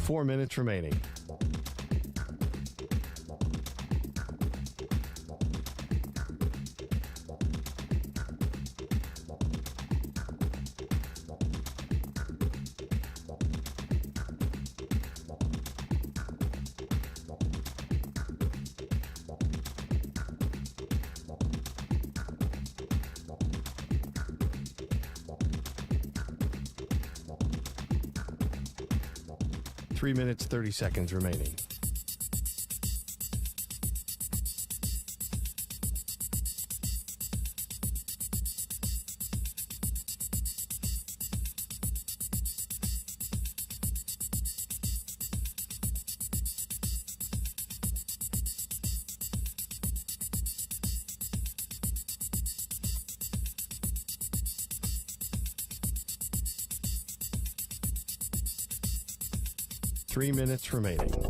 4 minutes remaining. Three minutes, 30 seconds remaining. Three minutes remaining.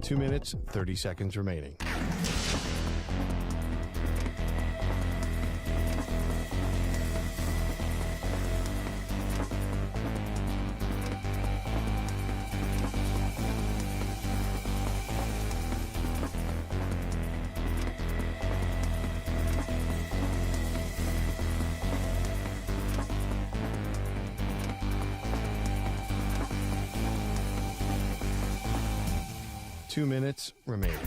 Two minutes, 30 seconds remaining. Two minutes remaining.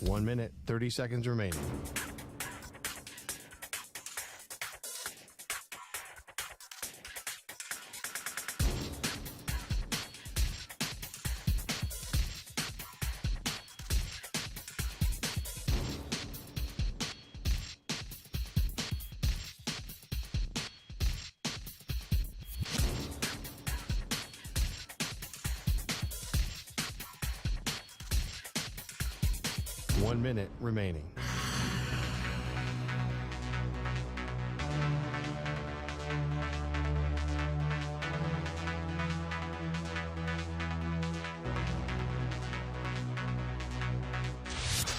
One minute, 30 seconds remaining. One minute remaining.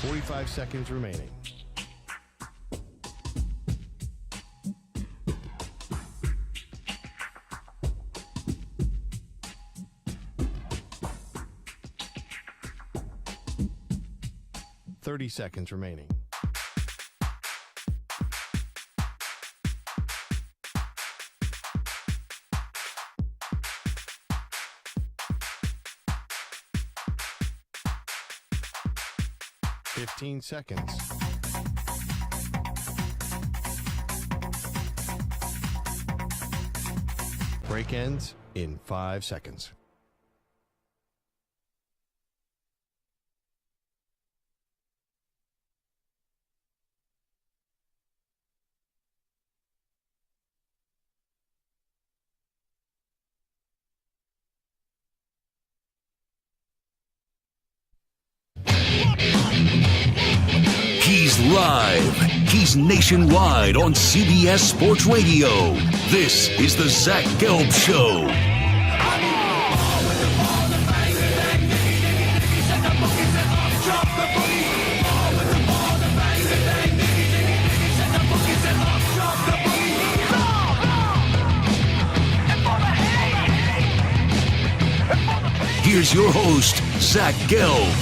.45 seconds remaining. .30 seconds remaining. .15 seconds. Break ends in 5 seconds. He's live. He's nationwide on CBS Sports Radio. This is the Zach Gelb Show. Here's your host, Zach Gelb.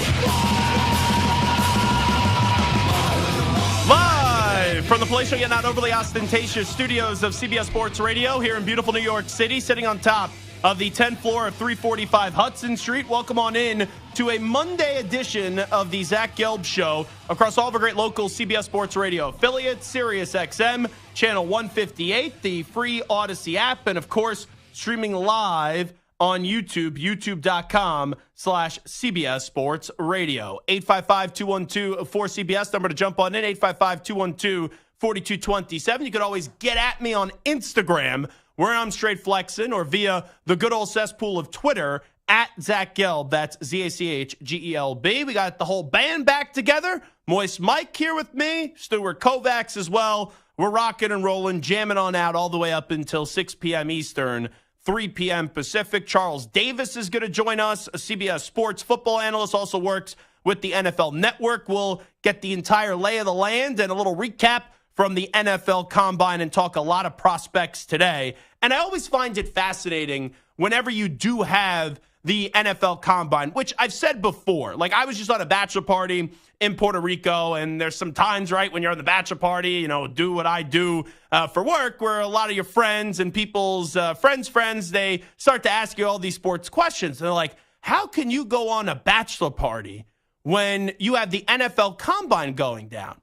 From the palatial yet not overly ostentatious studios of CBS Sports Radio here in beautiful New York City, sitting on top of the 10th floor of 345 Hudson Street. Welcome on in to a Monday edition of the Zach Gelb Show across all the great local CBS Sports Radio affiliates, Sirius XM, channel 158, the free Odyssey app, and of course, streaming live on YouTube, youtube.com/CBS Sports Radio. 855-212-4CBS, number to jump on in, 855-212-4227. You could always get at me on Instagram, where I'm straight flexing, or via the good old cesspool of Twitter, at Zach Gelb. That's ZACHGELB. We got the whole band back together. Moist Mike here with me. Stuart Kovacs as well. We're rocking and rolling, jamming on out all the way up until 6 p.m. Eastern, 3 p.m. Pacific. Charles Davis is going to join us, a CBS Sports football analyst, also works with the NFL Network. We'll get the entire lay of the land and a little recap from the NFL Combine and talk a lot of prospects today. And I always find it fascinating whenever you do have the NFL Combine, which I've said before. Like, I was just on a bachelor party in Puerto Rico, and there's some times, right, when you're on the bachelor party, you know, do what I do for work, where a lot of your friends and people's friends, they start to ask you all these sports questions. And they're like, how can you go on a bachelor party when you have the NFL Combine going down?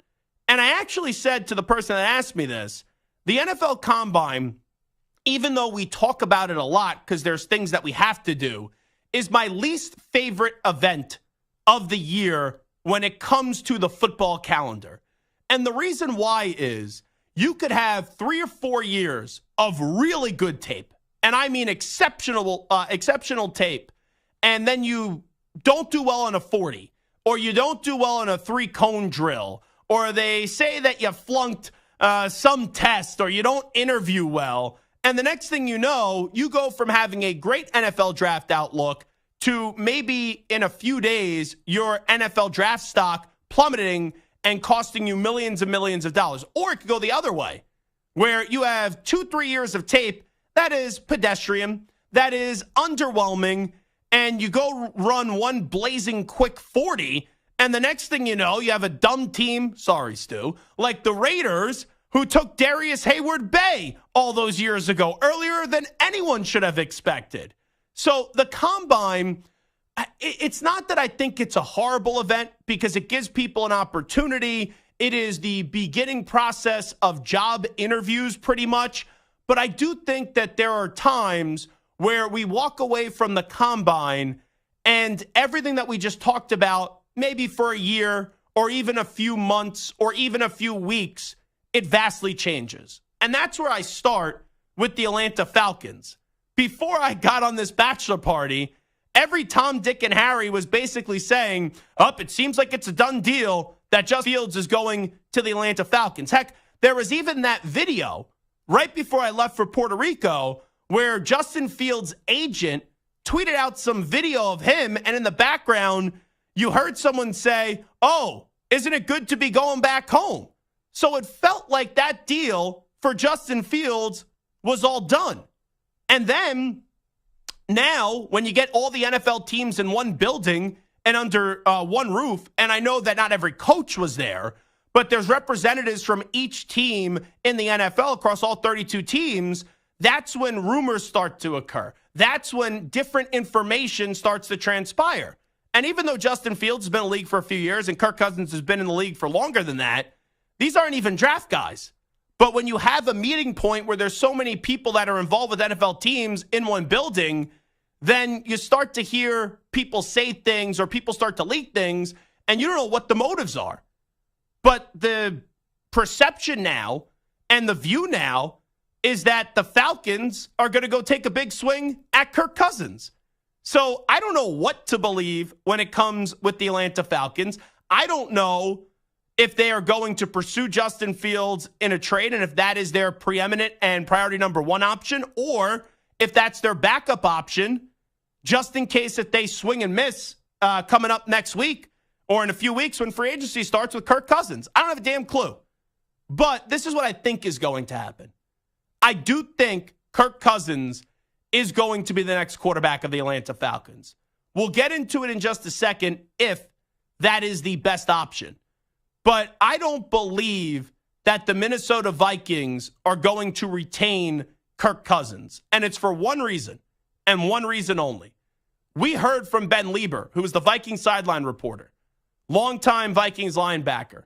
And I actually said to the person that asked me this, the NFL Combine, even though we talk about it a lot because there's things that we have to do, is my least favorite event of the year when it comes to the football calendar. And the reason why is you could have 3 or 4 years of really good tape, and I mean exceptional tape, and then you don't do well on a 40, or you don't do well on a 3-cone drill, or they say that you flunked some test, or you don't interview well. And the next thing you know, you go from having a great NFL draft outlook to maybe in a few days, your NFL draft stock plummeting and costing you millions and millions of dollars. Or it could go the other way, where you have 2-3 years of tape that is pedestrian, that is underwhelming, and you go run one blazing quick 40, and the next thing you know, you have a dumb team, sorry, Stu, like the Raiders, who took Darius Hayward-Bay all those years ago, earlier than anyone should have expected. So the Combine, it's not that I think it's a horrible event, because it gives people an opportunity. It is the beginning process of job interviews pretty much. But I do think that there are times where we walk away from the Combine and everything that we just talked about, maybe for a year or even a few months or even a few weeks, it vastly changes. And that's where I start with the Atlanta Falcons. Before I got on this bachelor party, every Tom, Dick, and Harry was basically saying, it seems like it's a done deal that Justin Fields is going to the Atlanta Falcons. Heck, there was even that video right before I left for Puerto Rico where Justin Fields' agent tweeted out some video of him, and in the background, you heard someone say, isn't it good to be going back home? So it felt like that deal for Justin Fields was all done. And then now, when you get all the NFL teams in one building and under one roof, and I know that not every coach was there, but there's representatives from each team in the NFL across all 32 teams, that's when rumors start to occur. That's when different information starts to transpire. And even though Justin Fields has been in the league for a few years and Kirk Cousins has been in the league for longer than that, these aren't even draft guys. But when you have a meeting point where there's so many people that are involved with NFL teams in one building, then you start to hear people say things or people start to leak things, and you don't know what the motives are. But the perception now and the view now is that the Falcons are going to go take a big swing at Kirk Cousins. So I don't know what to believe when it comes with the Atlanta Falcons. I don't know if they are going to pursue Justin Fields in a trade and if that is their preeminent and priority number one option, or if that's their backup option, just in case if they swing and miss coming up next week or in a few weeks when free agency starts with Kirk Cousins. I don't have a damn clue. But this is what I think is going to happen. I do think Kirk Cousins is going to be the next quarterback of the Atlanta Falcons. We'll get into it in just a second if that is the best option. But I don't believe that the Minnesota Vikings are going to retain Kirk Cousins. And it's for one reason. and one reason only. We heard from Ben Lieber, who is the Vikings sideline reporter, longtime Vikings linebacker,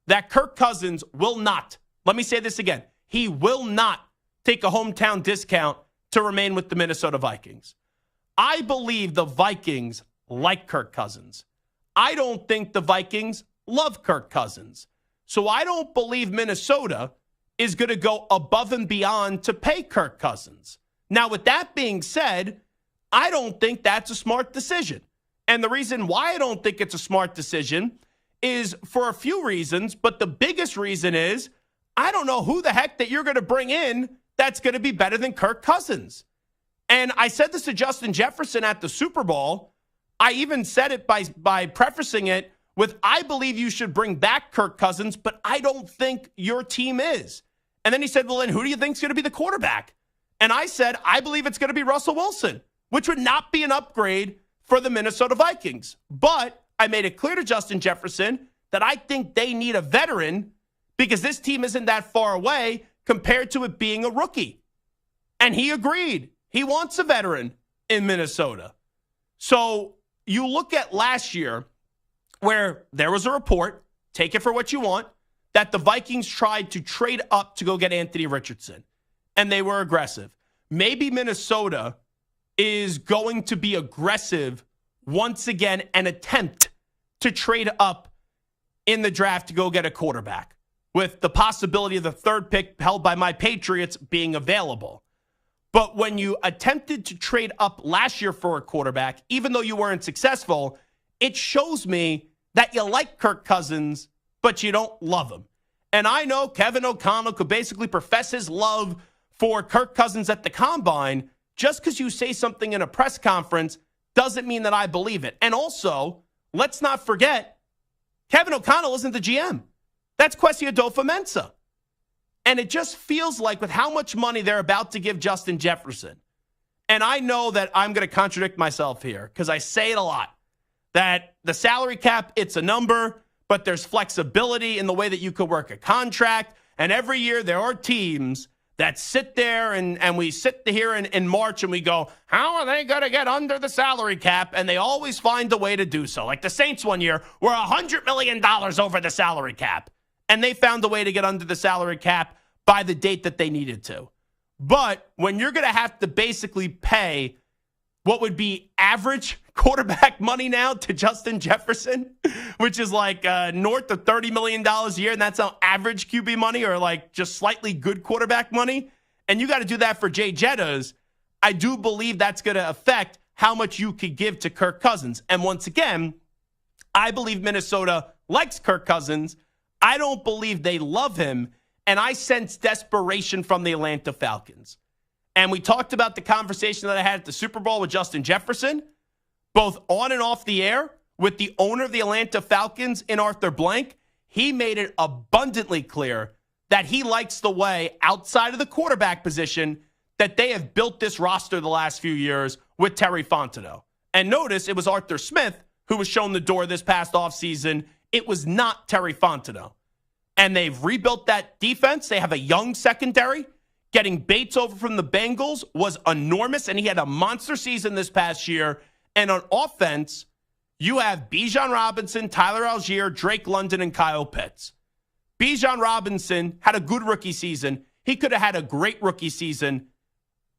that Kirk Cousins will not, let me say this again, he will not take a hometown discount to remain with the Minnesota Vikings. I believe the Vikings like Kirk Cousins. I don't think the Vikings love Kirk Cousins. So I don't believe Minnesota is going to go above and beyond to pay Kirk Cousins. Now, with that being said, I don't think that's a smart decision. And the reason why I don't think it's a smart decision is for a few reasons, but the biggest reason is I don't know who the heck that you're going to bring in that's going to be better than Kirk Cousins. And I said this to Justin Jefferson at the Super Bowl. I even said it by prefacing it with, I believe you should bring back Kirk Cousins, but I don't think your team is. And then he said, well, then who do you think is going to be the quarterback? And I said, I believe it's going to be Russell Wilson, which would not be an upgrade for the Minnesota Vikings. But I made it clear to Justin Jefferson that I think they need a veteran because this team isn't that far away compared to it being a rookie. And he agreed. He wants a veteran in Minnesota. So you look at last year where there was a report, take it for what you want, that the Vikings tried to trade up to go get Anthony Richardson. And they were aggressive. Maybe Minnesota is going to be aggressive once again and attempt to trade up in the draft to go get a quarterback, with the possibility of the third pick held by my Patriots being available. But when you attempted to trade up last year for a quarterback, even though you weren't successful, it shows me that you like Kirk Cousins, but you don't love him. And I know Kevin O'Connell could basically profess his love for Kirk Cousins at the Combine. Just because you say something in a press conference doesn't mean that I believe it. And also, let's not forget, Kevin O'Connell isn't the GM. That's Kwesi Adolfo-Mensah. And it just feels like with how much money they're about to give Justin Jefferson, and I know that I'm going to contradict myself here because I say it a lot, that the salary cap, it's a number, but there's flexibility in the way that you could work a contract. And every year there are teams that sit there and we sit here in March and we go, how are they going to get under the salary cap? And they always find a way to do so. Like the Saints one year were $100 million over the salary cap. And they found a way to get under the salary cap by the date that they needed to. But when you're going to have to basically pay what would be average quarterback money now to Justin Jefferson, which is like north of $30 million a year, and that's how average QB money or like just slightly good quarterback money, and you got to do that for Jay Jettas, I do believe that's going to affect how much you could give to Kirk Cousins. And once again, I believe Minnesota likes Kirk Cousins. I don't believe they love him, and I sense desperation from the Atlanta Falcons. And we talked about the conversation that I had at the Super Bowl with Justin Jefferson, both on and off the air, with the owner of the Atlanta Falcons in Arthur Blank. He made it abundantly clear that he likes the way, outside of the quarterback position, that they have built this roster the last few years with Terry Fontenot. And notice it was Arthur Smith who was shown the door this past offseason. It was not Terry Fontenot. And they've rebuilt that defense. They have a young secondary. Getting Bates over from the Bengals was enormous, and he had a monster season this past year. And on offense, you have Bijan Robinson, Tyler Algier, Drake London, and Kyle Pitts. Bijan Robinson had a good rookie season. He could have had a great rookie season,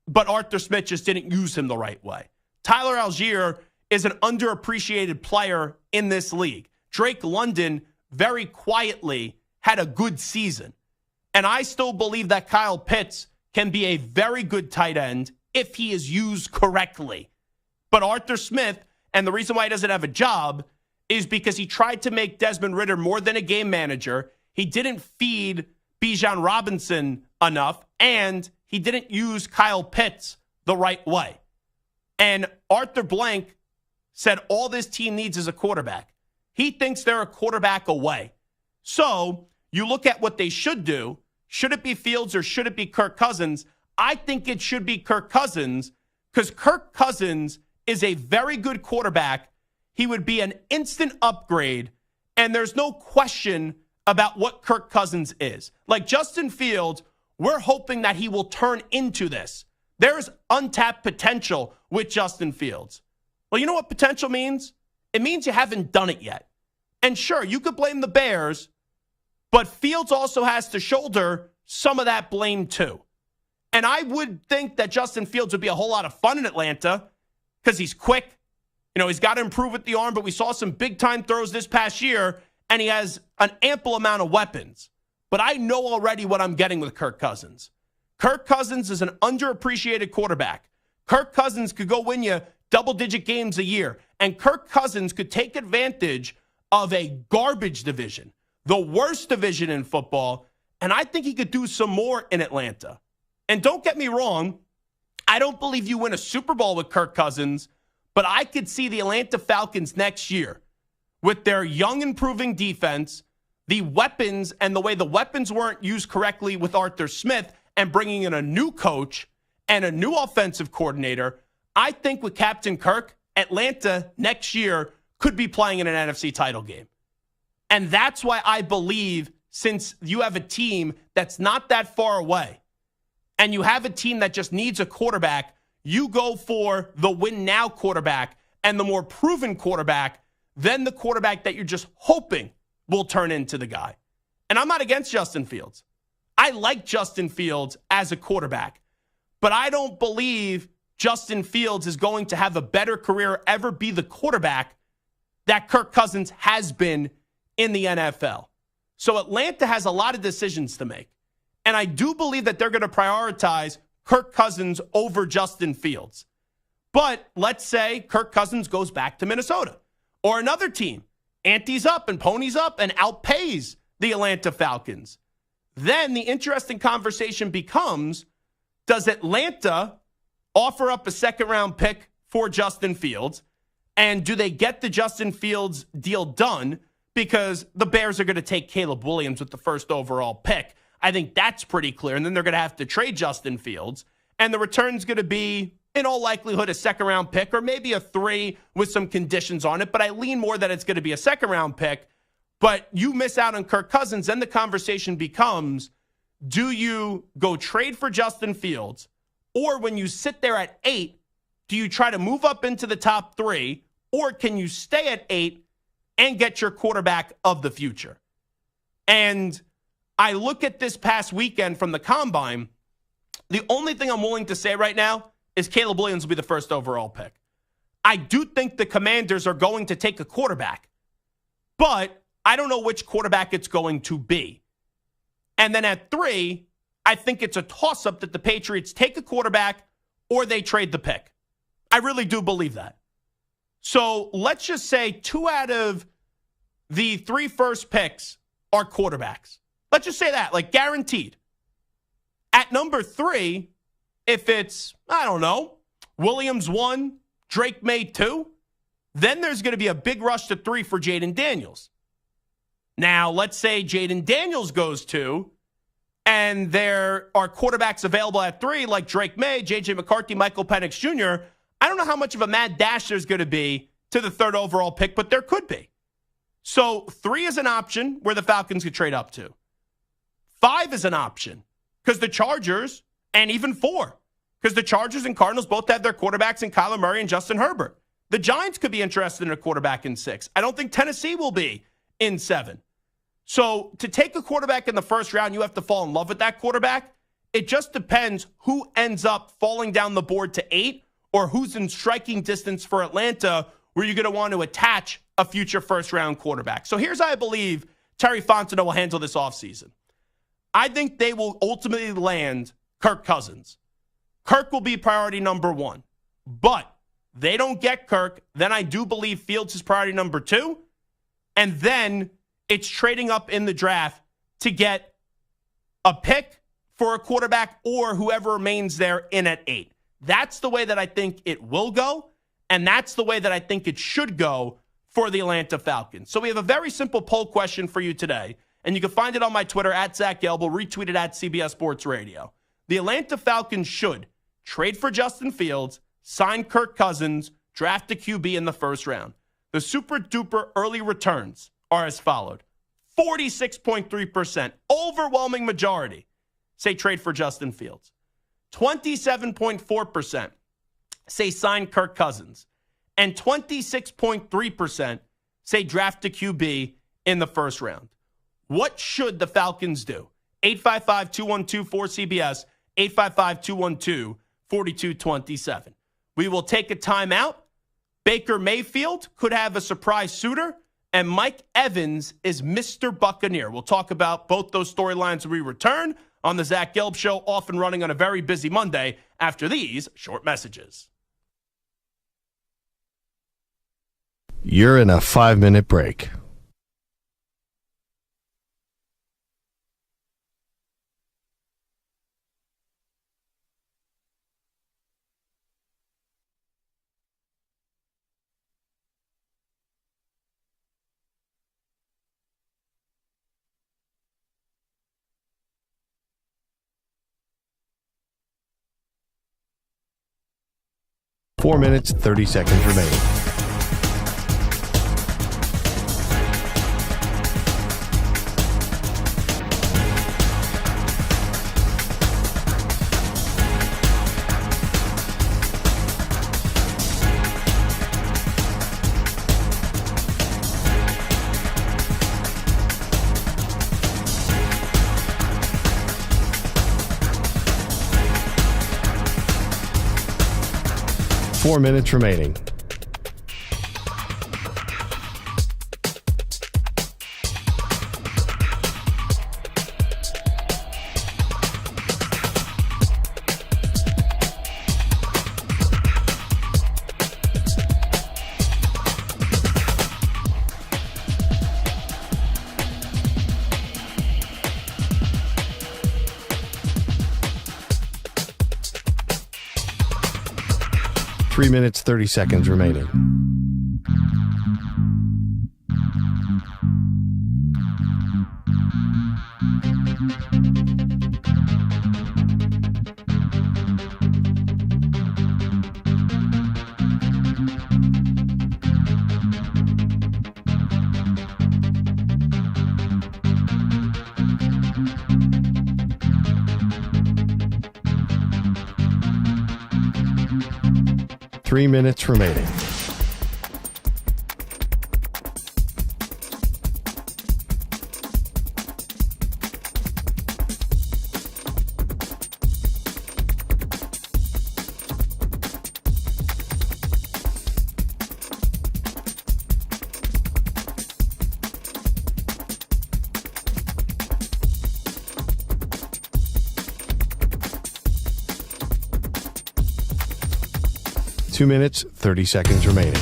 but Arthur Smith just didn't use him the right way. Tyler Algier is an underappreciated player in this league. Drake London, very quietly, had a good season. And I still believe that Kyle Pitts can be a very good tight end if he is used correctly. But Arthur Smith, and the reason why he doesn't have a job is because he tried to make Desmond Ridder more than a game manager. He didn't feed Bijan Robinson enough, and he didn't use Kyle Pitts the right way. And Arthur Blank said all this team needs is a quarterback. He thinks they're a quarterback away. So you look at what they should do. Should it be Fields or should it be Kirk Cousins? I think it should be Kirk Cousins because Kirk Cousins is a very good quarterback. He would be an instant upgrade, and there's no question about what Kirk Cousins is. Like Justin Fields, we're hoping that he will turn into this. There's untapped potential with Justin Fields. Well, you know what potential means? It means you haven't done it yet. And sure, you could blame the Bears, but Fields also has to shoulder some of that blame too. And I would think that Justin Fields would be a whole lot of fun in Atlanta because he's quick. You know, he's got to improve with the arm, but we saw some big-time throws this past year, and he has an ample amount of weapons. But I know already what I'm getting with Kirk Cousins. Kirk Cousins is an underappreciated quarterback. Kirk Cousins could go win you double-digit games a year, and Kirk Cousins could take advantage of a garbage division, the worst division in football, and I think he could do some more in Atlanta. And don't get me wrong, I don't believe you win a Super Bowl with Kirk Cousins, but I could see the Atlanta Falcons next year with their young, improving defense, the weapons, and the way the weapons weren't used correctly with Arthur Smith and bringing in a new coach and a new offensive coordinator. I think with Captain Kirk, Atlanta next year could be playing in an NFC title game. And that's why I believe, since you have a team that's not that far away, and you have a team that just needs a quarterback, you go for the win-now quarterback and the more proven quarterback than the quarterback that you're just hoping will turn into the guy. And I'm not against Justin Fields. I like Justin Fields as a quarterback, but I don't believe Justin Fields is going to have a better career, ever be the quarterback that Kirk Cousins has been in the NFL. So Atlanta has a lot of decisions to make. And I do believe that they're going to prioritize Kirk Cousins over Justin Fields. But let's say Kirk Cousins goes back to Minnesota or another team, antes up and ponies up and outpays the Atlanta Falcons. Then the interesting conversation becomes, does Atlanta offer up a second-round pick for Justin Fields? And do they get the Justin Fields deal done? Because the Bears are going to take Caleb Williams with the first overall pick. I think that's pretty clear. And then they're going to have to trade Justin Fields. And the return's going to be, in all likelihood, a second-round pick or maybe a 3 with some conditions on it. But I lean more that it's going to be a second-round pick. But you miss out on Kirk Cousins, then the conversation becomes, do you go trade for Justin Fields? Or when you sit there at 8, do you try to move up into the top 3? Or can you stay at 8 and get your quarterback of the future? And I look at this past weekend from the Combine, the only thing I'm willing to say right now is Caleb Williams will be the first overall pick. I do think the Commanders are going to take a quarterback, but I don't know which quarterback it's going to be. And then at 3, I think it's a toss-up that the Patriots take a quarterback or they trade the pick. I really do believe that. So let's just say 2 out of the 3 first picks are quarterbacks. Let's just say that, like guaranteed. At number 3, if it's, I don't know, Williams 1, Drake May 2, then there's going to be a big rush to 3 for Jaden Daniels. Now, let's say Jaden Daniels goes 2, and there are quarterbacks available at 3 like Drake May, J.J. McCarthy, Michael Penix Jr. I don't know how much of a mad dash there's going to be to the 3rd overall pick, but there could be. So 3 is an option where the Falcons could trade up to. 5 is an option because the Chargers, and even 4, because the Chargers and Cardinals both have their quarterbacks in Kyler Murray and Justin Herbert. The Giants could be interested in a quarterback in 6. I don't think Tennessee will be in 7. So to take a quarterback in the first round, you have to fall in love with that quarterback. It just depends who ends up falling down the board to 8 or who's in striking distance for Atlanta where you're going to want to attach a future first-round quarterback. So here's how I believe Terry Fontenot will handle this offseason. I think they will ultimately land Kirk Cousins. Kirk will be priority number 1. But they don't get Kirk, then I do believe Fields is priority number 2. And then it's trading up in the draft to get a pick for a quarterback or whoever remains there in at 8. That's the way that I think it will go, and that's the way that I think it should go for the Atlanta Falcons. So we have a very simple poll question for you today, and you can find it on my Twitter at Zach Gelb, retweet it at CBS Sports Radio. The Atlanta Falcons should trade for Justin Fields, sign Kirk Cousins, draft a QB in the first round. The super-duper early returns are as followed. 46.3%, overwhelming majority, say trade for Justin Fields. 27.4% say sign Kirk Cousins, and 26.3% say draft a QB in the first round. What should the Falcons do? 855-212-4CBS, 855-212-4227. We will take a timeout. Baker Mayfield could have a surprise suitor, and Mike Evans is Mr. Buccaneer. We'll talk about both those storylines when we return on the Zach Gelb Show, off and running on a very busy Monday after these short messages. You're in a 5-minute break. Four minutes, 30 seconds remaining. Four minutes remaining. Three minutes, 30 seconds remaining. Three minutes remaining. Two minutes, 30 seconds remaining.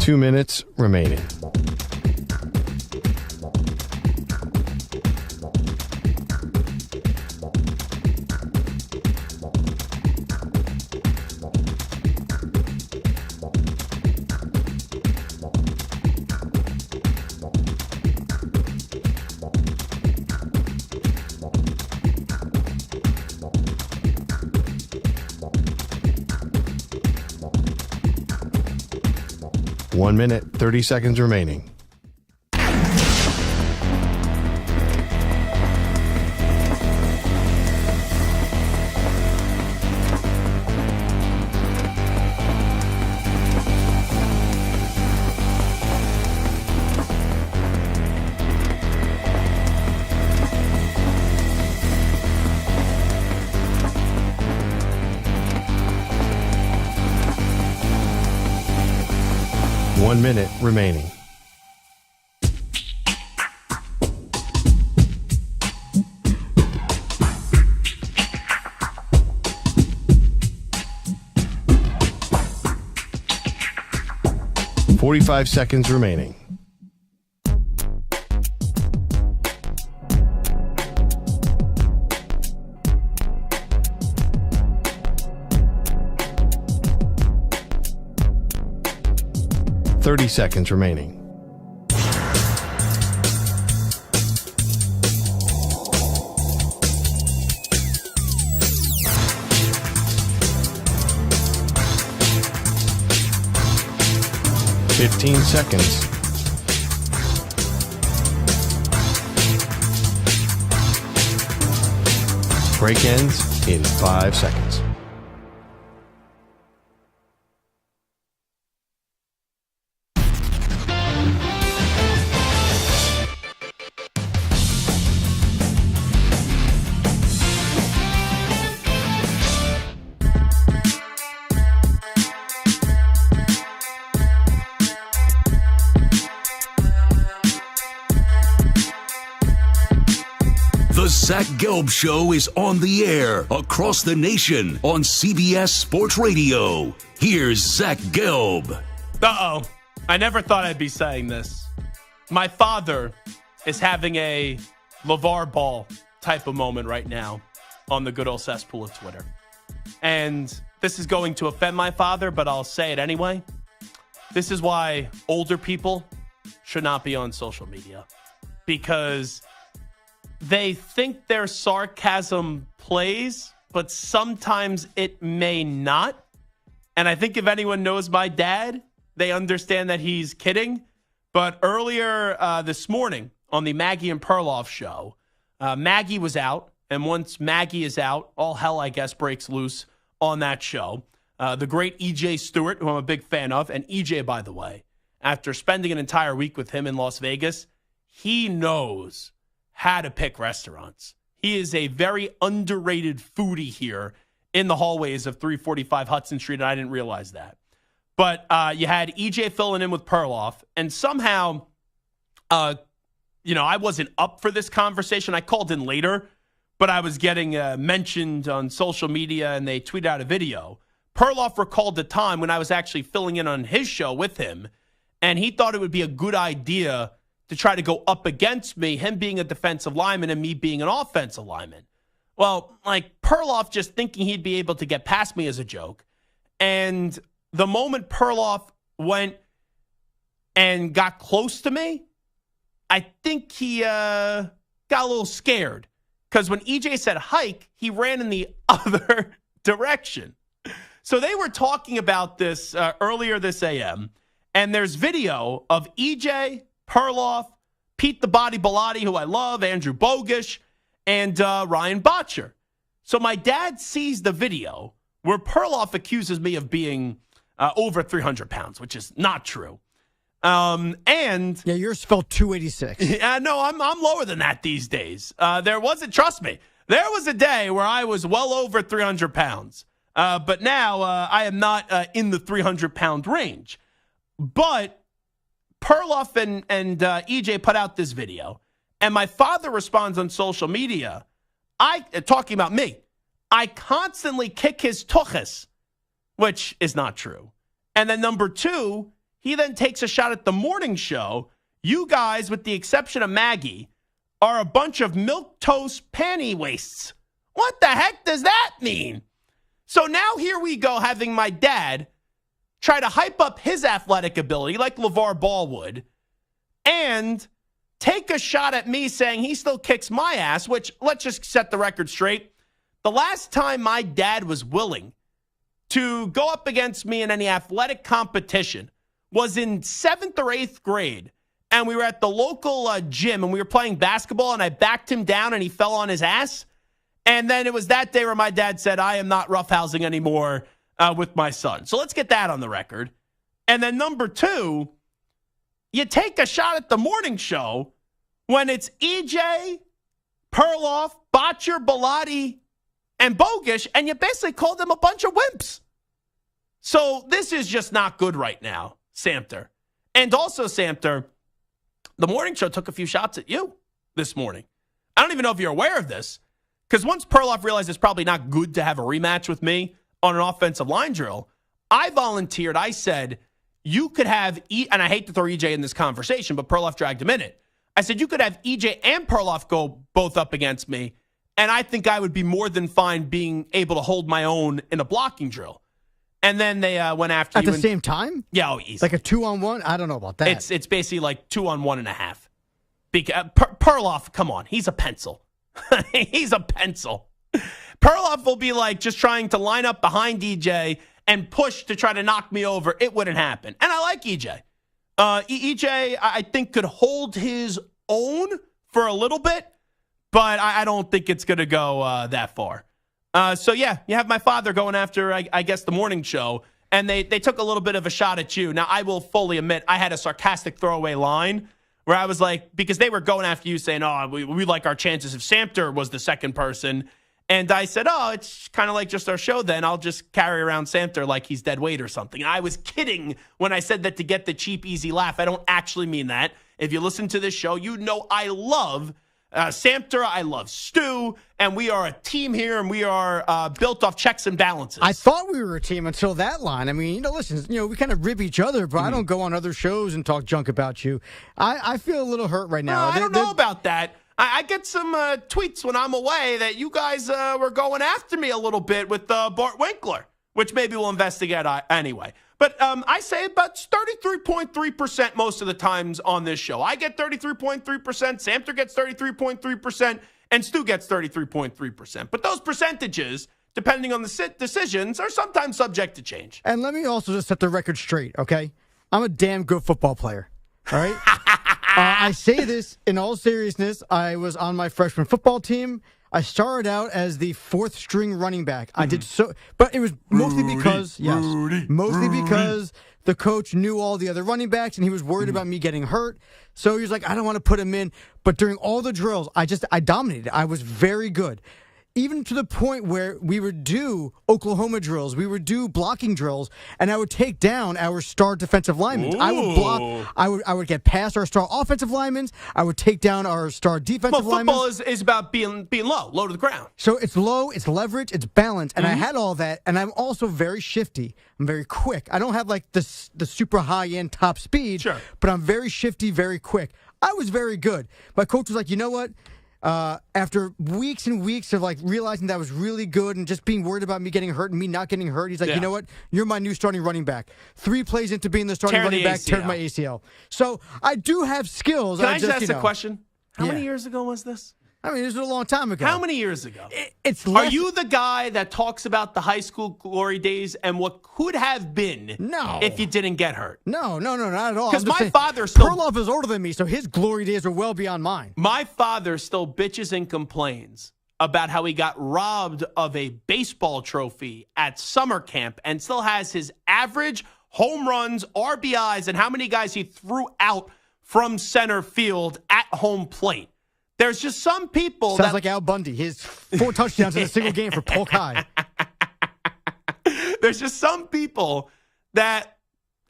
Two minutes remaining. One minute, 30 seconds remaining. One minute remaining. .45 seconds remaining. 30 seconds remaining. Fifteen seconds. Break ends in 5 seconds. The Zach Gelb Show is on the air across the nation on CBS Sports Radio. Here's Zach Gelb. Uh-oh. I never thought I'd be saying this. My father is having a LeVar Ball type of moment right now on the good old cesspool of Twitter. And this is going to offend my father, but I'll say it anyway. This is why older people should not be on social media. Because they think their sarcasm plays, but sometimes it may not. And I think if anyone knows my dad, they understand that he's kidding. But earlier this morning on the Maggie and Perloff show, Maggie was out. And once Maggie is out, all hell, I guess, breaks loose on that show. The great E.J. Stewart, who I'm a big fan of. And E.J., by the way, after spending an entire week with him in Las Vegas, he knows how to pick restaurants. He is a very underrated foodie here in the hallways of 345 Hudson Street, and I didn't realize that. But you had EJ filling in with Perloff, and somehow, I wasn't up for this conversation. I called in later, but I was getting mentioned on social media, and they tweeted out a video. Perloff recalled the time when I was actually filling in on his show with him, and he thought it would be a good idea to try to go up against me, him being a defensive lineman and me being an offensive lineman. Well, Perloff just thinking he'd be able to get past me as a joke. And the moment Perloff went and got close to me, I think he got a little scared. Because when EJ said hike, he ran in the other direction. So they were talking about this earlier this AM. And there's video of EJ, Perloff, Pete the Body Bellotti, who I love, Andrew Bogish, and Ryan Botcher. So my dad sees the video where Perloff accuses me of being over 300 pounds, which is not true. And yeah, yours felt 286. Yeah, no, I'm lower than that these days. Trust me, there was a day where I was well over 300 pounds. But now I am not in the 300-pound range. But Perloff and EJ put out this video, and my father responds on social media, talking about me, I constantly kick his tuchus, which is not true. And then number two, he then takes a shot at the morning show. You guys, with the exception of Maggie, are a bunch of milquetoast panty wastes. What the heck does that mean? So now here we go, having my dad try to hype up his athletic ability like LeVar Ball would, and take a shot at me saying he still kicks my ass, which, let's just set the record straight. The last time my dad was willing to go up against me in any athletic competition was in 7th or 8th grade, and we were at the local gym, and we were playing basketball, and I backed him down, and he fell on his ass. And then it was that day where my dad said, I am not roughhousing anymore with my son. So let's get that on the record. And then number two, you take a shot at the morning show when it's EJ, Perloff, Botcher, Bellotti, and Bogish, and you basically call them a bunch of wimps. So this is just not good right now, Samter. And also, Samter, the morning show took a few shots at you this morning. I don't even know if you're aware of this, because once Perloff realized it's probably not good to have a rematch with me on an offensive line drill, I volunteered. I said, you could have, and I hate to throw EJ in this conversation, but Perloff dragged him in it. I said, you could have EJ and Perloff go both up against me, and I think I would be more than fine being able to hold my own in a blocking drill. And then they went after at you. the same time? Yeah, easy. Like a 2-on-1? I don't know about that. It's basically like 2 on 1.5. Because Perloff, come on, he's a pencil. He's a pencil. Perloff will be like just trying to line up behind EJ and push to try to knock me over. It wouldn't happen. And I like EJ. EJ, I think, could hold his own for a little bit, but I don't think it's going to go that far. So, yeah, you have my father going after, I guess, the morning show, and they took a little bit of a shot at you. Now, I will fully admit I had a sarcastic throwaway line where I was like, because they were going after you saying, oh, we like our chances if Samter was the second person. And I said, oh, it's kind of like just our show then. I'll just carry around Samter like he's dead weight or something. And I was kidding when I said that to get the cheap, easy laugh. I don't actually mean that. If you listen to this show, you know I love Samter, I love Stu, and we are a team here, and we are built off checks and balances. I thought we were a team until that line. I mean, listen, we kind of rib each other, but I don't go on other shows and talk junk about you. I feel a little hurt right now. I don't know about that. I get some tweets when I'm away that you guys were going after me a little bit with Bart Winkler, which maybe we'll investigate anyway. But I say about 33.3% most of the times on this show. I get 33.3%, Samter gets 33.3%, and Stu gets 33.3%. But those percentages, depending on the decisions, are sometimes subject to change. And let me also just set the record straight, okay? I'm a damn good football player, all right? I say this in all seriousness. I was on my freshman football team. I started out as the fourth string running back. I did so, but it was mostly because the coach knew all the other running backs and he was worried about me getting hurt. So he was like, I don't want to put him in. But during all the drills, I dominated. I was very good. Even to the point where we would do Oklahoma drills, we would do blocking drills, and I would take down our star defensive linemen. I would block. I would get past our star offensive linemen. I would take down our star defensive linemen. Football is about being low to the ground. So it's low, it's leverage, it's balance, and I had all that. And I'm also very shifty. I'm very quick. I don't have like the super high end top speed, sure, but I'm very shifty, very quick. I was very good. My coach was like, you know what? After weeks and weeks of like realizing that I was really good and just being worried about me getting hurt and me not getting hurt, he's like, you know what? You're my new starting running back. 3 plays into being the starting running back, teared my ACL. So I do have skills. Can I just ask a question? How many years ago was this? I mean, this was a long time ago. How many years ago? Are you the guy that talks about the high school glory days and what could have been if you didn't get hurt? No, not at all. Because my father still... Perloff is older than me, so his glory days are well beyond mine. My father still bitches and complains about how he got robbed of a baseball trophy at summer camp and still has his average home runs, RBIs, and how many guys he threw out from center field at home plate. There's just some people Sounds like Al Bundy. His 4 touchdowns in a single game for Polk High. There's just some people that,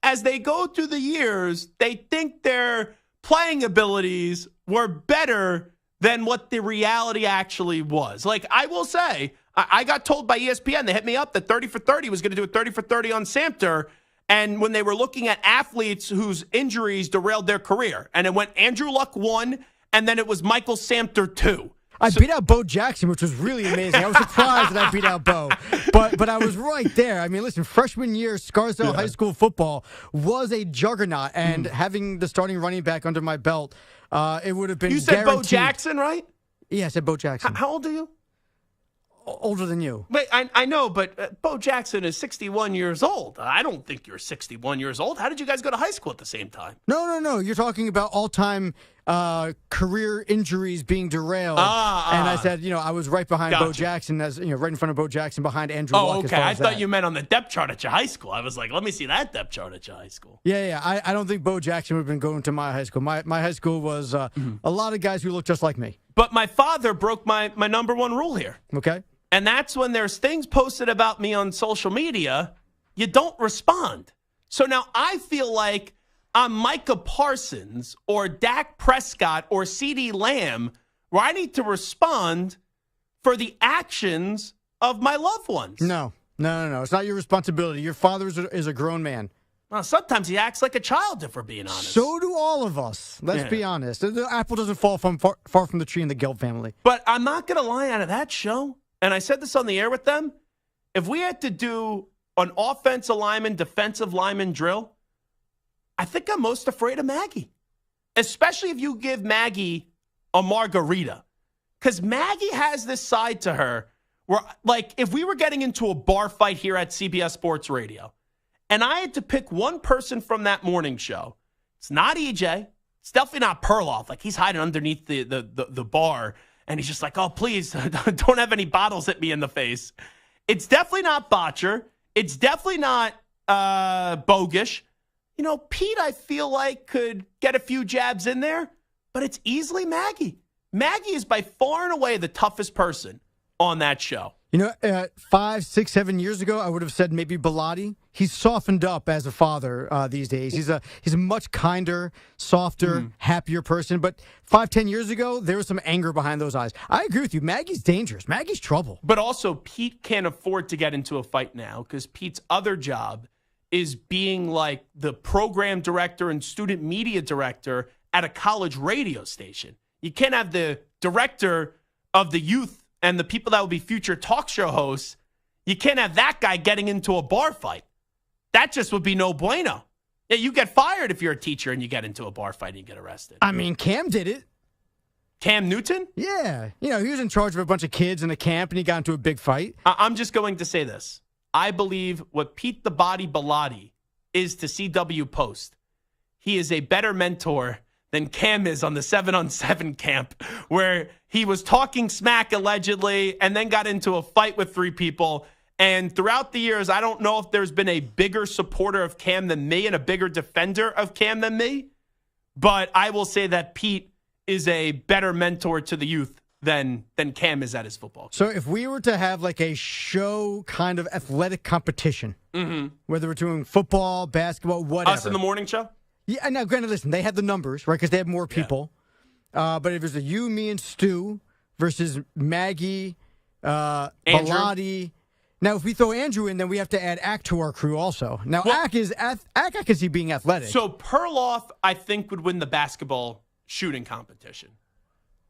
as they go through the years, they think their playing abilities were better than what the reality actually was. Like, I will say, I got told by ESPN, they hit me up that 30 for 30 was going to do a 30 for 30 on Samter. And when they were looking at athletes whose injuries derailed their career, and it went Andrew Luck 1, and then it was Michael Samter 2. I beat out Bo Jackson, which was really amazing. I was surprised that I beat out Bo. But I was right there. I mean, listen, freshman year, Scarsdale High School football was a juggernaut. And having the starting running back under my belt, it would have been You said guaranteed. Bo Jackson, right? Yeah, I said Bo Jackson. How old are you? Older than you. Wait, I know, but Bo Jackson is 61 years old. I don't think you're 61 years old. How did you guys go to high school at the same time? No. You're talking about all-time career injuries being derailed. And I said, I was right behind Bo Jackson, right in front of Bo Jackson, behind Andrew Luck. Oh, okay. I thought you meant on the depth chart at your high school. I was like, let me see that depth chart at your high school. Yeah. I don't think Bo Jackson would have been going to my high school. My high school was a lot of guys who looked just like me. But my father broke my number one rule here. Okay. And that's when there's things posted about me on social media, you don't respond. So now I feel like I'm Micah Parsons or Dak Prescott or CeeDee Lamb, where I need to respond for the actions of my loved ones. No. It's not your responsibility. Your father is a grown man. Well, sometimes he acts like a child, if we're being honest. So do all of us. Let's be honest. The apple doesn't fall far from the tree in the Gelb family. But I'm not going to lie, out of that show, and I said this on the air with them, if we had to do an offensive lineman, defensive lineman drill, I think I'm most afraid of Maggie, especially if you give Maggie a margarita. Because Maggie has this side to her where, like, if we were getting into a bar fight here at CBS Sports Radio, and I had to pick one person from that morning show, it's not EJ. It's definitely not Perloff. Like, he's hiding underneath the bar, and he's just like, oh, please, don't have any bottles hit me in the face. It's definitely not Botcher. It's definitely not Bogish. You know, Pete, I feel like, could get a few jabs in there, but it's easily Maggie. Maggie is by far and away the toughest person on that show. You know, 5, 6, 7 years ago, I would have said maybe Bilotti. He's softened up as a father these days. He's a much kinder, softer, happier person. But 5, 10 years ago, there was some anger behind those eyes. I agree with you. Maggie's dangerous. Maggie's trouble. But also, Pete can't afford to get into a fight now because Pete's other job is being like the program director and student media director at a college radio station. You can't have the director of the youth and the people that will be future talk show hosts. You can't have that guy getting into a bar fight. That just would be no bueno. Yeah, you get fired if you're a teacher and you get into a bar fight and you get arrested. I mean, Cam did it. Cam Newton? Yeah. You know, he was in charge of a bunch of kids in a camp and he got into a big fight. I'm just going to say this. I believe what Pete the Body Bilotti is to CW Post. He is a better mentor than Cam is on the 7-on-7 camp, where he was talking smack allegedly and then got into a fight with 3 people. And throughout the years, I don't know if there's been a bigger supporter of Cam than me and a bigger defender of Cam than me. But I will say that Pete is a better mentor to the youth than Cam is at his football game. So if we were to have like a show kind of athletic competition, whether we're doing football, basketball, whatever. Us in the morning show? Yeah, now granted, listen, they had the numbers, right, because they have more people. Yeah. But if it was you, me, and Stu versus Maggie, Bilotti. Now, if we throw Andrew in, then we have to add Ack to our crew also. Now, Ack I can see being athletic. So Perloff, I think, would win the basketball shooting competition.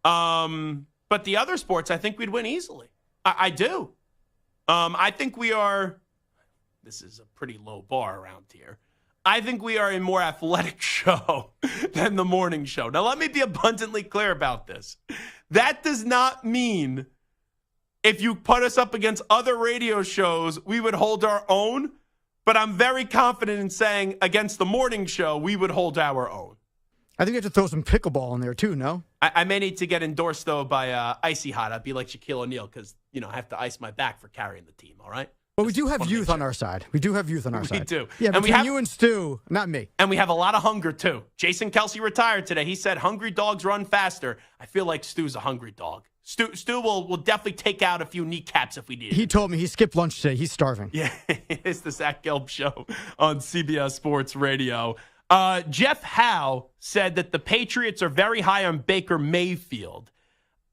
But the other sports, I think we'd win easily. I do. I think we are, this is a pretty low bar around here. I think we are a more athletic show than the morning show. Now, let me be abundantly clear about this. That does not mean if you put us up against other radio shows, we would hold our own. But I'm very confident in saying against the morning show, we would hold our own. I think you have to throw some pickleball in there, too, no? I may need to get endorsed, though, by Icy Hot. I'd be like Shaquille O'Neal because, you know, I have to ice my back for carrying the team, all right? But we do have youth on our side. We do have youth on our side. We do. Yeah, and between you and Stu, not me. And we have a lot of hunger, too. Jason Kelsey retired today. He said hungry dogs run faster. I feel like Stu's a hungry dog. Stu will definitely take out a few kneecaps if we need it. He told me he skipped lunch today. He's starving. Yeah, it's the Zach Gelb Show on CBS Sports Radio. Jeff Howe said that the Patriots are very high on Baker Mayfield.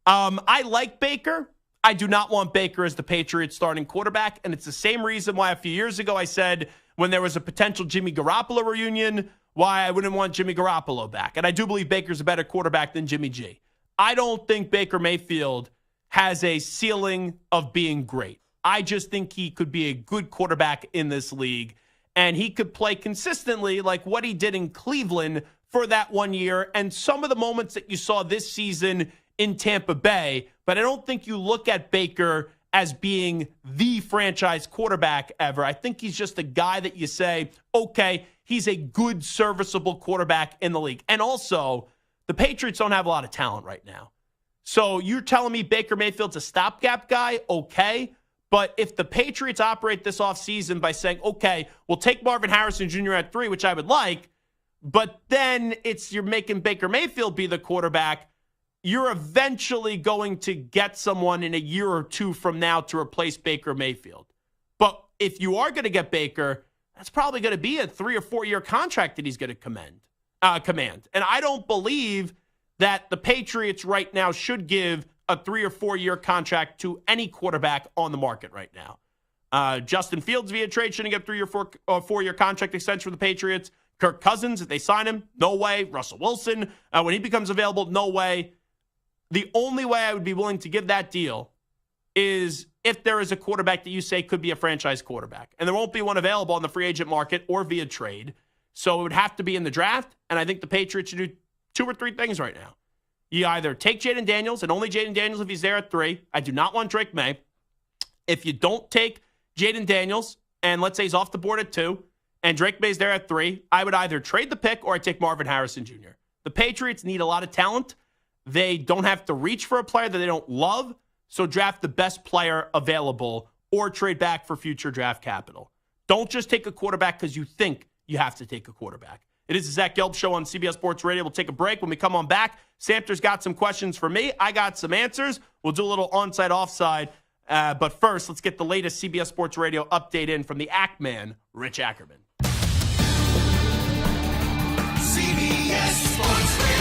I like Baker. I do not want Baker as the Patriots starting quarterback, and it's the same reason why a few years ago I said when there was a potential Jimmy Garoppolo reunion, why I wouldn't want Jimmy Garoppolo back. And I do believe Baker's a better quarterback than Jimmy G. I don't think Baker Mayfield has a ceiling of being great. I just think he could be a good quarterback in this league, and he could play consistently like what he did in Cleveland for that 1 year and some of the moments that you saw this season in Tampa Bay. But I don't think you look at Baker as being the franchise quarterback ever. I think he's just a guy that you say, okay, he's a good, serviceable quarterback in the league. And also, the Patriots don't have a lot of talent right now. So you're telling me Baker Mayfield's a stopgap guy? Okay. But if the Patriots operate this offseason by saying, okay, we'll take Marvin Harrison Jr. at 3, which I would like, but then you're making Baker Mayfield be the quarterback, you're eventually going to get someone in a year or two from now to replace Baker Mayfield. But if you are going to get Baker, that's probably going to be a 3 or 4 year contract that he's going to command. And I don't believe that the Patriots right now should give a 3 or 4 year contract to any quarterback on the market right now. Justin Fields via trade shouldn't get 3 or 4 year contract extension for the Patriots. Kirk Cousins, if they sign him, no way. Russell Wilson, when he becomes available, no way. The only way I would be willing to give that deal is if there is a quarterback that you say could be a franchise quarterback. And there won't be one available on the free agent market or via trade. So it would have to be in the draft. And I think the Patriots should do 2 or 3 things right now. You either take Jaden Daniels, and only Jaden Daniels if he's there at 3. I do not want Drake May. If you don't take Jaden Daniels, and let's say he's off the board at 2, and Drake May's there at 3, I would either trade the pick or I'd take Marvin Harrison Jr. The Patriots need a lot of talent. They don't have to reach for a player that they don't love, so draft the best player available or trade back for future draft capital. Don't just take a quarterback because you think you have to take a quarterback. It is the Zach Gelb Show on CBS Sports Radio. We'll take a break. When we come on back, Samter's got some questions for me. I got some answers. We'll do a little onside, offside. But first, let's get the latest CBS Sports Radio update in from the Act Man, Rich Ackerman. CBS Sports Radio.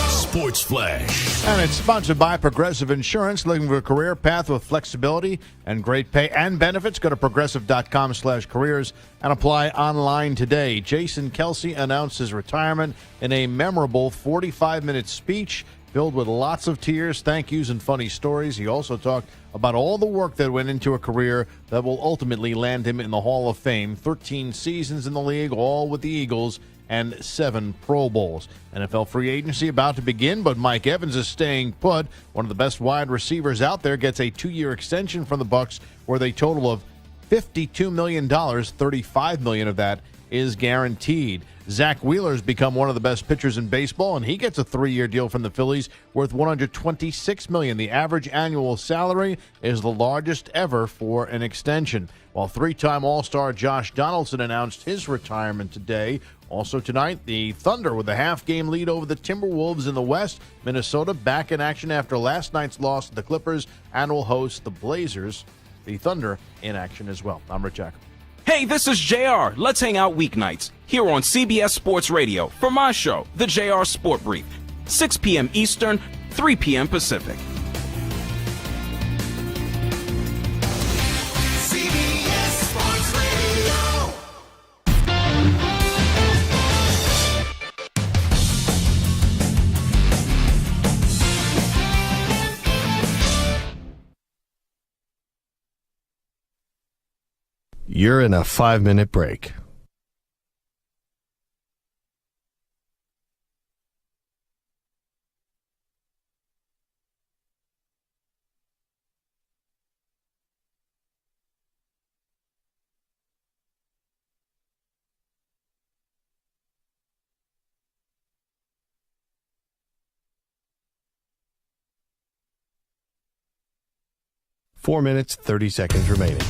Sports Flash. And it's sponsored by Progressive Insurance. Looking for a career path with flexibility and great pay and benefits? Go to progressive.com/careers and apply online today. Jason Kelce announced his retirement in a memorable 45-minute speech filled with lots of tears, thank yous, and funny stories. He also talked about all the work that went into a career that will ultimately land him in the Hall of Fame. 13 seasons in the league, all with the Eagles, and 7 Pro Bowls. NFL free agency about to begin, but Mike Evans is staying put. One of the best wide receivers out there gets a 2-year extension from the Bucs worth a total of $52 million. $35 million of that is guaranteed. Zach Wheeler's become one of the best pitchers in baseball, and he gets a 3-year deal from the Phillies worth $126 million. The average annual salary is the largest ever for an extension. While 3-time All-Star Josh Donaldson announced his retirement today. Also tonight, the Thunder with a half-game lead over the Timberwolves in the West. Minnesota back in action after last night's loss to the Clippers and will host the Blazers. The Thunder in action as well. I'm Rich Ackerman. Hey, this is JR. Let's hang out weeknights here on CBS Sports Radio for my show, the JR Sport Brief, 6 p.m. Eastern, 3 p.m. Pacific. CBS Sports Radio. You're in a 5-minute break. Four minutes, 30 seconds remaining.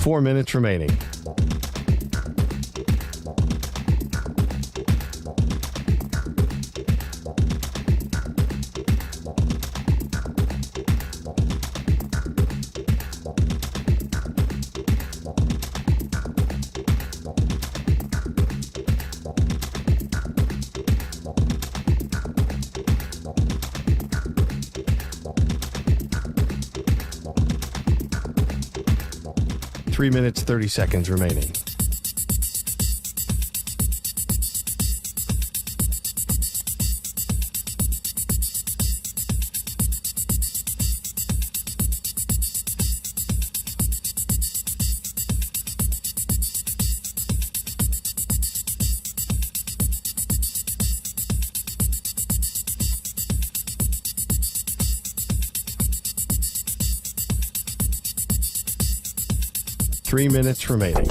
Four minutes remaining. Three minutes, 30 seconds remaining. Three minutes remaining.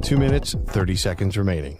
2 minutes, 30 seconds remaining.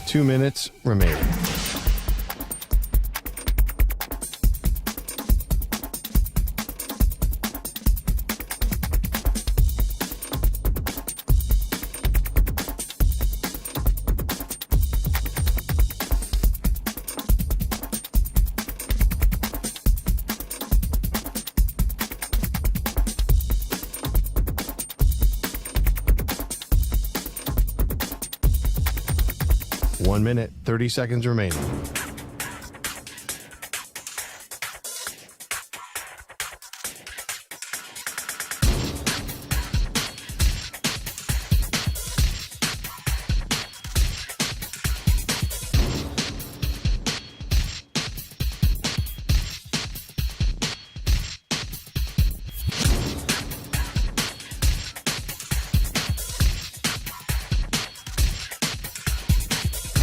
Two minutes remaining. One minute, 30 seconds remaining.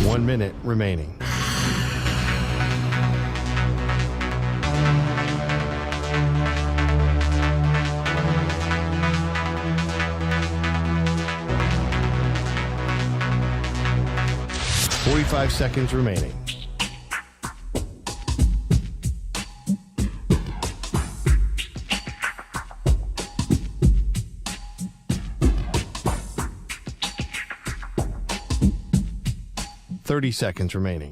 One minute remaining. Forty-five seconds remaining. Thirty seconds remaining.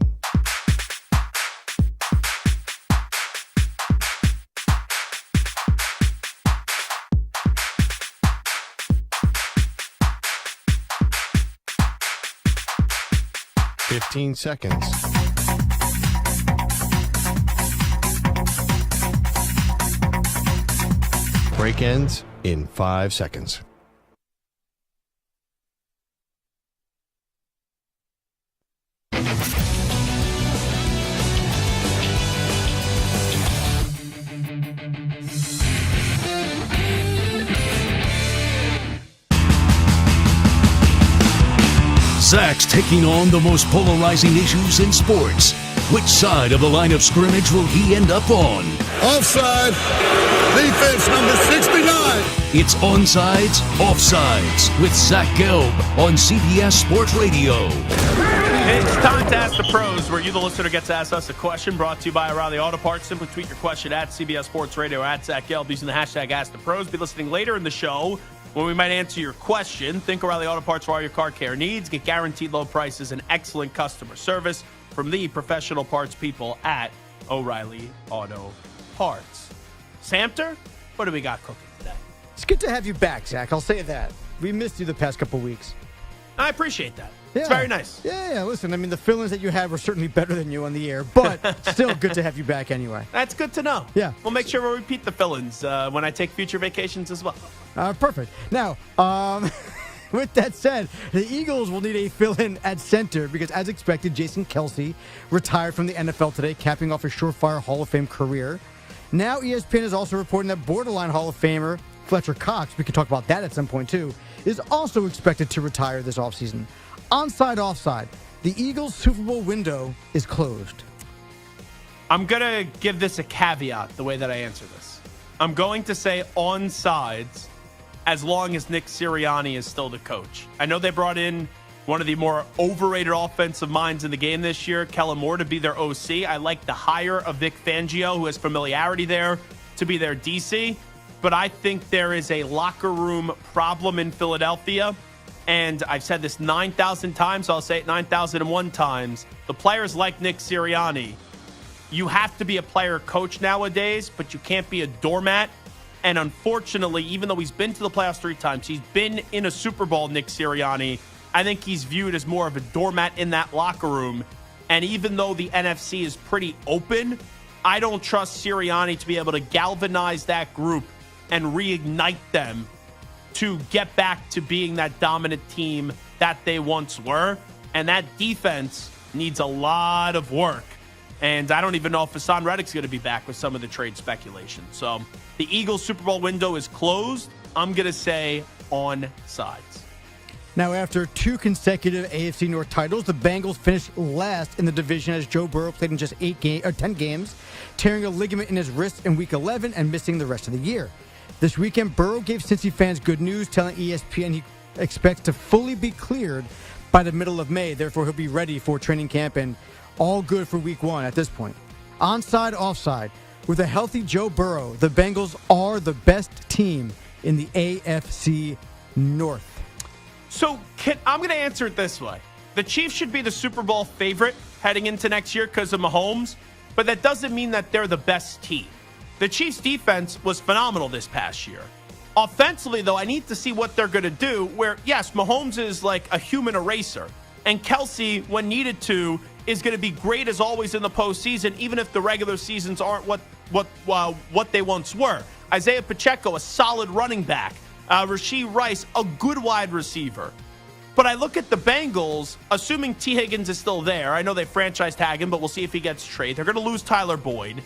Fifteen seconds. Break ends in 5 seconds. Zach's taking on the most polarizing issues in sports. Which side of the line of scrimmage will he end up on? Offside. Defense number 69. It's Onsides, Offsides with Zach Gelb on CBS Sports Radio. It's time to Ask the Pros, where you, the listener, gets to ask us a question brought to you by O'Reilly Auto Parts. Simply tweet your question at CBS Sports Radio or at Zach Gelb using the hashtag Ask the Pros. Be listening later in the show when we might answer your question. Think O'Reilly Auto Parts for all your car care needs. Get guaranteed low prices and excellent customer service from the professional parts people at O'Reilly Auto Parts. Samter, what do we got cooking today? It's good to have you back, Zach. I'll say that. We missed you the past couple weeks. I appreciate that. Yeah. It's very nice. Yeah. Listen, I mean, the feelings that you had were certainly better than you on the air, but still good to have you back anyway. That's good to know. Yeah. We'll make sure we repeat the fill-ins when I take future vacations as well. Perfect. Now, with that said, the Eagles will need a fill-in at center because, as expected, Jason Kelce retired from the NFL today, capping off a surefire Hall of Fame career. Now, ESPN is also reporting that borderline Hall of Famer Fletcher Cox, we could talk about that at some point too, is also expected to retire this offseason. Onside, offside. The Eagles' Super Bowl window is closed. I'm going to give this a caveat the way that I answer this. I'm going to say onsides as long as Nick Sirianni is still the coach. I know they brought in one of the more overrated offensive minds in the game this year, Kellen Moore, to be their OC. I like the hire of Vic Fangio, who has familiarity there, to be their DC. But I think there is a locker room problem in Philadelphia. And I've said this 9,000 times. So I'll say it 9,001 times. The players like Nick Sirianni, you have to be a player coach nowadays, but you can't be a doormat. And unfortunately, even though he's been to the playoffs 3 times, he's been in a Super Bowl, Nick Sirianni, I think he's viewed as more of a doormat in that locker room. And even though the NFC is pretty open, I don't trust Sirianni to be able to galvanize that group and reignite them to get back to being that dominant team that they once were. And that defense needs a lot of work. And I don't even know if Hassan Reddick's going to be back with some of the trade speculation. So the Eagles Super Bowl window is closed. I'm going to say on sides. Now, after 2 consecutive AFC North titles, the Bengals finished last in the division as Joe Burrow played in just 10 games, tearing a ligament in his wrist in Week 11 and missing the rest of the year. This weekend, Burrow gave Cincy fans good news, telling ESPN he expects to fully be cleared by the middle of May. Therefore, he'll be ready for training camp and all good for Week 1 at this point. Onside, offside. With a healthy Joe Burrow, the Bengals are the best team in the AFC North. So I'm going to answer it this way. The Chiefs should be the Super Bowl favorite heading into next year because of Mahomes, but that doesn't mean that they're the best team. The Chiefs' defense was phenomenal this past year. Offensively, though, I need to see what they're going to do where, yes, Mahomes is like a human eraser, and Kelsey, when needed to, is going to be great as always in the postseason, even if the regular seasons aren't what they once were. Isaiah Pacheco, a solid running back. Rashee Rice, a good wide receiver. But I look at the Bengals, assuming T. Higgins is still there. I know they franchise tag him, but we'll see if he gets traded. They're going to lose Tyler Boyd.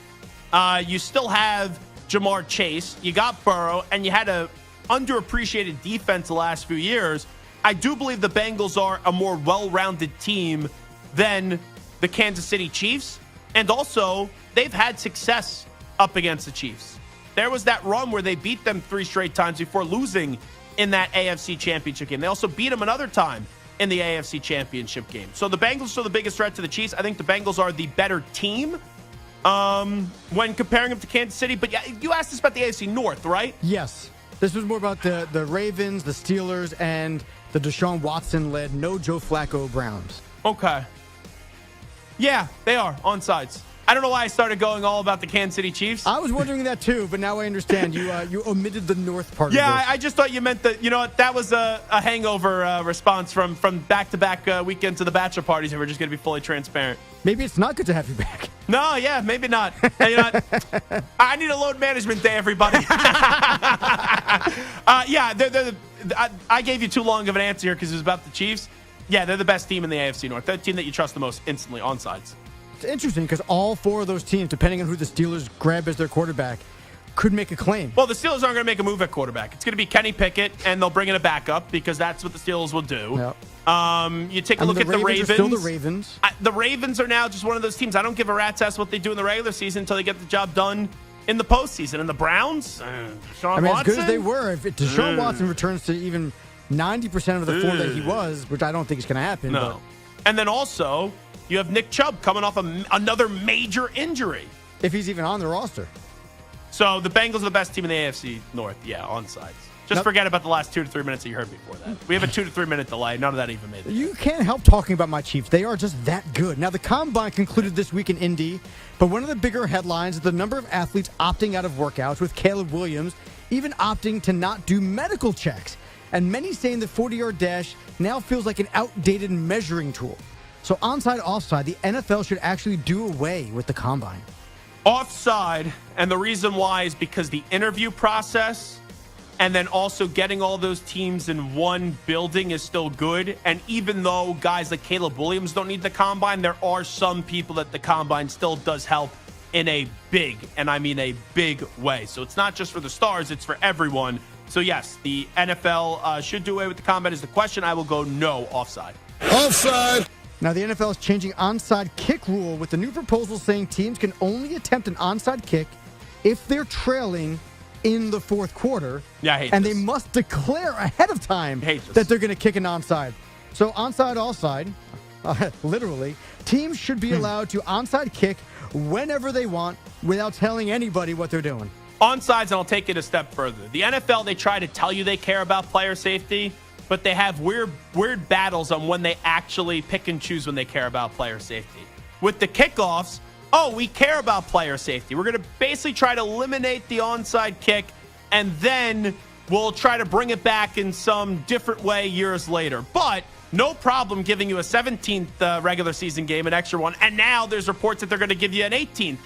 You still have Jamar Chase. You got Burrow, and you had a underappreciated defense the last few years. I do believe the Bengals are a more well-rounded team than the Kansas City Chiefs. And also, they've had success up against the Chiefs. There was that run where they beat them 3 straight times before losing in that AFC Championship game. They also beat them another time in the AFC Championship game. So the Bengals are the biggest threat to the Chiefs. I think the Bengals are the better team when comparing them to Kansas City. But yeah, you asked us about the AFC North, right? Yes. This was more about the Ravens, the Steelers, and the Deshaun Watson-led no Joe Flacco Browns. Okay. Yeah, they are on sides. I don't know why I started going all about the Kansas City Chiefs. I was wondering that too, but now I understand. You omitted the North part of this. Yeah, I just thought you meant that, you know what, that was a hangover response from back-to-back weekends of the bachelor parties, and we're just going to be fully transparent. Maybe it's not good to have you back. No, yeah, maybe not. And you know what? I need a load management day, everybody. I gave you too long of an answer here because it was about the Chiefs. Yeah, they're the best team in the AFC North. They're the team that you trust the most instantly on sides. It's interesting because all 4 of those teams, depending on who the Steelers grab as their quarterback, could make a claim. Well, the Steelers aren't going to make a move at quarterback. It's going to be Kenny Pickett, and they'll bring in a backup because that's what the Steelers will do. Yep. You take a look at the Ravens. Are still the Ravens. The Ravens are now just one of those teams. I don't give a rat's ass what they do in the regular season until they get the job done in the postseason. And the Browns, Deshaun Watson. As good as they were, if Deshaun Watson returns to even 90% of the form that he was, which I don't think is going to happen. No. But. And then also, you have Nick Chubb coming off another major injury. If he's even on the roster. So the Bengals are the best team in the AFC North. Yeah, on sides. Just forget about the last 2 to 3 minutes that you heard before that. We have a 2 to 3 minute delay. None of that even made it. You can't help talking about my Chiefs. They are just that good. Now, the Combine concluded this week in Indy, but one of the bigger headlines is the number of athletes opting out of workouts, with Caleb Williams even opting to not do medical checks. And many saying the 40-yard dash now feels like an outdated measuring tool. So onside, offside, the NFL should actually do away with the Combine. Offside, and the reason why is because the interview process and then also getting all those teams in one building is still good. And even though guys like Caleb Williams don't need the Combine, there are some people that the Combine still does help in a big, and I mean a big way. So it's not just for the stars, it's for everyone. So yes, the NFL should do away with the Combine is the question. I will go no, offside. Offside. Now, the NFL is changing onside kick rule with the new proposal saying teams can only attempt an onside kick if they're trailing in the fourth quarter. Yeah, I hate and this. they must declare ahead of time that they're going to kick an onside. So onside, offside, literally, teams should be allowed to onside kick whenever they want without telling anybody what they're doing. Onsides, and I'll take it a step further. The NFL, they try to tell you they care about player safety, but they have weird battles on when they actually pick and choose when they care about player safety. With the kickoffs, we care about player safety. We're going to basically try to eliminate the onside kick, and then we'll try to bring it back in some different way years later. But no problem giving you a 17th regular season game, an extra one, and now there's reports that they're going to give you an 18th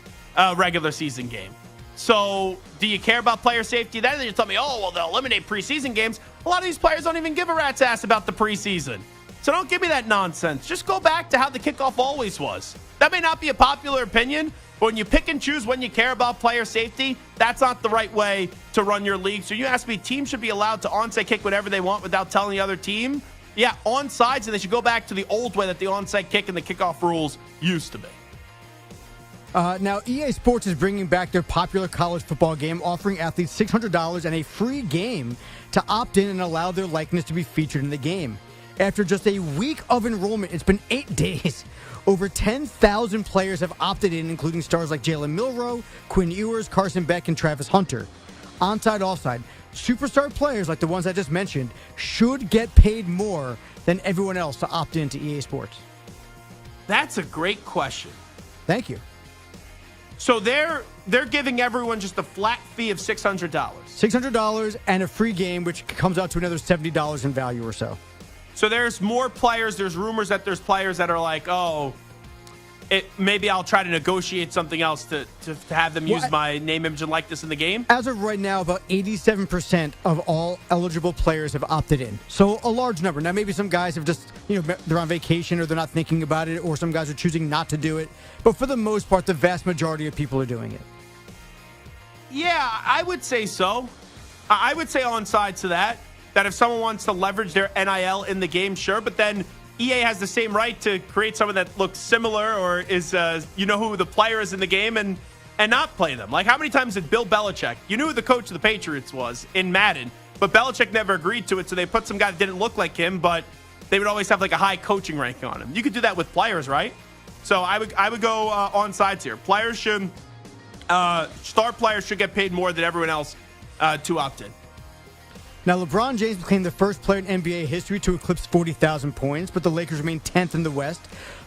regular season game. So do you care about player safety? Then you tell me, they'll eliminate preseason games. A lot of these players don't even give a rat's ass about the preseason. So don't give me that nonsense. Just go back to how the kickoff always was. That may not be a popular opinion, but when you pick and choose when you care about player safety, that's not the right way to run your league. So you ask me, teams should be allowed to onside kick whatever they want without telling the other team? Yeah, onsides, and they should go back to the old way that the onside kick and the kickoff rules used to be. Now, EA Sports is bringing back their popular college football game, offering athletes $600 and a free game to opt in and allow their likeness to be featured in the game. After just a week of enrollment, it's been 8 days. Over 10,000 players have opted in, including stars like Jalen Milroe, Quinn Ewers, Carson Beck, and Travis Hunter. Onside, offside. Superstar players like the ones I just mentioned should get paid more than everyone else to opt into EA Sports. That's a great question. Thank you. So they're giving everyone just a flat fee of $600. $600 and a free game, which comes out to another $70 in value or so. So there's more players. There's rumors that there's players that are like, oh, maybe I'll try to negotiate something else to have them use my name, image, and likeness in the game. As of right now, about 87% of all eligible players have opted in. So a large number. Now, maybe some guys have just, they're on vacation or they're not thinking about it, or some guys are choosing not to do it. But for the most part, the vast majority of people are doing it. Yeah, I would say so. I would say on sides to that if someone wants to leverage their NIL in the game, sure. But then EA has the same right to create someone that looks similar or is, who the player is in the game and not play them. Like, how many times did Bill Belichick, you knew who the coach of the Patriots was in Madden, but Belichick never agreed to it, so they put some guy that didn't look like him, but they would always have like a high coaching rank on him. You could do that with players, right? So I would go on sides here. Players should, star players should get paid more than everyone else to opt in. Now, LeBron James became the first player in NBA history to eclipse 40,000 points, but the Lakers remain 10th in the West.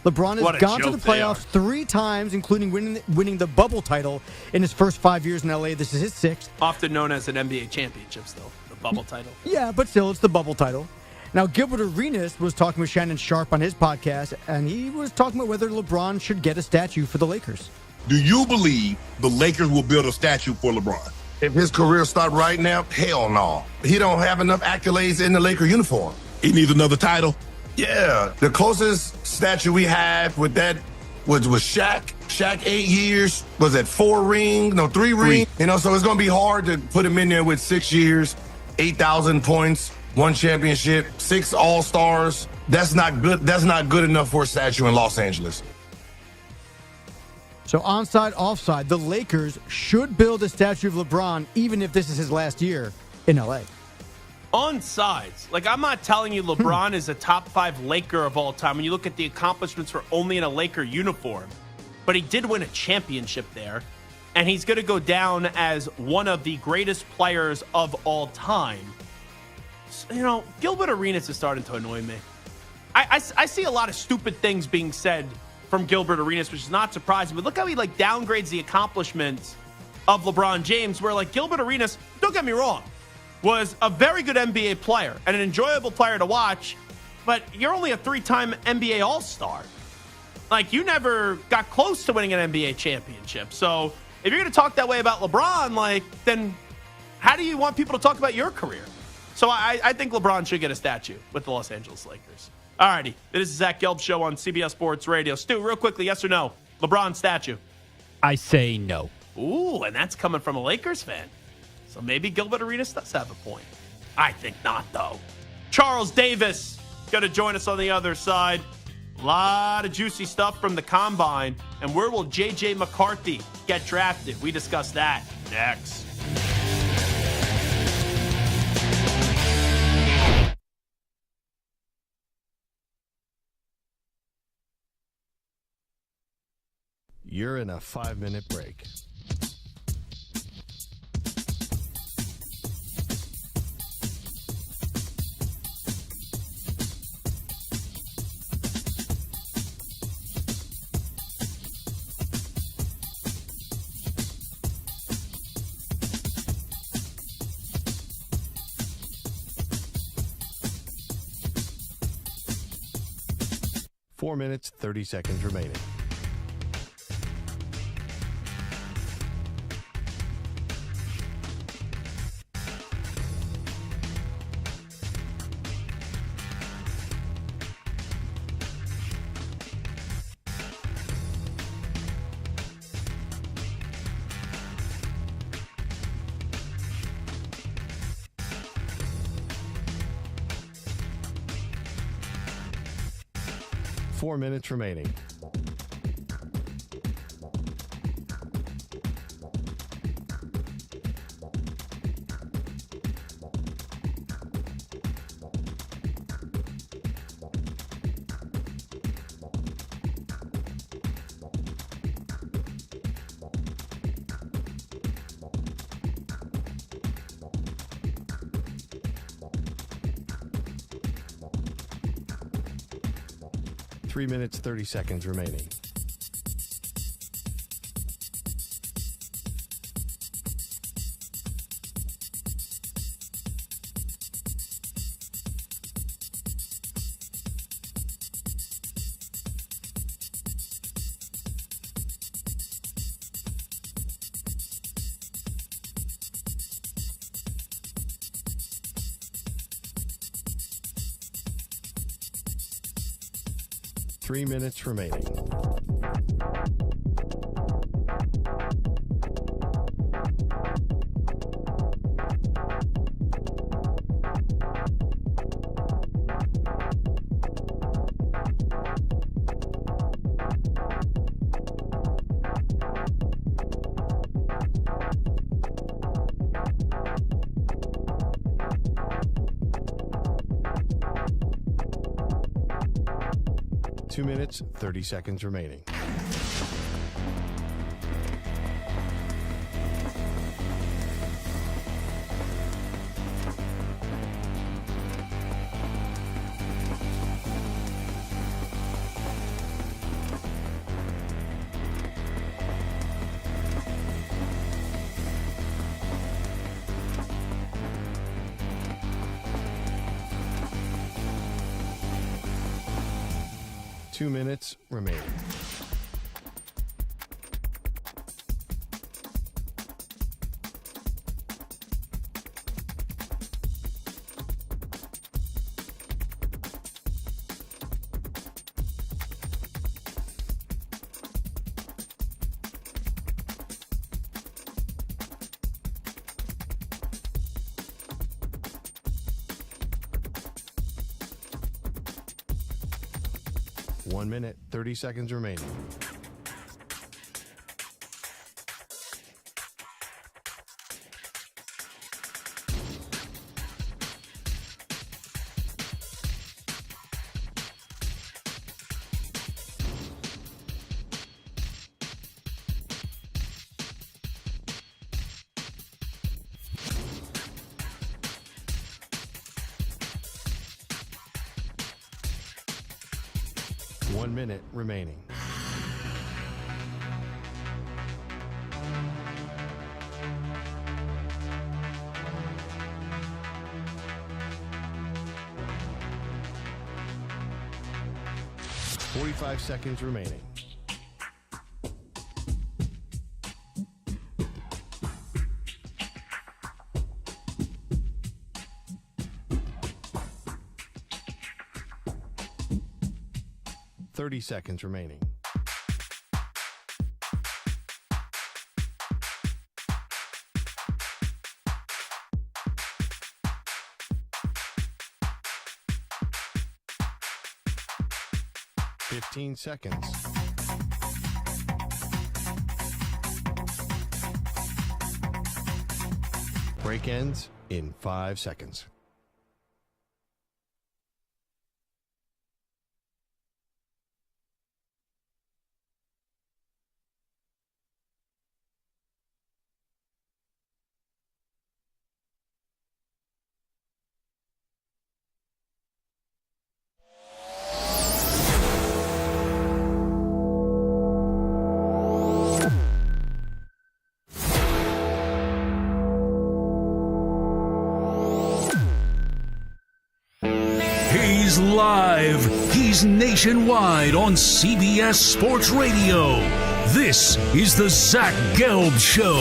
LeBron has gone to the playoffs 3 times, including winning the bubble title in his first 5 years in LA. This is his 6th. Often known as an NBA championship still, the bubble title. Yeah, but still, it's the bubble title. Now, Gilbert Arenas was talking with Shannon Sharp on his podcast, and he was talking about whether LeBron should get a statue for the Lakers. Do you believe the Lakers will build a statue for LeBron? If his career stopped right now, hell no. He don't have enough accolades in the Laker uniform. He needs another title? Yeah, the closest statue we had with that was Shaq. Shaq 8 years, was that 3 rings? So it's going to be hard to put him in there with 6 years, 8,000 points, 1 championship, 6 All-Stars. That's not good. That's not good enough for a statue in Los Angeles. So onside, offside, the Lakers should build a statue of LeBron, even if this is his last year in LA. On sides, like, I'm not telling you LeBron is a top 5 Laker of all time when you look at the accomplishments for only in a Laker uniform. But he did win a championship there, and he's going to go down as one of the greatest players of all time. So, Gilbert Arenas is starting to annoy me. I see a lot of stupid things being said from Gilbert Arenas, which is not surprising. But look how he downgrades the accomplishments of LeBron James, where Gilbert Arenas, don't get me wrong, was a very good NBA player and an enjoyable player to watch, but you're only a 3-time NBA All-Star. You never got close to winning an NBA championship. So if you're going to talk that way about LeBron, then how do you want people to talk about your career? So I think LeBron should get a statue with the Los Angeles Lakers. Alrighty, this is Zach Gelb Show on CBS Sports Radio. Stu, real quickly, yes or no? LeBron statue. I say no. Ooh, and that's coming from a Lakers fan. So maybe Gilbert Arenas does have a point. I think not, though. Charles Davis going to join us on the other side. A lot of juicy stuff from the Combine. And where will J.J. McCarthy get drafted? We discuss that next. You're in a 5-minute break. Four minutes, 30 seconds remaining. 4 minutes remaining. Three minutes, 30 seconds remaining. Three minutes remaining. Two minutes, 30 seconds remaining. Two minutes remaining. One minute, 30 seconds remaining. One minute remaining. Forty-five seconds remaining. Seconds remaining. Fifteen seconds. Break ends in 5 seconds. He's live. He's nationwide on CBS Sports Radio. This is the Zach Gelb Show.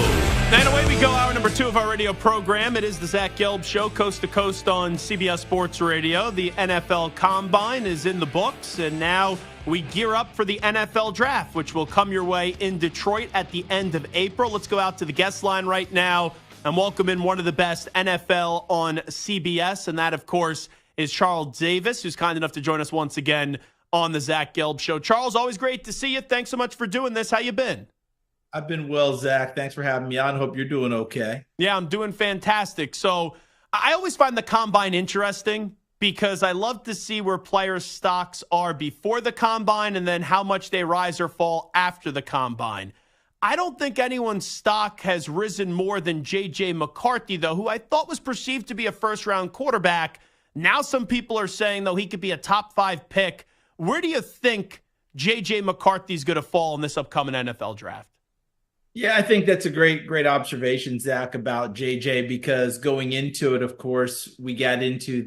And away we go, hour number 2 of our radio program. It is the Zach Gelb Show, coast to coast on CBS Sports Radio. The NFL Combine is in the books, and now we gear up for the NFL Draft, which will come your way in Detroit at the end of April. Let's go out to the guest line right now and welcome in one of the best NFL on CBS, and that, of course, is Charles Davis, who's kind enough to join us once again on the Zach Gelb Show. Charles, always great to see you. Thanks so much for doing this. How you been? I've been well, Zach. Thanks for having me on. Hope you're doing okay. Yeah, I'm doing fantastic. So I always find the combine interesting because I love to see where players' stocks are before the combine and then how much they rise or fall after the combine. I don't think anyone's stock has risen more than J.J. McCarthy, though, who I thought was perceived to be a first-round quarterback. Now some people are saying, though, he could be a top 5 pick. Where do you think J.J. McCarthy's going to fall in this upcoming NFL draft? Yeah, I think that's a great observation, Zach, about JJ, because going into it, of course, we got into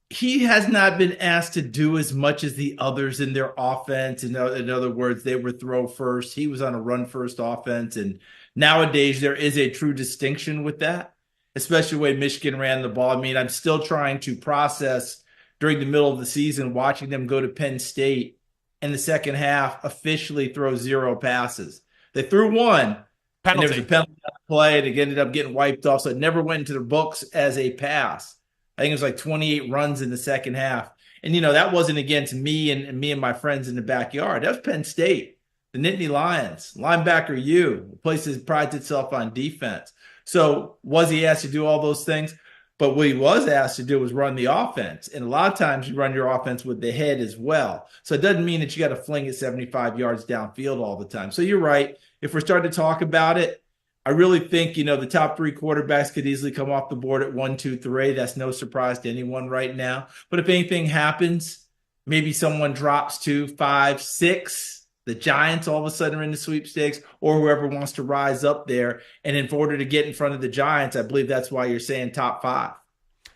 he has not been asked to do as much as the others in their offense. In other words, they were throw first. He was on a run first offense. And nowadays there is a true distinction with that, especially the way Michigan ran the ball. I mean, I'm still trying to process during the middle of the season, watching them go to Penn State in the second half, officially throw 0 passes. They threw one, penalty. And there was a penalty on the play, and it ended up getting wiped off, so it never went into the books as a pass. I think it was like 28 runs in the second half. And, that wasn't against me and my friends in the backyard. That was Penn State, the Nittany Lions, linebacker U, a place that prides itself on defense. So was he asked to do all those things? But what he was asked to do was run the offense. And a lot of times you run your offense with the head as well. So it doesn't mean that you got to fling it 75 yards downfield all the time. So you're right. If we're starting to talk about it, I really think, the top 3 quarterbacks could easily come off the board at 1, 2, 3. That's no surprise to anyone right now. But if anything happens, maybe someone drops to 5, 6. The Giants all of a sudden are in the sweepstakes, or whoever wants to rise up there. And in order to get in front of the Giants, I believe that's why you're saying top 5.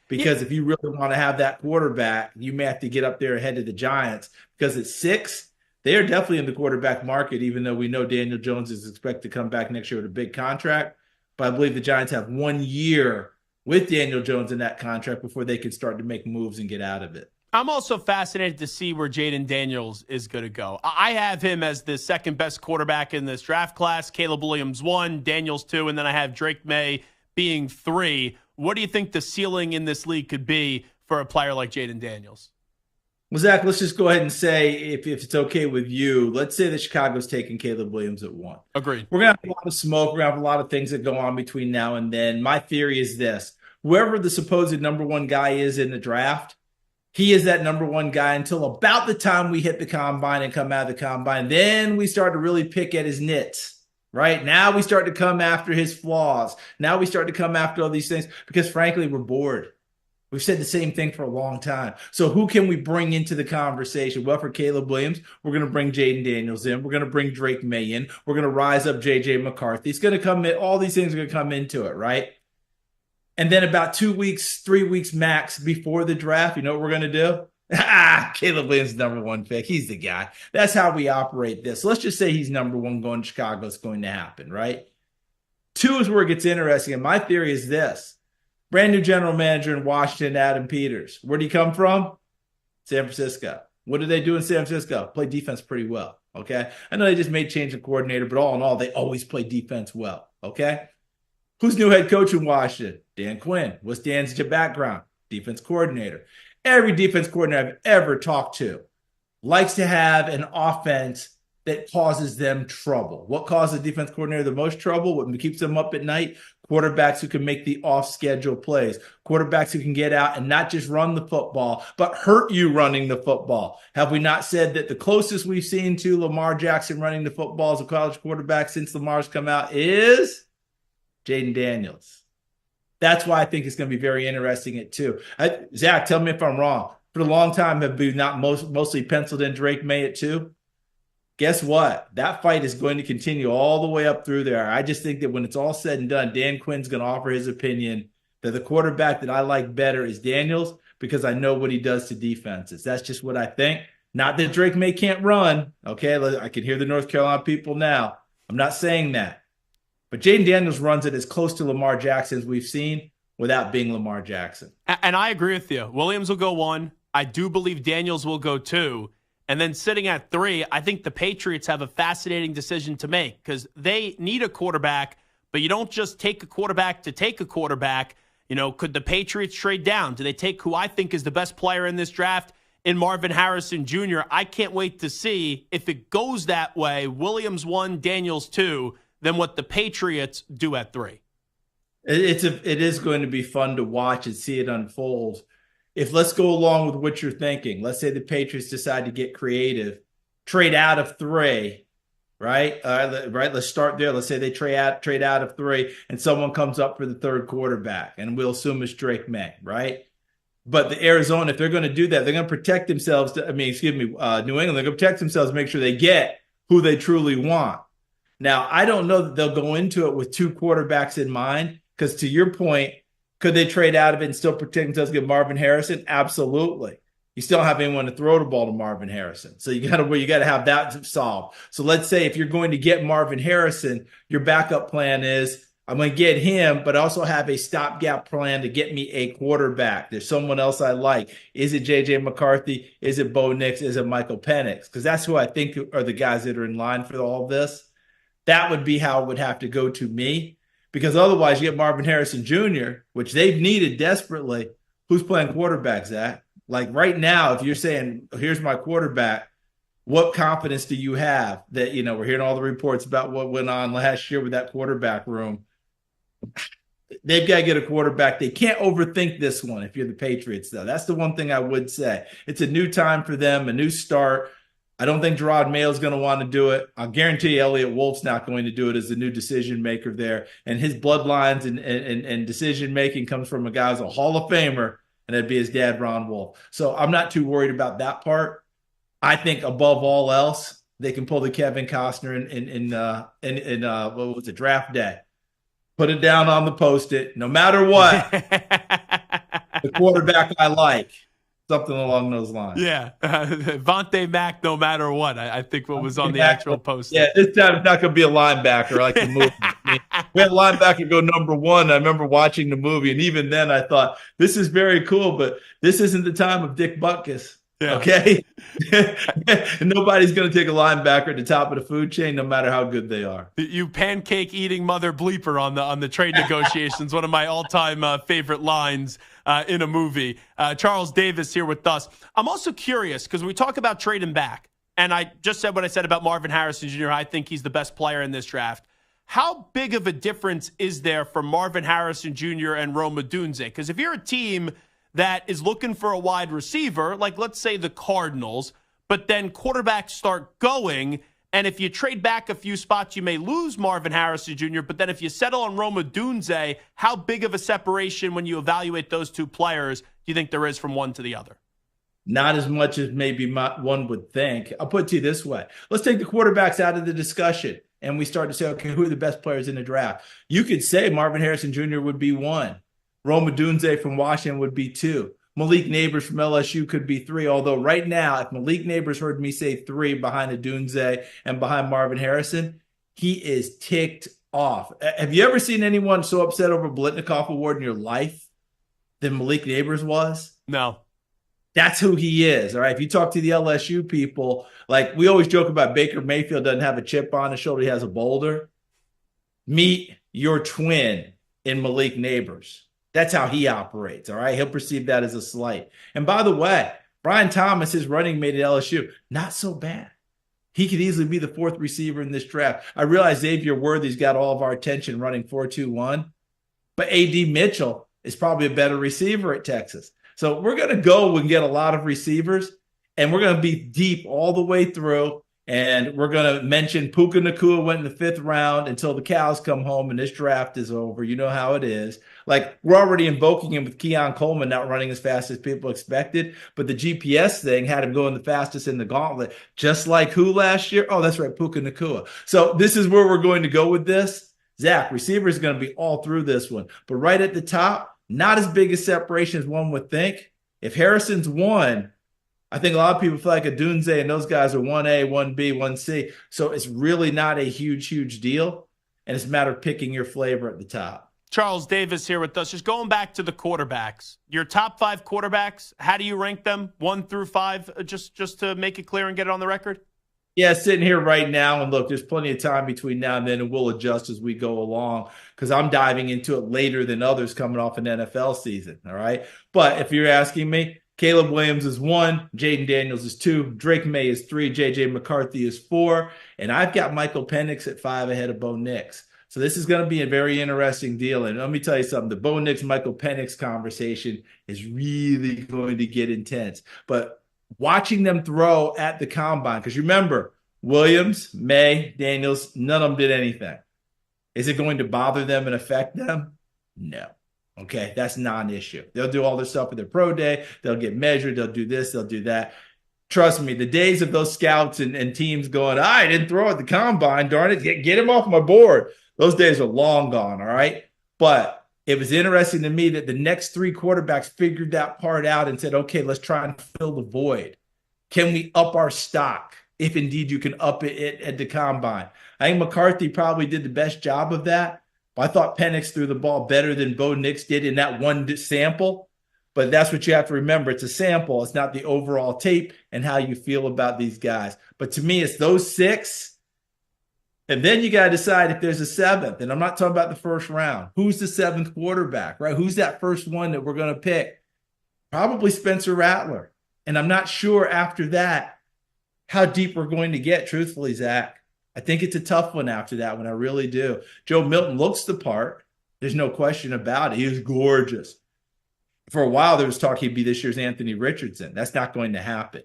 Because if you really want to have that quarterback, you may have to get up there ahead of the Giants. Because at 6, they are definitely in the quarterback market, even though we know Daniel Jones is expected to come back next year with a big contract. But I believe the Giants have 1 year with Daniel Jones in that contract before they can start to make moves and get out of it. I'm also fascinated to see where Jaden Daniels is going to go. I have him as the second best quarterback in this draft class. Caleb Williams 1, Daniels 2, and then I have Drake May being 3. What do you think the ceiling in this league could be for a player like Jaden Daniels? Well, Zach, let's just go ahead and say, if it's okay with you, let's say that Chicago's taking Caleb Williams at 1. Agreed. We're going to have a lot of smoke. We're going to have a lot of things that go on between now and then. My theory is this. Whoever the supposed number 1 guy is in the draft, he is that number 1 guy until about the time we hit the combine and come out of the combine. Then we start to really pick at his nits, right? Now we start to come after his flaws. Now we start to come after all these things because, frankly, we're bored. We've said the same thing for a long time. So who can we bring into the conversation? Well, for Caleb Williams, we're going to bring Jaden Daniels in. We're going to bring Drake May in. We're going to rise up J.J. McCarthy. It's going to come in. All these things are going to come into it, right? And then about 2 weeks, 3 weeks max before the draft, you know what we're going to do? Caleb Williams is number 1 pick. He's the guy. That's how we operate this. So let's just say he's number 1 going to Chicago. It's going to happen, right? 2 is where it gets interesting. And my theory is this. Brand new general manager in Washington, Adam Peters. Where did he come from? San Francisco. What did they do in San Francisco? Play defense pretty well, okay? I know they just made change of coordinator, but all in all, they always play defense well, okay? Who's new head coach in Washington? Dan Quinn. What's Dan's background? Defense coordinator. Every defense coordinator I've ever talked to likes to have an offense that causes them trouble. What causes the defense coordinator the most trouble? What keeps them up at night? Quarterbacks who can make the off-schedule plays. Quarterbacks who can get out and not just run the football, but hurt you running the football. Have we not said that the closest we've seen to Lamar Jackson running the football as a college quarterback since Lamar's come out is Jaden Daniels? That's why I think it's going to be very interesting at 2. Zach, tell me if I'm wrong. For a long time, have we not mostly penciled in Drake May at 2? Guess what? That fight is going to continue all the way up through there. I just think that when it's all said and done, Dan Quinn's going to offer his opinion that the quarterback that I like better is Daniels because I know what he does to defenses. That's just what I think. Not that Drake May can't run. Okay, I can hear the North Carolina people now. I'm not saying that. But Jaden Daniels runs it as close to Lamar Jackson as we've seen without being Lamar Jackson. And I agree with you. Williams will go 1. I do believe Daniels will go 2. And then sitting at 3, I think the Patriots have a fascinating decision to make because they need a quarterback, but you don't just take a quarterback to take a quarterback. You know, could the Patriots trade down? Do they take who I think is the best player in this draft in Marvin Harrison Jr. I can't wait to see if it goes that way, Williams 1, Daniels 2, than what the Patriots do at 3. It is going to be fun to watch and see it unfold. If let's go along with what you're thinking, let's say the Patriots decide to get creative, trade out of 3, right? Right. Let's start there. Let's say they trade out of 3, and someone comes up for the third quarterback, and we'll assume it's Drake May, right? But the Arizona, if they're going to do that, they're going to protect themselves. New England, they're going to protect themselves to make sure they get who they truly want. Now, I don't know that they'll go into it with 2 quarterbacks in mind. Because to your point, could they trade out of it and still protect themselves to get Marvin Harrison? Absolutely. You still don't have anyone to throw the ball to Marvin Harrison. So you got to have that solved. So let's say if you're going to get Marvin Harrison, your backup plan is I'm going to get him, but also have a stopgap plan to get me a quarterback. There's someone else I like. Is it J.J. McCarthy? Is it Bo Nix? Is it Michael Penix? Because that's who I think are the guys that are in line for all of this. That would be how it would have to go to me. Because otherwise you get Marvin Harrison Jr., which they've needed desperately. Who's playing quarterback, Zach? Like right now, if you're saying, here's my quarterback, what confidence do you have that, we're hearing all the reports about what went on last year with that quarterback room. They've got to get a quarterback. They can't overthink this one if you're the Patriots, though. That's the one thing I would say. It's a new time for them, a new start. I don't think Gerard Mayo's going to want to do it. I'll guarantee you Elliott Wolf's not going to do it as the new decision maker there. And his bloodlines and decision making comes from a guy who's a Hall of Famer, and that'd be his dad, Ron Wolf. So I'm not too worried about that part. I think above all else, they can pull the Kevin Costner in what was it, draft day. Put it down on the Post-it. No matter what, the quarterback I like. Something along those lines. Yeah. Vontae Mack, no matter what. I think what was on the actual post. Yeah, this time it's not going to be a linebacker like the movie. We had a linebacker go number 1. I remember watching the movie, and even then I thought, this is very cool, but this isn't the time of Dick Butkus. Yeah. Okay? And nobody's going to take a linebacker at the top of the food chain, no matter how good they are. You pancake-eating mother bleeper on the trade negotiations, one of my all-time favorite lines in a movie. Charles Davis here with us. I'm also curious, because we talk about trading back, and I just said what I said about Marvin Harrison Jr. I think he's the best player in this draft. How big of a difference is there for Marvin Harrison Jr. and Rome Odunze? Because if you're a team that is looking for a wide receiver, like let's say the Cardinals, but then quarterbacks start going, and if you trade back a few spots, you may lose Marvin Harrison Jr., but then if you settle on Rome Odunze, how big of a separation when you evaluate those 2 players do you think there is from one to the other? Not as much as maybe one would think. I'll put it to you this way. Let's take the quarterbacks out of the discussion, and we start to say, okay, who are the best players in the draft? You could say Marvin Harrison Jr. would be 1. Rome Odunze from Washington would be 2. Malik Neighbors from LSU could be 3, although right now, if Malik Neighbors heard me say 3 behind Odunze and behind Marvin Harrison, he is ticked off. Have you ever seen anyone so upset over a Blitnikoff Award in your life than Malik Neighbors was? No. That's who he is, all right? If you talk to the LSU people, like we always joke about Baker Mayfield doesn't have a chip on his shoulder, he has a boulder. Meet your twin in Malik Neighbors. That's how he operates, all right? He'll perceive that as a slight. And by the way, Brian Thomas, his running mate at LSU, not so bad. He could easily be the 4th receiver in this draft. I realize Xavier Worthy's got all of our attention running 4-2-1, but A.D. Mitchell is probably a better receiver at Texas. So we're going to go and get a lot of receivers, and we're going to be deep all the way through. And we're going to mention Puka Nacua went in the 5th round until the cows come home and this draft is over. You know how it is. Like, we're already invoking him with Keon Coleman not running as fast as people expected. But the GPS thing had him going the fastest in the gauntlet, just like who last year? Oh, that's right, Puka Nacua. So this is where we're going to go with this. Zach, receiver is going to be all through this one. But right at the top, not as big a separation as one would think. If Harrison's 1, I think a lot of people feel like Odunze and those guys are 1A, 1B, 1C. So it's really not a huge deal. And it's a matter of picking your flavor at the top. Charles Davis here with us. Just going back to the quarterbacks. Your top 5 quarterbacks, how do you rank them? 1 through 5, just to make it clear and get it on the record? Yeah, sitting here right now, and look, there's plenty of time between now and then, and we'll adjust as we go along because I'm diving into it later than others coming off an NFL season, all right? But if you're asking me, Caleb Williams is 1, Jaden Daniels is 2, Drake May is 3, J.J. McCarthy is 4, and I've got Michael Penix at 5 ahead of Bo Nix. So this is going to be a very interesting deal. And let me tell you something, the Bo Nix, Michael Penix conversation is really going to get intense. But watching them throw at the combine, because remember, Williams, May, Daniels, none of them did anything. Is it going to bother them and affect them? No. Okay, that's non-issue. They'll do all their stuff with their pro day. They'll get measured. They'll do this. They'll do that. Trust me, the days of those scouts and teams going, I didn't throw at the combine, darn it, get him off my board. Those days are long gone, all right? But it was interesting to me that the next 3 quarterbacks figured that part out and said, okay, let's try and fill the void. Can we up our stock if indeed you can up it at the combine? I think McCarthy probably did the best job of that. I thought Penix threw the ball better than Bo Nix did in that one sample. But that's what you have to remember. It's a sample. It's not the overall tape and how you feel about these guys. But to me, it's those 6. And then you got to decide if there's a 7th. And I'm not talking about the first round. Who's the 7th quarterback, right? Who's that first one that we're going to pick? Probably Spencer Rattler. And I'm not sure after that how deep we're going to get, truthfully, Zach. I think it's a tough one after that one. I really do. Joe Milton looks the part. There's no question about it. He was gorgeous. For a while, there was talk he'd be this year's Anthony Richardson. That's not going to happen.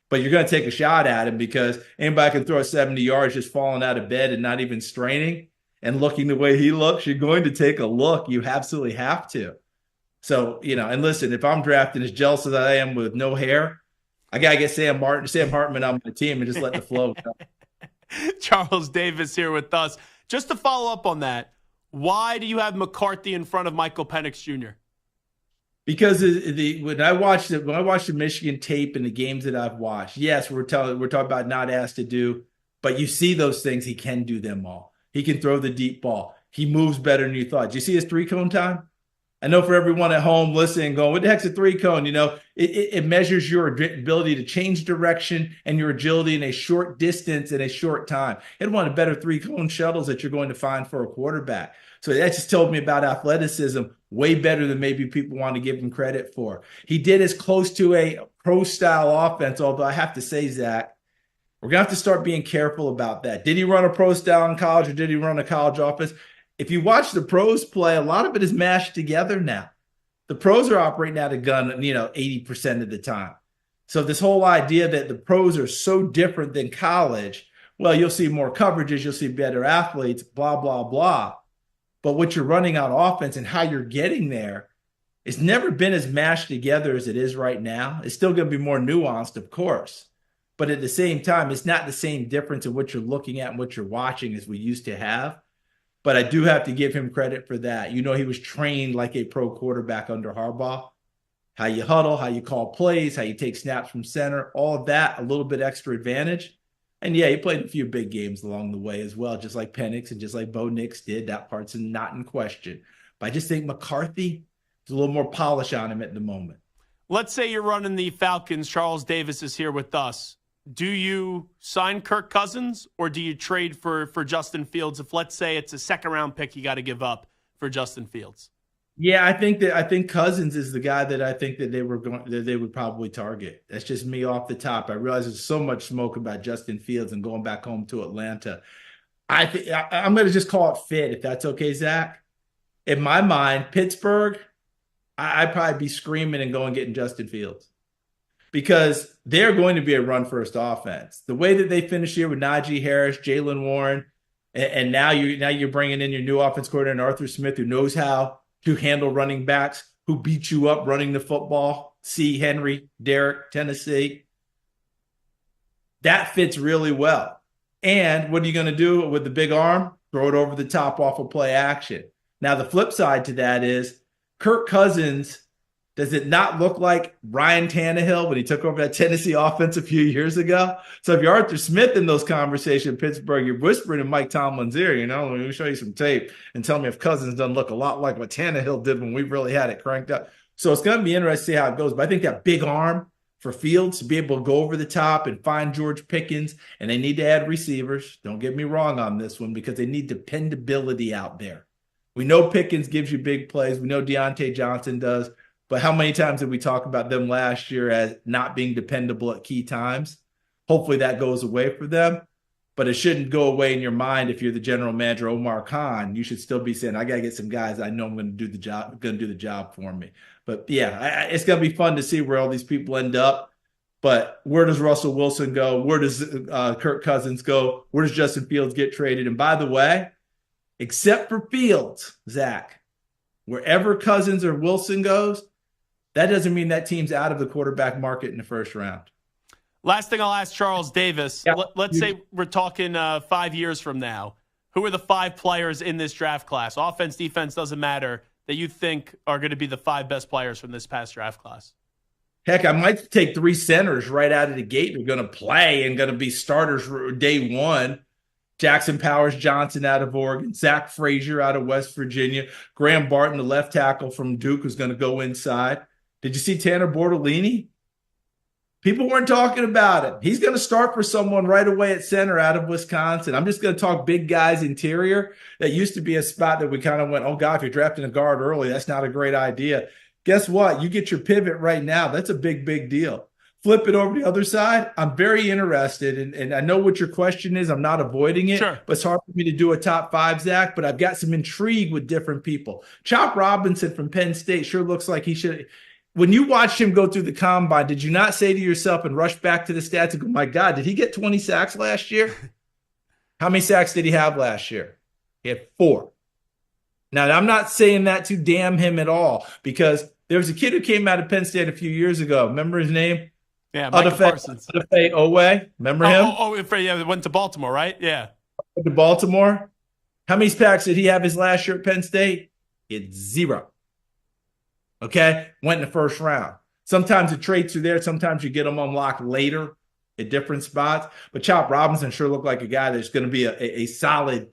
But you're going to take a shot at him because anybody can throw 70 yards just falling out of bed and not even straining and looking the way he looks. You're going to take a look. You absolutely have to. So, and listen, if I'm drafting as jealous as I am with no hair, I got to get Sam Hartman on my team and just let the flow go. Charles Davis here with us. Just to follow up on that, why do you have McCarthy in front of Michael Penix Jr.? Because when I watched the Michigan tape and the games that I've watched, yes, we're talking about not asked to do, but you see those things. He can do them all. He can throw the deep ball. He moves better than you thought. Did you see his 3-cone time? I know for everyone at home listening, going, what the heck's a 3-cone? It measures your ability to change direction and your agility in a short distance in a short time. It's one of the better 3-cone shuttles that you're going to find for a quarterback. So that just told me about athleticism way better than maybe people want to give him credit for. He did as close to a pro-style offense, although I have to say, Zach, we're going to have to start being careful about that. Did he run a pro-style in college or did he run a college offense? If you watch the pros play, a lot of it is mashed together now. The pros are operating out of gun, 80% of the time. So this whole idea that the pros are so different than college, well, you'll see more coverages, you'll see better athletes, blah, blah, blah. But what you're running on offense and how you're getting there, it's never been as mashed together as it is right now. It's still going to be more nuanced, of course. But at the same time, it's not the same difference in what you're looking at and what you're watching as we used to have. But I do have to give him credit for that. He was trained like a pro quarterback under Harbaugh. How you huddle, how you call plays, how you take snaps from center, all of that, a little bit extra advantage. And yeah, he played a few big games along the way as well, just like Penix and just like Bo Nix did. That part's not in question. But I just think McCarthy, there's a little more polish on him at the moment. Let's say you're running the Falcons. Charles Davis is here with us. Do you sign Kirk Cousins or do you trade for Justin Fields if, let's say, it's a second-round pick you got to give up for Justin Fields? Yeah, I think Cousins is the guy that I think that they would probably target. That's just me off the top. I realize there's so much smoke about Justin Fields and going back home to Atlanta. I'm going to just call it fit, if that's okay, Zach. In my mind, Pittsburgh, I'd probably be screaming and going getting Justin Fields. Because they're going to be a run-first offense. The way that they finish here with Najee Harris, Jaylen Warren, and now you're bringing in your new offense coordinator, Arthur Smith, who knows how to handle running backs, who beat you up running the football. C. Henry, Derek, Tennessee. That fits really well. And what are you going to do with the big arm? Throw it over the top off of play action. Now, the flip side to that is Kirk Cousins. Does it not look like Ryan Tannehill when he took over that Tennessee offense a few years ago? So if you're Arthur Smith in those conversations in Pittsburgh, you're whispering in Mike Tomlin's ear, let me show you some tape and tell me if Cousins doesn't look a lot like what Tannehill did when we really had it cranked up. So it's going to be interesting to see how it goes. But I think that big arm for Fields to be able to go over the top and find George Pickens, and they need to add receivers. Don't get me wrong on this one because they need dependability out there. We know Pickens gives you big plays. We know Deontay Johnson does. But how many times did we talk about them last year as not being dependable at key times? Hopefully that goes away for them. But it shouldn't go away in your mind if you're the general manager, Omar Khan. You should still be saying, I got to get some guys I know I'm going to do the job for me. But yeah, it's going to be fun to see where all these people end up. But where does Russell Wilson go? Where does Kirk Cousins go? Where does Justin Fields get traded? And by the way, except for Fields, Zach, wherever Cousins or Wilson goes, that doesn't mean that team's out of the quarterback market in the first round. Last thing I'll ask Charles Davis. Yeah. Let's say we're talking 5 years from now. Who are the 5 players in this draft class? Offense, defense, doesn't matter, that you think are going to be the 5 best players from this past draft class? Heck, I might take 3 centers right out of the gate. They're going to play and going to be starters day one. Jackson Powers Johnson out of Oregon, Zach Frazier out of West Virginia, Graham Barton, the left tackle from Duke, who's going to go inside. Did you see Tanner Bortolini? People weren't talking about him. He's going to start for someone right away at center out of Wisconsin. I'm just going to talk big guys interior. That used to be a spot that we kind of went, oh, God, if you're drafting a guard early, that's not a great idea. Guess what? You get your pivot right now. That's a big, big deal. Flip it over to the other side. I'm very interested, and I know what your question is. I'm not avoiding it, sure, but it's hard for me to do a top 5, Zach, but I've got some intrigue with different people. Chop Robinson from Penn State sure looks like he should – when you watched him go through the combine, did you not say to yourself and rush back to the stats and go, my God, did he get 20 sacks last year? How many sacks did he have last year? He had 4. Now, I'm not saying that to damn him at all, because there was a kid who came out of Penn State a few years ago. Remember his name? Yeah, Micah Parsons. Odafe Owe. Remember him? Yeah, went to Baltimore, right? Yeah. Went to Baltimore. How many sacks did he have his last year at Penn State? He had 0. Okay? Went in the first round. Sometimes the traits are there. Sometimes you get them unlocked later at different spots. But Chop Robinson sure looked like a guy that's going to be a solid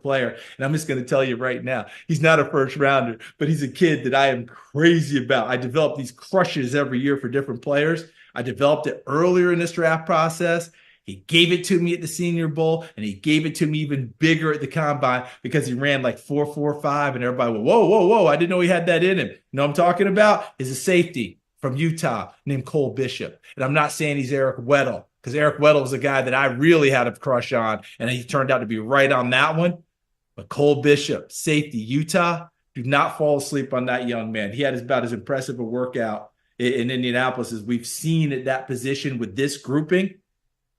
player. And I'm just going to tell you right now, he's not a first rounder, but he's a kid that I am crazy about. I develop these crushes every year for different players. I developed it earlier in this draft process. He gave it to me at the Senior Bowl, and he gave it to me even bigger at the Combine because he ran like 4.45, and everybody went, whoa, I didn't know he had that in him. You know what I'm talking about? Is a safety from Utah named Cole Bishop. And I'm not saying he's Eric Weddle, because Eric Weddle was a guy that I really had a crush on, and he turned out to be right on that one. But Cole Bishop, safety, Utah, do not fall asleep on that young man. He had about as impressive a workout in Indianapolis as we've seen at that position with this grouping.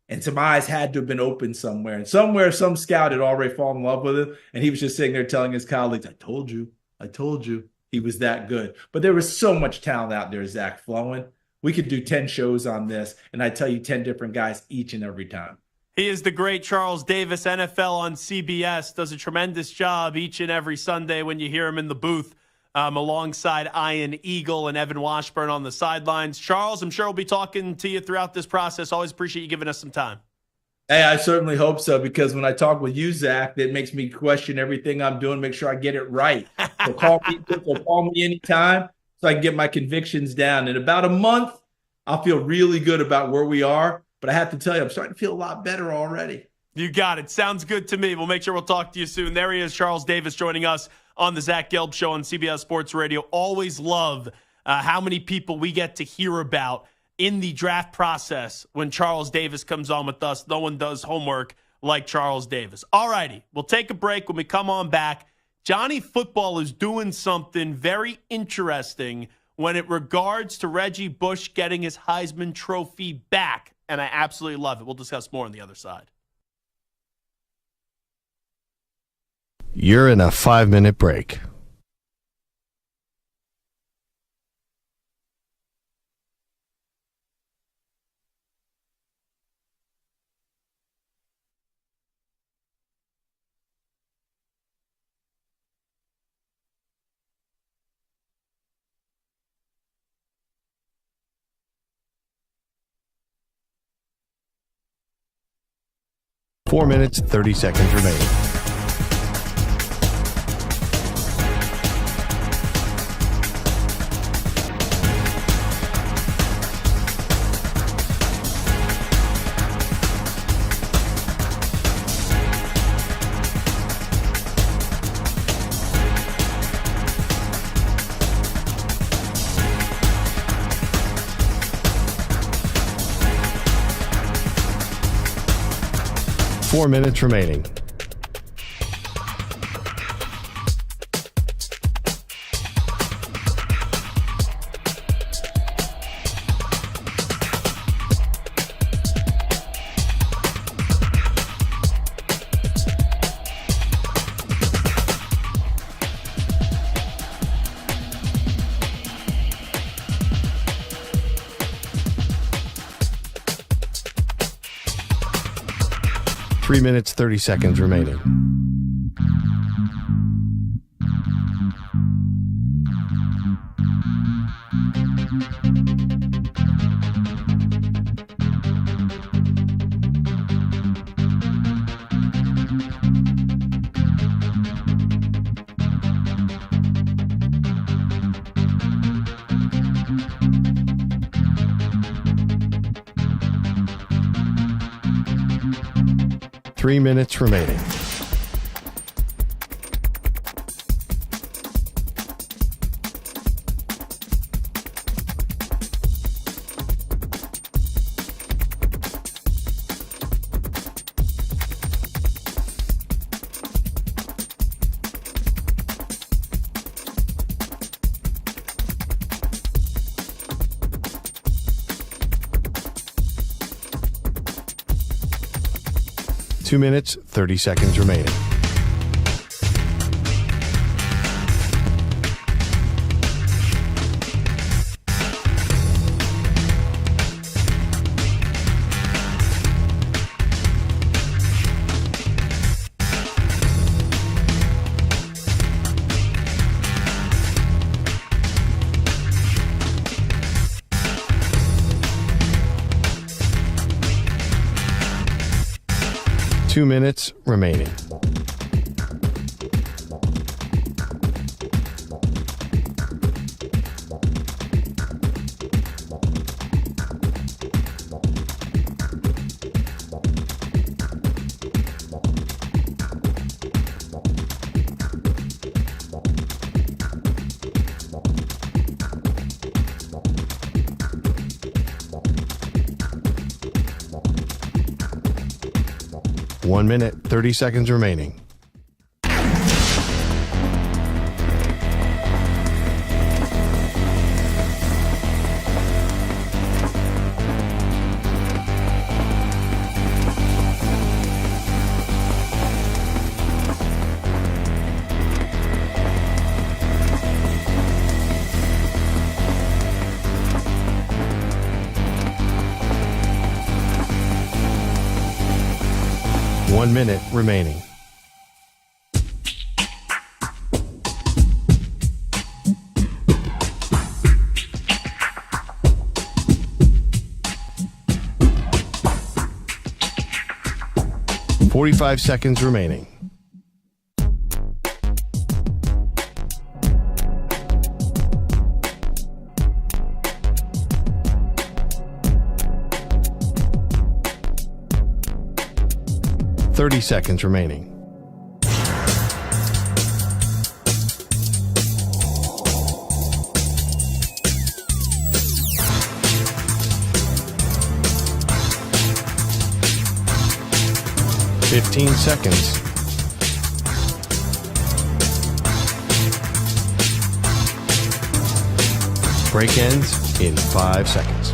And some eyes had to have been open somewhere. And somewhere, some scout had already fallen in love with him. And he was just sitting there telling his colleagues, I told you. He was that good. But there was so much talent out there, Zach, flowing. We could do 10 shows on this, and I tell you 10 different guys each and every time. He is the great Charles Davis, NFL on CBS. Does a tremendous job each and every Sunday when you hear him in the booth alongside Ian Eagle and Evan Washburn on the sidelines. Charles, I'm sure we'll be talking to you throughout this process. Always appreciate you giving us some time. Hey, I certainly hope so, because when I talk with you, Zach, that makes me question everything I'm doing, make sure I get it right. So call me anytime so I can get my convictions down. In about a month, I'll feel really good about where we are. But I have to tell you, I'm starting to feel a lot better already. You got it. Sounds good to me. We'll make sure we'll talk to you soon. There he is, Charles Davis, joining us on the Zach Gelb Show on CBS Sports Radio. Always love how many people we get to hear about in the draft process when Charles Davis comes on with us. No one does homework like Charles Davis. All righty, we'll take a break. When we come on back, Johnny Football is doing something very interesting when it regards to Reggie Bush getting his Heisman Trophy back, and I absolutely love it. We'll discuss more on the other side. You're in a 5-minute break. Four minutes, 30 seconds remaining. 4 minutes remaining. Three minutes, 30 seconds remaining. Three minutes remaining. Two minutes, 30 seconds remaining. Two minutes remaining. One minute, 30 seconds remaining. One minute remaining. Forty-five seconds remaining. Thirty seconds remaining. Fifteen seconds. Break ends in 5 seconds.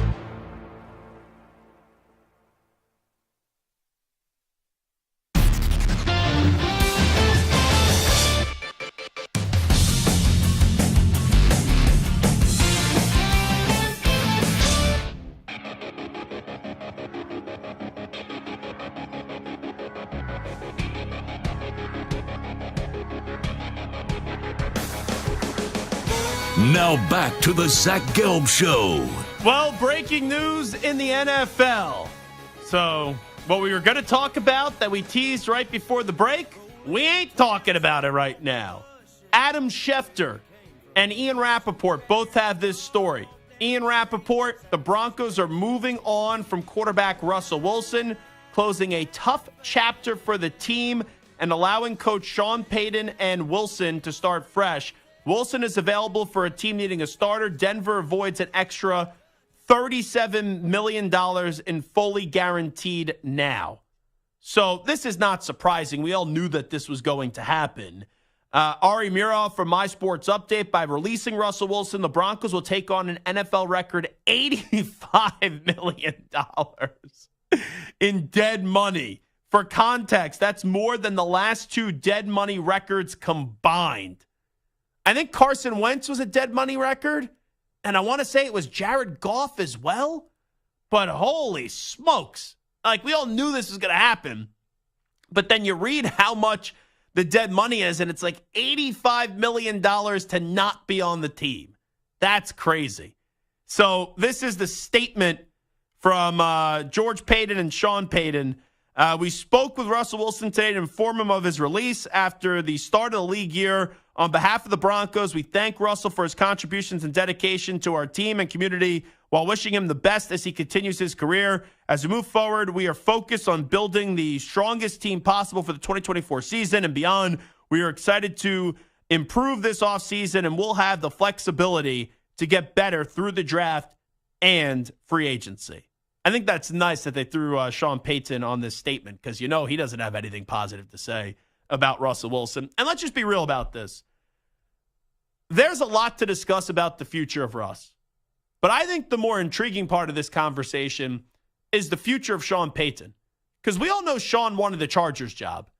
Now back to the Zach Gelb Show. Well, breaking news in the NFL. So, what we were going to talk about that we teased right before the break, we ain't talking about it right now. Adam Schefter and Ian Rappaport both have this story. Ian Rappaport, the Broncos are moving on from quarterback Russell Wilson, closing a tough chapter for the team and allowing coach Sean Payton and Wilson to start fresh. Wilson is available for a team needing a starter. Denver avoids an extra $37 million in fully guaranteed now. So this is not surprising. We all knew that this was going to happen. Ari Murov from My Sports Update, by releasing Russell Wilson, the Broncos will take on an NFL record $85 million in dead money. For context, that's more than the last two dead money records combined. I think Carson Wentz was a dead money record, and I want to say it was Jared Goff as well. But holy smokes. Like, we all knew this was going to happen. But then you read how much the dead money is, and it's like $85 million to not be on the team. That's crazy. So this is the statement from George Payton and Sean Payton. We spoke with Russell Wilson today to inform him of his release after the start of the league year. On behalf of the Broncos, we thank Russell for his contributions and dedication to our team and community while wishing him the best as he continues his career. As we move forward, we are focused on building the strongest team possible for the 2024 season and beyond. We are excited to improve this offseason, and we'll have the flexibility to get better through the draft and free agency. I think that's nice that they threw Sean Payton on this statement because, he doesn't have anything positive to say about Russell Wilson. And let's just be real about this. There's a lot to discuss about the future of Russ. But I think the more intriguing part of this conversation is the future of Sean Payton. Because we all know Sean wanted the Chargers job.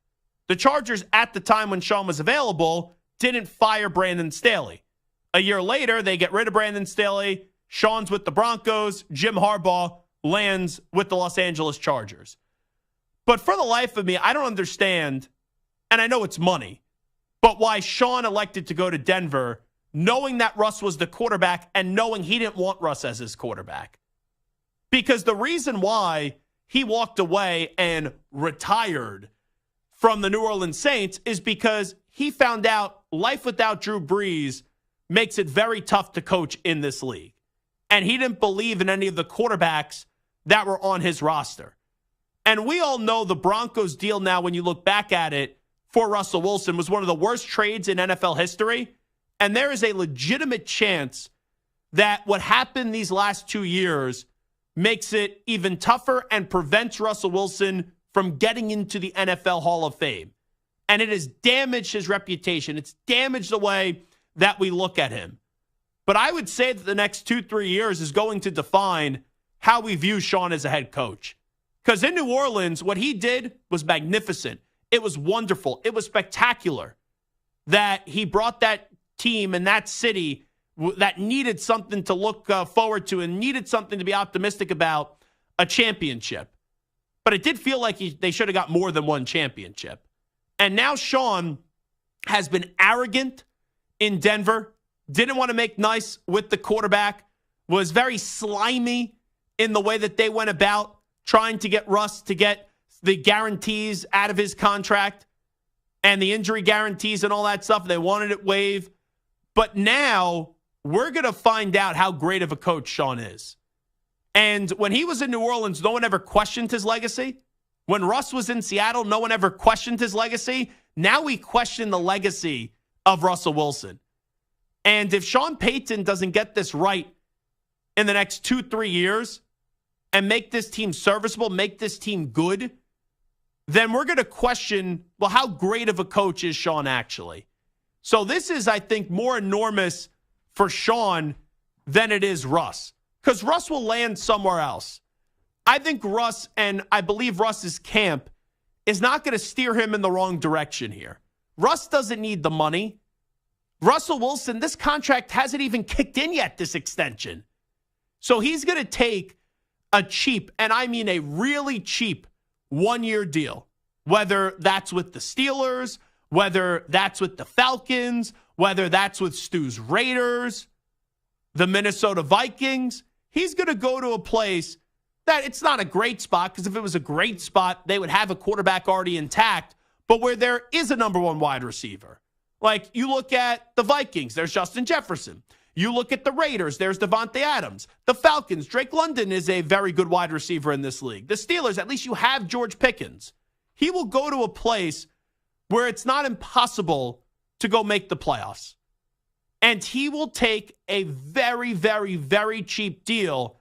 The Chargers, at the time when Sean was available, didn't fire Brandon Staley. A year later, they get rid of Brandon Staley. Sean's with the Broncos. Jim Harbaugh lands with the Los Angeles Chargers. But for the life of me, I don't understand, and I know it's money, but why Sean elected to go to Denver knowing that Russ was the quarterback and knowing he didn't want Russ as his quarterback. Because the reason why he walked away and retired from the New Orleans Saints is because he found out life without Drew Brees makes it very tough to coach in this league. And he didn't believe in any of the quarterbacks that were on his roster. And we all know the Broncos deal now, when you look back at it, for Russell Wilson was one of the worst trades in NFL history. And there is a legitimate chance that what happened these last 2 years makes it even tougher and prevents Russell Wilson from getting into the NFL Hall of Fame. And it has damaged his reputation. It's damaged the way that we look at him. But I would say that the next 2-3 years is going to define how we view Sean as a head coach. Because in New Orleans, what he did was magnificent. It was wonderful. It was spectacular that he brought that team and that city that needed something to look forward to and needed something to be optimistic about, a championship. But it did feel like they should have got more than one championship. And now Sean has been arrogant in Denver, didn't want to make nice with the quarterback, was very slimy in the way that they went about trying to get Russ to get the guarantees out of his contract and the injury guarantees and all that stuff. They wanted it waived. But now we're going to find out how great of a coach Sean is. And when he was in New Orleans, no one ever questioned his legacy. When Russ was in Seattle, no one ever questioned his legacy. Now we question the legacy of Russell Wilson. And if Sean Payton doesn't get this right in the next 2-3 years and make this team serviceable, make this team good, then we're going to question, well, how great of a coach is Sean actually? So this is, I think, more enormous for Sean than it is Russ. Because Russ will land somewhere else. I think Russ, and I believe Russ's camp, is not going to steer him in the wrong direction here. Russ doesn't need the money. Russell Wilson, this contract hasn't even kicked in yet, this extension. So he's going to take a cheap, and I mean a really cheap, one-year deal. Whether that's with the Steelers, whether that's with the Falcons, whether that's with Stu's Raiders, the Minnesota Vikings. He's going to go to a place that it's not a great spot, because if it was a great spot, they would have a quarterback already intact, but where there is a number one wide receiver. Like, you look at the Vikings, there's Justin Jefferson. You look at the Raiders, there's Devontae Adams. The Falcons, Drake London is a very good wide receiver in this league. The Steelers, at least you have George Pickens. He will go to a place where it's not impossible to go make the playoffs. And he will take a very, very, very cheap deal.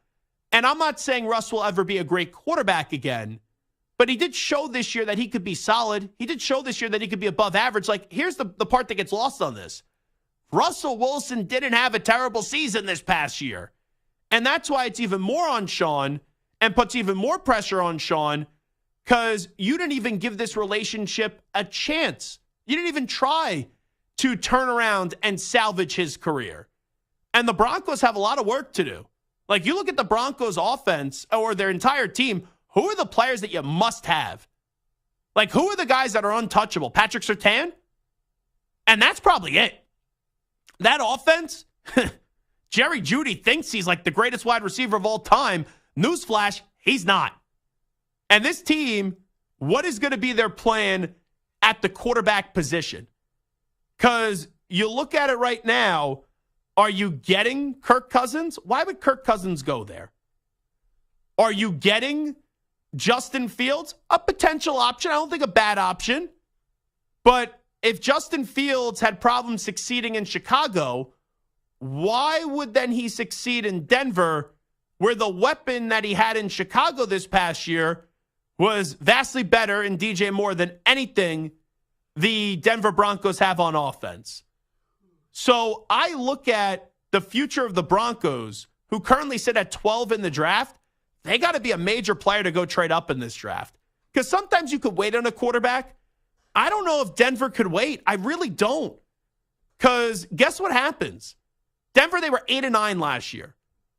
And I'm not saying Russ will ever be a great quarterback again, But he did show this year that he could be solid. He did show this year that he could be above average. Like, here's the part that gets lost on this. Russell Wilson didn't have a terrible season this past year. And that's why it's even more on Sean and puts even more pressure on Sean, because you didn't even give this relationship a chance. You didn't even try to turn around and salvage his career. And the Broncos have a lot of work to do. Like, you look at the Broncos offense or their entire team, who are the players that you must have? Like, who are the guys that are untouchable? Patrick Surtain? And that's probably it. That offense, Jerry Jeudy thinks he's like the greatest wide receiver of all time. Newsflash, he's not. And this team, what is going to be their plan at the quarterback position? Because you look at it right now, are you getting Kirk Cousins? Why would Kirk Cousins go there? Are you getting Justin Fields? A potential option. I don't think a bad option. But if Justin Fields had problems succeeding in Chicago, why would then he succeed in Denver, where the weapon that he had in Chicago this past year was vastly better in DJ Moore than anything the Denver Broncos have on offense? So I look at the future of the Broncos, who currently sit at 12 in the draft. They got to be a major player to go trade up in this draft. Because sometimes you could wait on a quarterback. I don't know if Denver could wait. I really don't. Because guess what happens? Denver, they were 8-9 last year.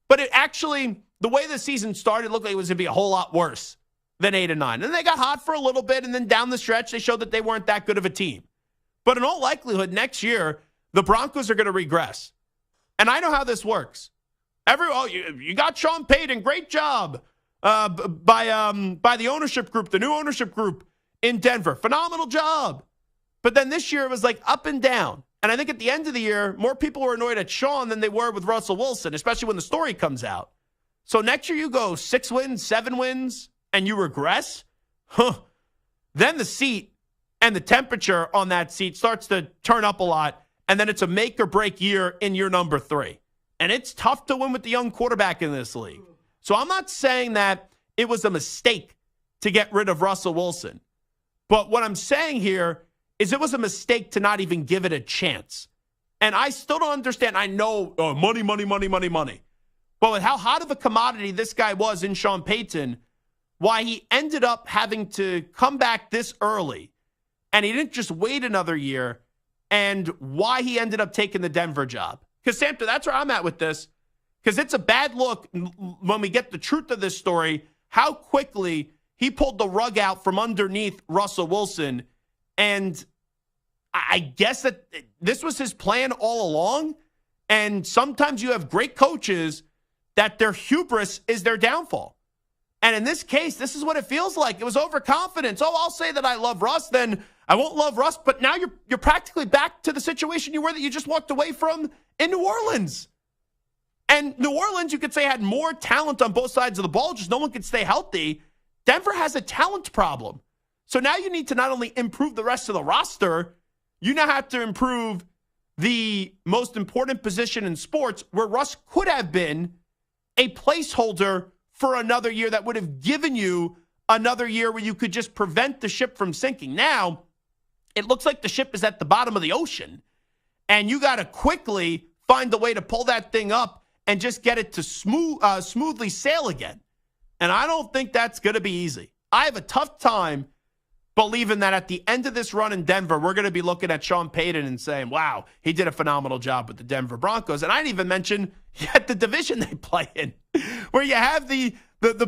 But it actually, the way the season started, looked like it was going to be a whole lot worse than 8-9. And they got hot for a little bit, and then down the stretch, they showed that they weren't that good of a team. But in all likelihood, next year, the Broncos are going to regress. And I know how this works. You got Sean Payton, great job by the ownership group, the new ownership group in Denver. Phenomenal job. But then this year, it was like up and down. And I think at the end of the year, more people were annoyed at Sean than they were with Russell Wilson, especially when the story comes out. So next year you go 6 wins, 7 wins, and you regress? Then the seat and the temperature on that seat starts to turn up a lot, and then it's a make or break year in year number 3. And it's tough to win with the young quarterback in this league. So I'm not saying that it was a mistake to get rid of Russell Wilson. But what I'm saying here is it was a mistake to not even give it a chance. And I still don't understand. I know money. But with how hot of a commodity this guy was in Sean Payton, why he ended up having to come back this early, and he didn't just wait another year, and why he ended up taking the Denver job. Because, Samter, that's where I'm at with this. Because it's a bad look when we get the truth of this story, how quickly he pulled the rug out from underneath Russell Wilson. And I guess that this was his plan all along. And sometimes you have great coaches that their hubris is their downfall. And in this case, this is what it feels like. It was overconfidence. Oh, I'll say that I love Russ, then I won't love Russ. But now you're practically back to the situation you were that you just walked away from in New Orleans. And New Orleans, you could say, had more talent on both sides of the ball, just no one could stay healthy. Denver has a talent problem. So now you need to not only improve the rest of the roster, you now have to improve the most important position in sports, where Russ could have been a placeholder for another year that would have given you another year where you could just prevent the ship from sinking. Now, it looks like the ship is at the bottom of the ocean, and you got to quickly find a way to pull that thing up and just get it to smoothly sail again. And I don't think that's going to be easy. I have a tough time believing that at the end of this run in Denver, we're going to be looking at Sean Payton and saying, wow, he did a phenomenal job with the Denver Broncos. And I didn't even mention yet the division they play in, where you have the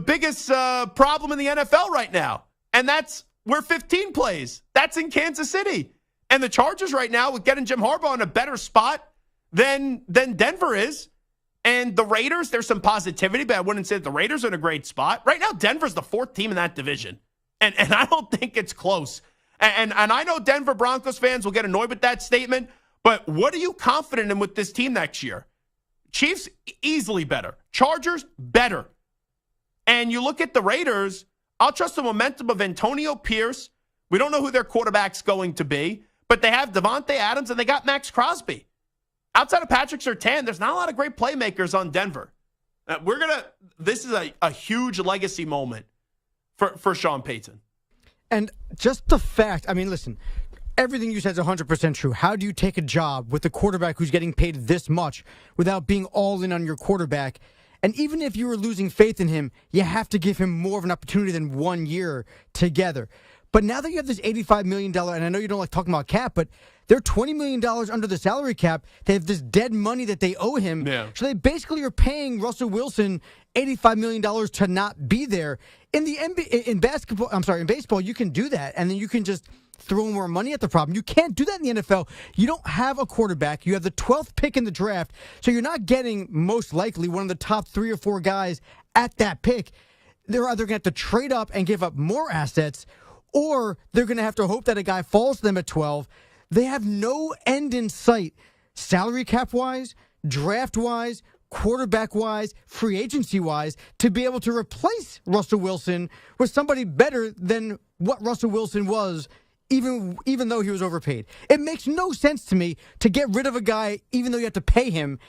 biggest problem in the NFL right now. And that's where 15 plays. That's in Kansas City. And the Chargers right now, with getting Jim Harbaugh in a better spot than Denver is. And the Raiders, there's some positivity, but I wouldn't say that the Raiders are in a great spot. Right now, Denver's the 4th team in that division. And I don't think it's close. And I know Denver Broncos fans will get annoyed with that statement, but what are you confident in with this team next year? Chiefs, easily better. Chargers, better. And you look at the Raiders, I'll trust the momentum of Antonio Pierce. We don't know who their quarterback's going to be, but they have Devontae Adams and they got Max Crosby. Outside of Patrick Surtain, there's not a lot of great playmakers on Denver. This is a huge legacy moment for Sean Payton. And just the fact, I mean, listen, everything you said is 100% true. How do you take a job with a quarterback who's getting paid this much without being all in on your quarterback? And even if you were losing faith in him, you have to give him more of an opportunity than 1 year together. But now that you have this $85 million, and I know you don't like talking about cap, but they're $20 million under the salary cap. They have this dead money that they owe him. Yeah. So they basically are paying Russell Wilson $85 million to not be there. In the NBA, in baseball, you can do that, and then you can just throw more money at the problem. You can't do that in the NFL. You don't have a quarterback. You have the 12th pick in the draft, so you're not getting, most likely, one of the top 3 or 4 guys at that pick. They're either going to have to trade up and give up more assets, or they're going to have to hope that a guy falls to them at 12. They have no end in sight, salary cap-wise, draft-wise, quarterback-wise, free agency-wise, to be able to replace Russell Wilson with somebody better than what Russell Wilson was, even though he was overpaid. It makes no sense to me to get rid of a guy even though you have to pay him.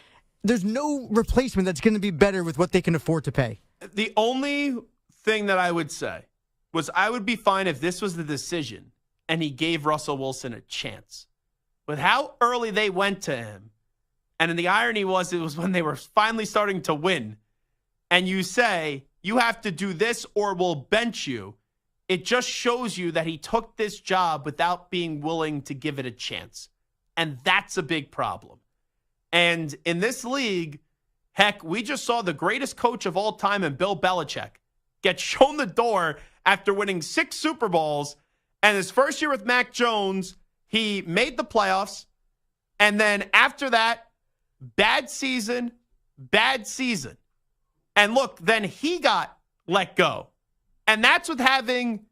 There's no replacement that's going to be better with what they can afford to pay. The only thing that I would say was I would be fine if this was the decision and he gave Russell Wilson a chance. With how early they went to him, and then the irony was it was when they were finally starting to win, and you say, you have to do this or we'll bench you, it just shows you that he took this job without being willing to give it a chance. And that's a big problem. And in this league, heck, we just saw the greatest coach of all time in Bill Belichick get shown the door after winning 6 Super Bowls. And his first year with Mac Jones, he made the playoffs. And then after that, bad season. And look, then he got let go. And that's with having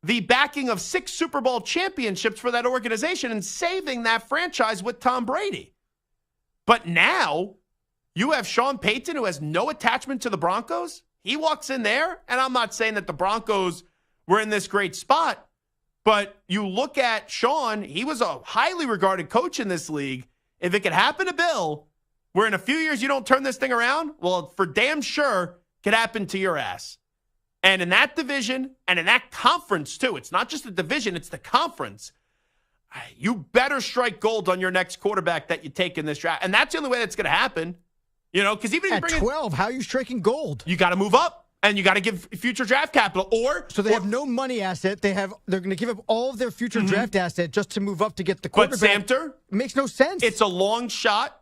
the backing of 6 Super Bowl championships for that organization and saving that franchise with Tom Brady. But now you have Sean Payton, who has no attachment to the Broncos. He walks in there, and I'm not saying that the Broncos were in this great spot, but you look at Sean, he was a highly regarded coach in this league. If it could happen to Bill, where in a few years you don't turn this thing around, well, for damn sure, could happen to your ass. And in that division, and in that conference too, it's not just the division, it's the conference. You better strike gold on your next quarterback that you take in this draft. And that's the only way that's going to happen. You know, because even if you bring 12, how are you striking gold? You got to move up, and you got to give future draft capital. So they have no money asset. They're going to give up all of their future draft asset just to move up to get the quarterback. But Samter, makes no sense. It's a long shot.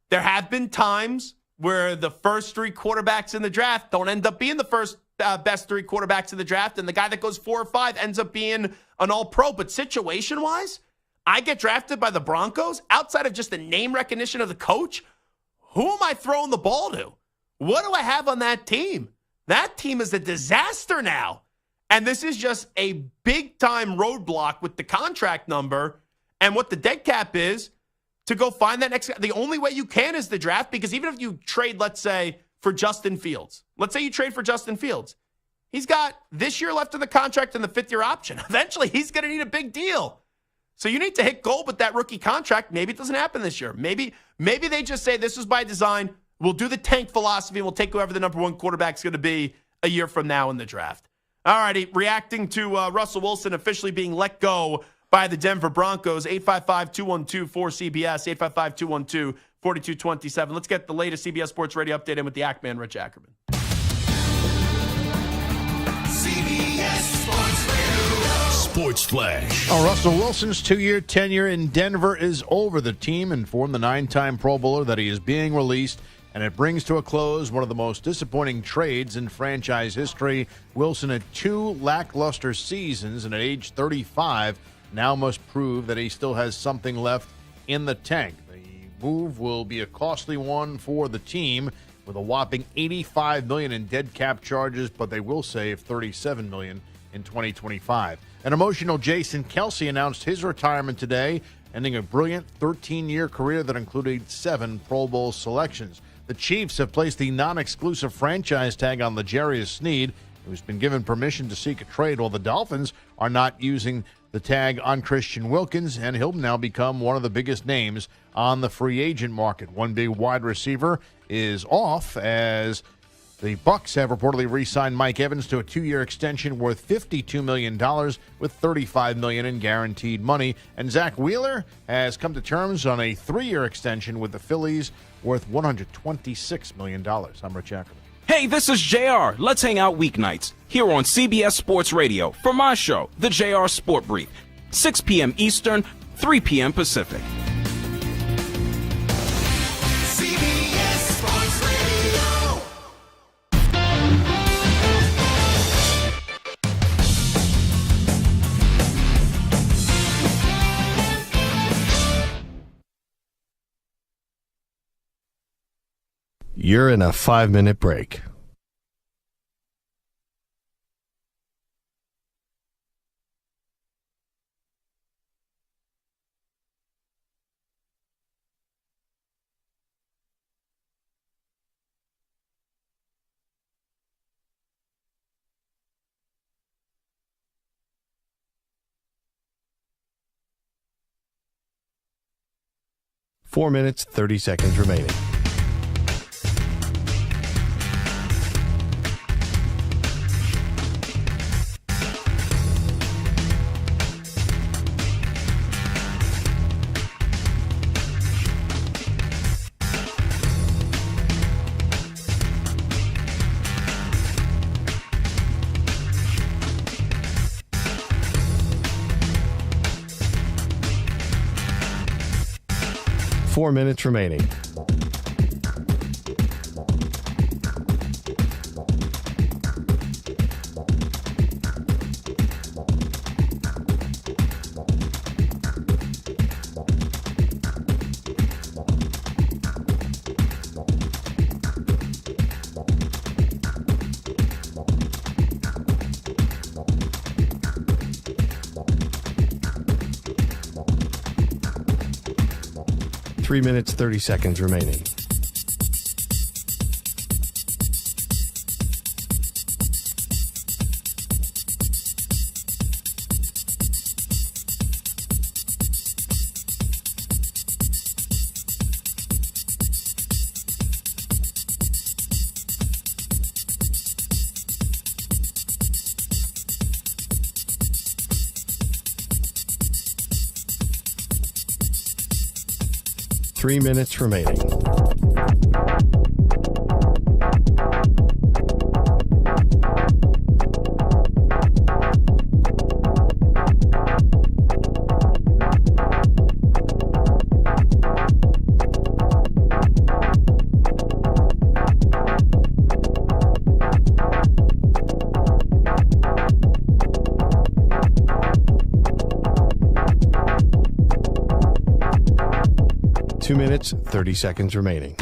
There have been times where the first 3 quarterbacks in the draft don't end up being the first best 3 quarterbacks in the draft, and the guy that goes 4 or 5 ends up being an all-pro. But situation-wise, I get drafted by the Broncos outside of just the name recognition of the coach. Who am I throwing the ball to? What do I have on that team? That team is a disaster now. And this is just a big-time roadblock with the contract number and what the dead cap is to go find that next guy. The only way you can is the draft, because even if you trade, let's say, for Justin Fields. Let's say you trade for Justin Fields. He's got this year left in the contract and the 5th-year option. Eventually, he's going to need a big deal. So you need to hit gold with that rookie contract. Maybe it doesn't happen this year. Maybe they just say this is by design. We'll do the tank philosophy. We'll take whoever the number 1 quarterback is going to be a year from now in the draft. All righty, reacting to Russell Wilson officially being let go by the Denver Broncos, 855-212-4CBS, 855-212-4227. Let's get the latest CBS Sports Radio update in with the Ackman, Rich Ackerman. CBS Sports Radio. Sports Flash. Russell Wilson's 2-year tenure in Denver is over. The team informed the 9-time Pro Bowler that he is being released, and it brings to a close one of the most disappointing trades in franchise history. Wilson had 2 lackluster seasons, and at age 35, now must prove that he still has something left in the tank. The move will be a costly one for the team, with a whopping $85 million in dead cap charges, but they will save $37 million in 2025. An emotional Jason Kelce announced his retirement today, ending a brilliant 13-year career that included 7 Pro Bowl selections. The Chiefs have placed the non-exclusive franchise tag on L'Jarius Sneed, who's been given permission to seek a trade, while the Dolphins are not using the tag on Christian Wilkins, and he'll now become one of the biggest names on the free agent market. One big wide receiver is off, as The Bucs have reportedly re-signed Mike Evans to a 2-year extension worth $52 million with $35 million in guaranteed money. And Zach Wheeler has come to terms on a 3-year extension with the Phillies worth $126 million. I'm Rich Ackerman. Hey, this is JR. Let's hang out weeknights here on CBS Sports Radio for my show, the JR Sport Brief, 6 p.m. Eastern, 3 p.m. Pacific. CBS Sports Radio. You're in a 5-minute break. Four minutes, 30 seconds remaining. Four minutes remaining. Three minutes, 30 seconds remaining. Three minutes remaining. Two minutes, 30 seconds remaining.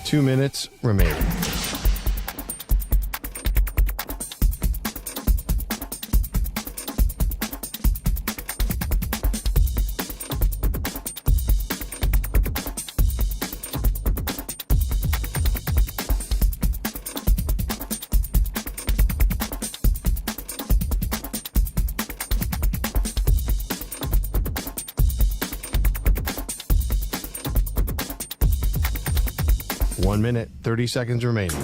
Two minutes remaining. One minute, 30 seconds remaining.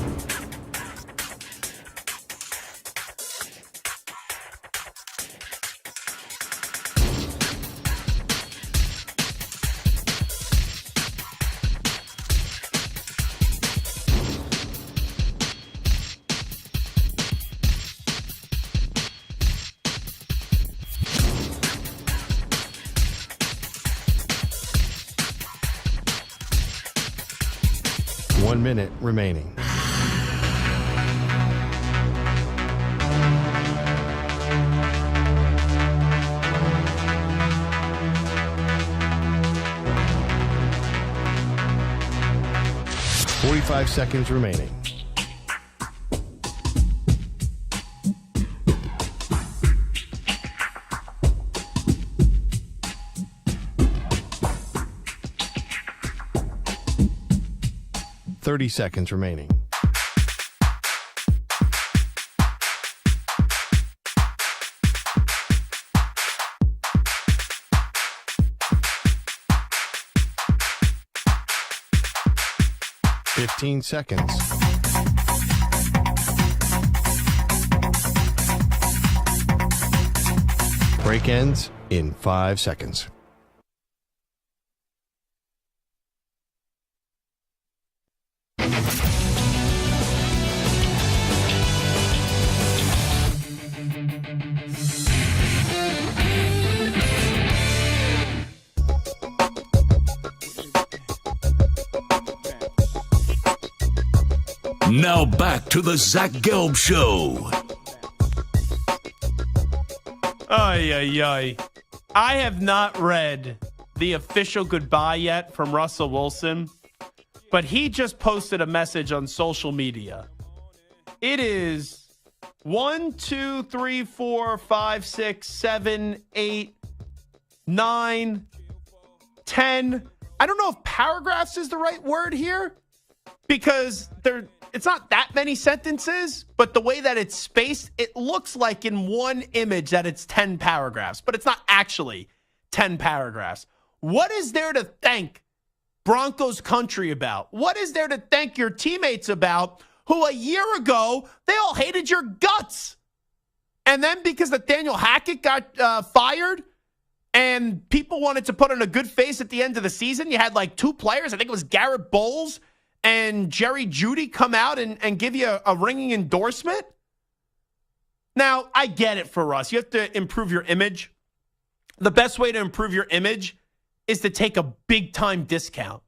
One minute remaining. .45 seconds remaining. 30 seconds remaining. Fifteen seconds. Break ends in 5 seconds. Now back to the Zach Gelb Show. Ay, ay, ay. I have not read the official goodbye yet from Russell Wilson, but he just posted a message on social media. It is 1, 2, 3, 4, 5, 6, 7, 8, 9, 10. I don't know if paragraphs is the right word here because it's not that many sentences, but the way that it's spaced, it looks like in one image that it's 10 paragraphs, but it's not actually 10 paragraphs. What is there to thank Broncos country about? What is there to thank your teammates about who a year ago, they all hated your guts? And then because Nathaniel Hackett got fired and people wanted to put on a good face at the end of the season, you had like two players, I think it was Garrett Bowles and Jerry Jeudy, come out and give you a ringing endorsement? Now, I get it for Russ. You have to improve your image. The best way to improve your image is to take a big-time discount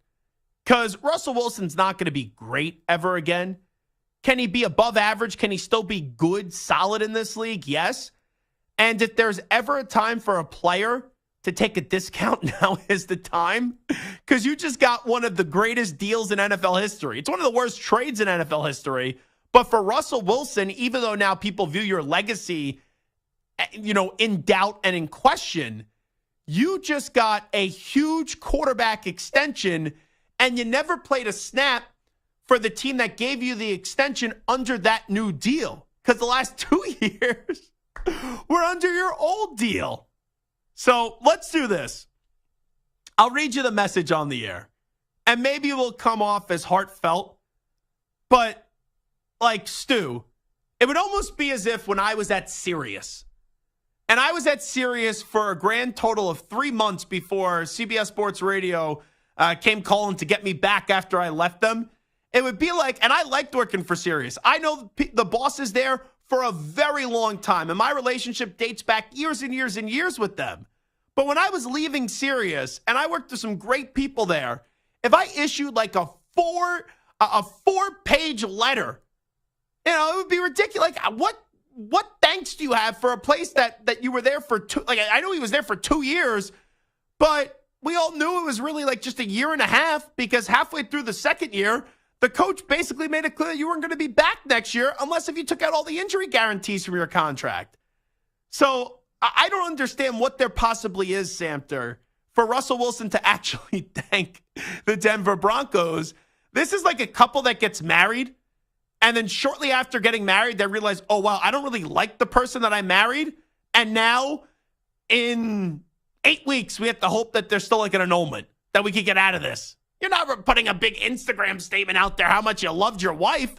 because Russell Wilson's not going to be great ever again. Can he be above average? Can he still be good, solid in this league? Yes. And if there's ever a time for a player to take a discount, now is the time, because you just got one of the greatest deals in NFL history. It's one of the worst trades in NFL history. But for Russell Wilson, even though now people view your legacy, in doubt and in question, you just got a huge quarterback extension, and you never played a snap for the team that gave you the extension under that new deal, because the last 2 years were under your old deal. So let's do this. I'll read you the message on the air, and maybe it will come off as heartfelt, but like Stu, it would almost be as if when I was at Sirius, and I was at Sirius for a grand total of 3 months before CBS Sports Radio came calling to get me back after I left them. It would be like, and I liked working for Sirius. I know the bosses there for a very long time, and my relationship dates back years and years and years with them. But when I was leaving Sirius, and I worked with some great people there, if I issued like a four-page letter, it would be ridiculous. Like, what thanks do you have for a place that you were there for two? Like, I know he was there for 2 years, but we all knew it was really like just a year and a half, because halfway through the second year, the coach basically made it clear that you weren't going to be back next year unless if you took out all the injury guarantees from your contract. So I don't understand what there possibly is, Samter, for Russell Wilson to actually thank the Denver Broncos. This is like a couple that gets married, and then shortly after getting married, they realize, oh, wow, I don't really like the person that I married. And now in 8 weeks, we have to hope that there's still like an annulment, that we could get out of this. You're not putting a big Instagram statement out there how much you loved your wife.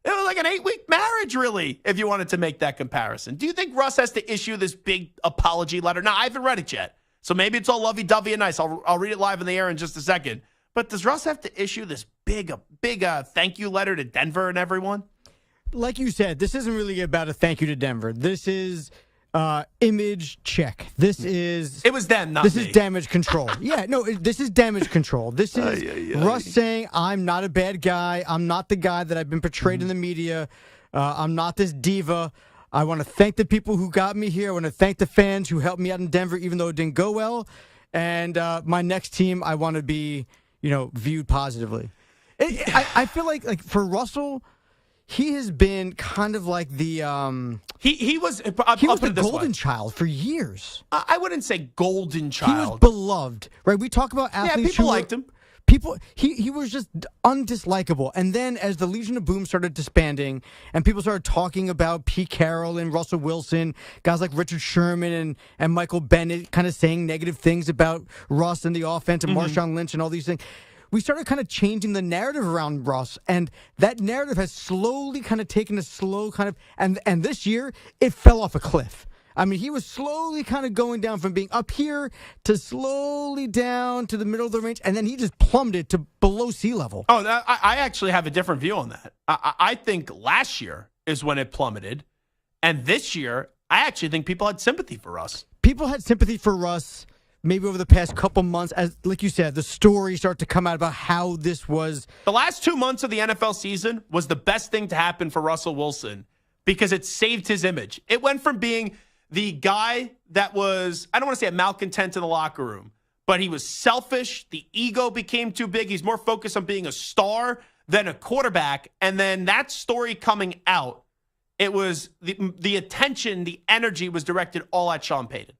It was like an 8-week marriage, really, if you wanted to make that comparison. Do you think Russ has to issue this big apology letter? Now, I haven't read it yet, so maybe it's all lovey-dovey and nice. I'll read it live in the air in just a second. But does Russ have to issue this big thank you letter to Denver and everyone? Like you said, this isn't really about a thank you to Denver. This is image check. It was them, not this me. This is damage control. This is damage control. This is Russ saying, I'm not a bad guy. I'm not the guy that I've been portrayed in the media. I'm not this diva. I want to thank the people who got me here. I want to thank the fans who helped me out in Denver, even though it didn't go well. And my next team, I want to be, viewed positively. I feel like for Russell, he has been kind of like the he was the golden child for years. I wouldn't say golden child. He was beloved, right? We talk about athletes. Yeah, people liked him. he was just undislikable. And then as the Legion of Boom started disbanding and people started talking about Pete Carroll and Russell Wilson, guys like Richard Sherman and Michael Bennett kind of saying negative things about Russ and the offense and Marshawn Lynch and all these things, we started kind of changing the narrative around Russ, and that narrative has slowly kind of taken a slow kind of, and this year it fell off a cliff. I mean, he was slowly kind of going down from being up here to slowly down to the middle of the range, and then he just plummeted to below sea level. Oh, I actually have a different view on that. I think last year is when it plummeted, and this year, I actually think people had sympathy for Russ. People had sympathy for Russ maybe over the past couple months, as like you said, the stories start to come out about how this was. The last 2 months of the NFL season was the best thing to happen for Russell Wilson because it saved his image. It went from being the guy that was, I don't want to say a malcontent in the locker room, but he was selfish. The ego became too big. He's more focused on being a star than a quarterback. And then that story coming out, it was the attention, the energy was directed all at Sean Payton.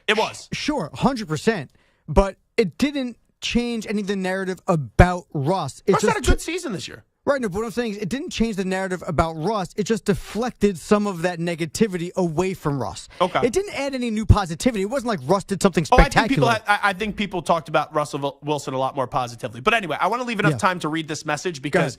It was. Sure, 100%. But it didn't change any of the narrative about Russ. Russ had a good season this year. Right, no, but what I'm saying is it didn't change the narrative about Russ. It just deflected some of that negativity away from Russ. Okay. It didn't add any new positivity. It wasn't like Russ did something spectacular. I think people talked about Russell Wilson a lot more positively. But anyway, I want to leave enough time to read this message because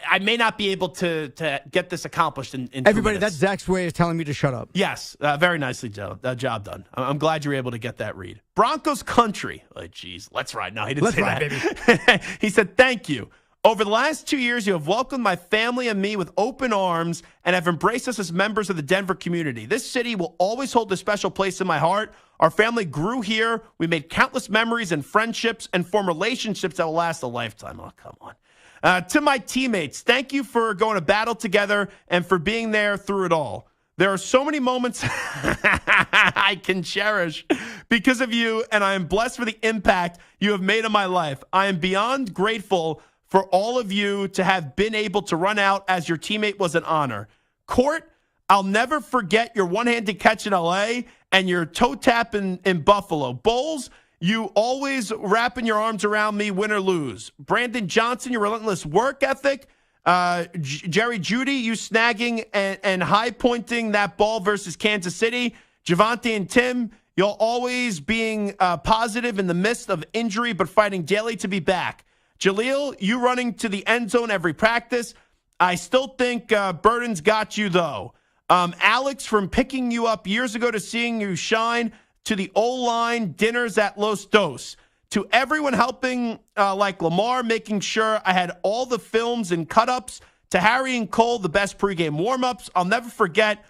I may not be able to get this accomplished in 2 Everybody, minutes. that's Zach's way of telling me to shut up. Yes, very nicely, Joe. Job done. I'm glad you were able to get that read. Broncos country. Oh, geez, let's ride. No, he didn't say that. Baby. He said, thank you. Over the last 2 years, you have welcomed my family and me with open arms and have embraced us as members of the Denver community. This city will always hold a special place in my heart. Our family grew here. We made countless memories and friendships and formed relationships that will last a lifetime. Oh, come on. To my teammates, thank you for going to battle together and for being there through it all. There are so many moments I can cherish because of you, and I am blessed for the impact you have made on my life. I am beyond grateful for all of you to have been able to run out as your teammate was an honor. Court, I'll never forget your one-handed catch in L.A. and your toe tap in Buffalo. Bowles, you always wrapping your arms around me, win or lose. Brandon Johnson, your relentless work ethic. Jerry Jeudy, you snagging and high-pointing that ball versus Kansas City. Javonte and Tim, you'll always being positive in the midst of injury but fighting daily to be back. Jaleel, you running to the end zone every practice. I still think Burden's got you, though. Alex, from picking you up years ago to seeing you shine, to the O-line dinners at Los Dos, to everyone helping like Lamar, making sure I had all the films and cut-ups, to Harry and Cole, the best pregame warm-ups. I'll never forget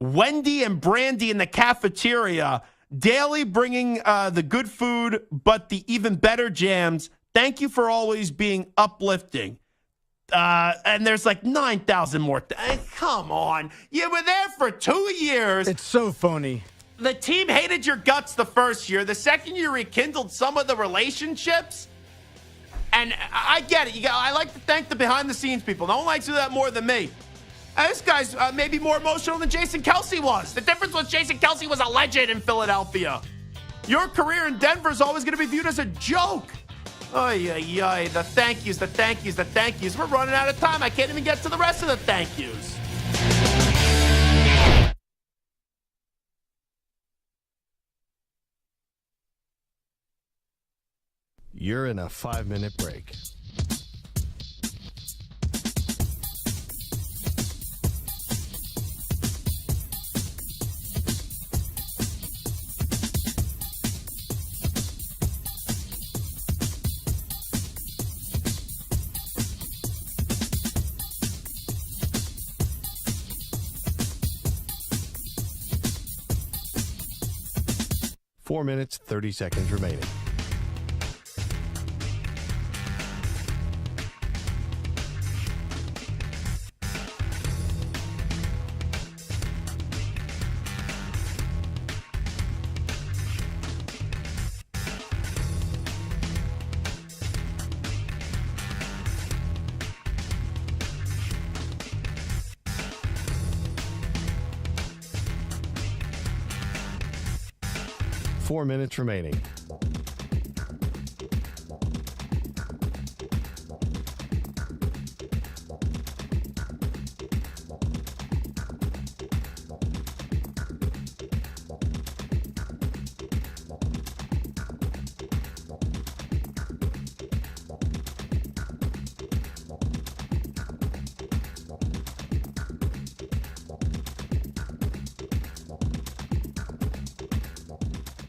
Wendy and Brandy in the cafeteria, daily bringing the good food, but the even better jams. Thank you for always being uplifting. And there's like 9,000 more. Come on. You were there for 2 years. It's so phony. The team hated your guts the first year. The second year rekindled some of the relationships. And I get it. I like to thank the behind-the-scenes people. No one likes to do that more than me. This guy's maybe more emotional than Jason Kelce was. The difference was Jason Kelce was a legend in Philadelphia. Your career in Denver is always going to be viewed as a joke. Oy, oy, oy, the thank yous, the thank yous, the thank yous. We're running out of time. I can't even get to the rest of the thank yous. You're in a 5-minute break. Four minutes, 30 seconds remaining. Four minutes remaining.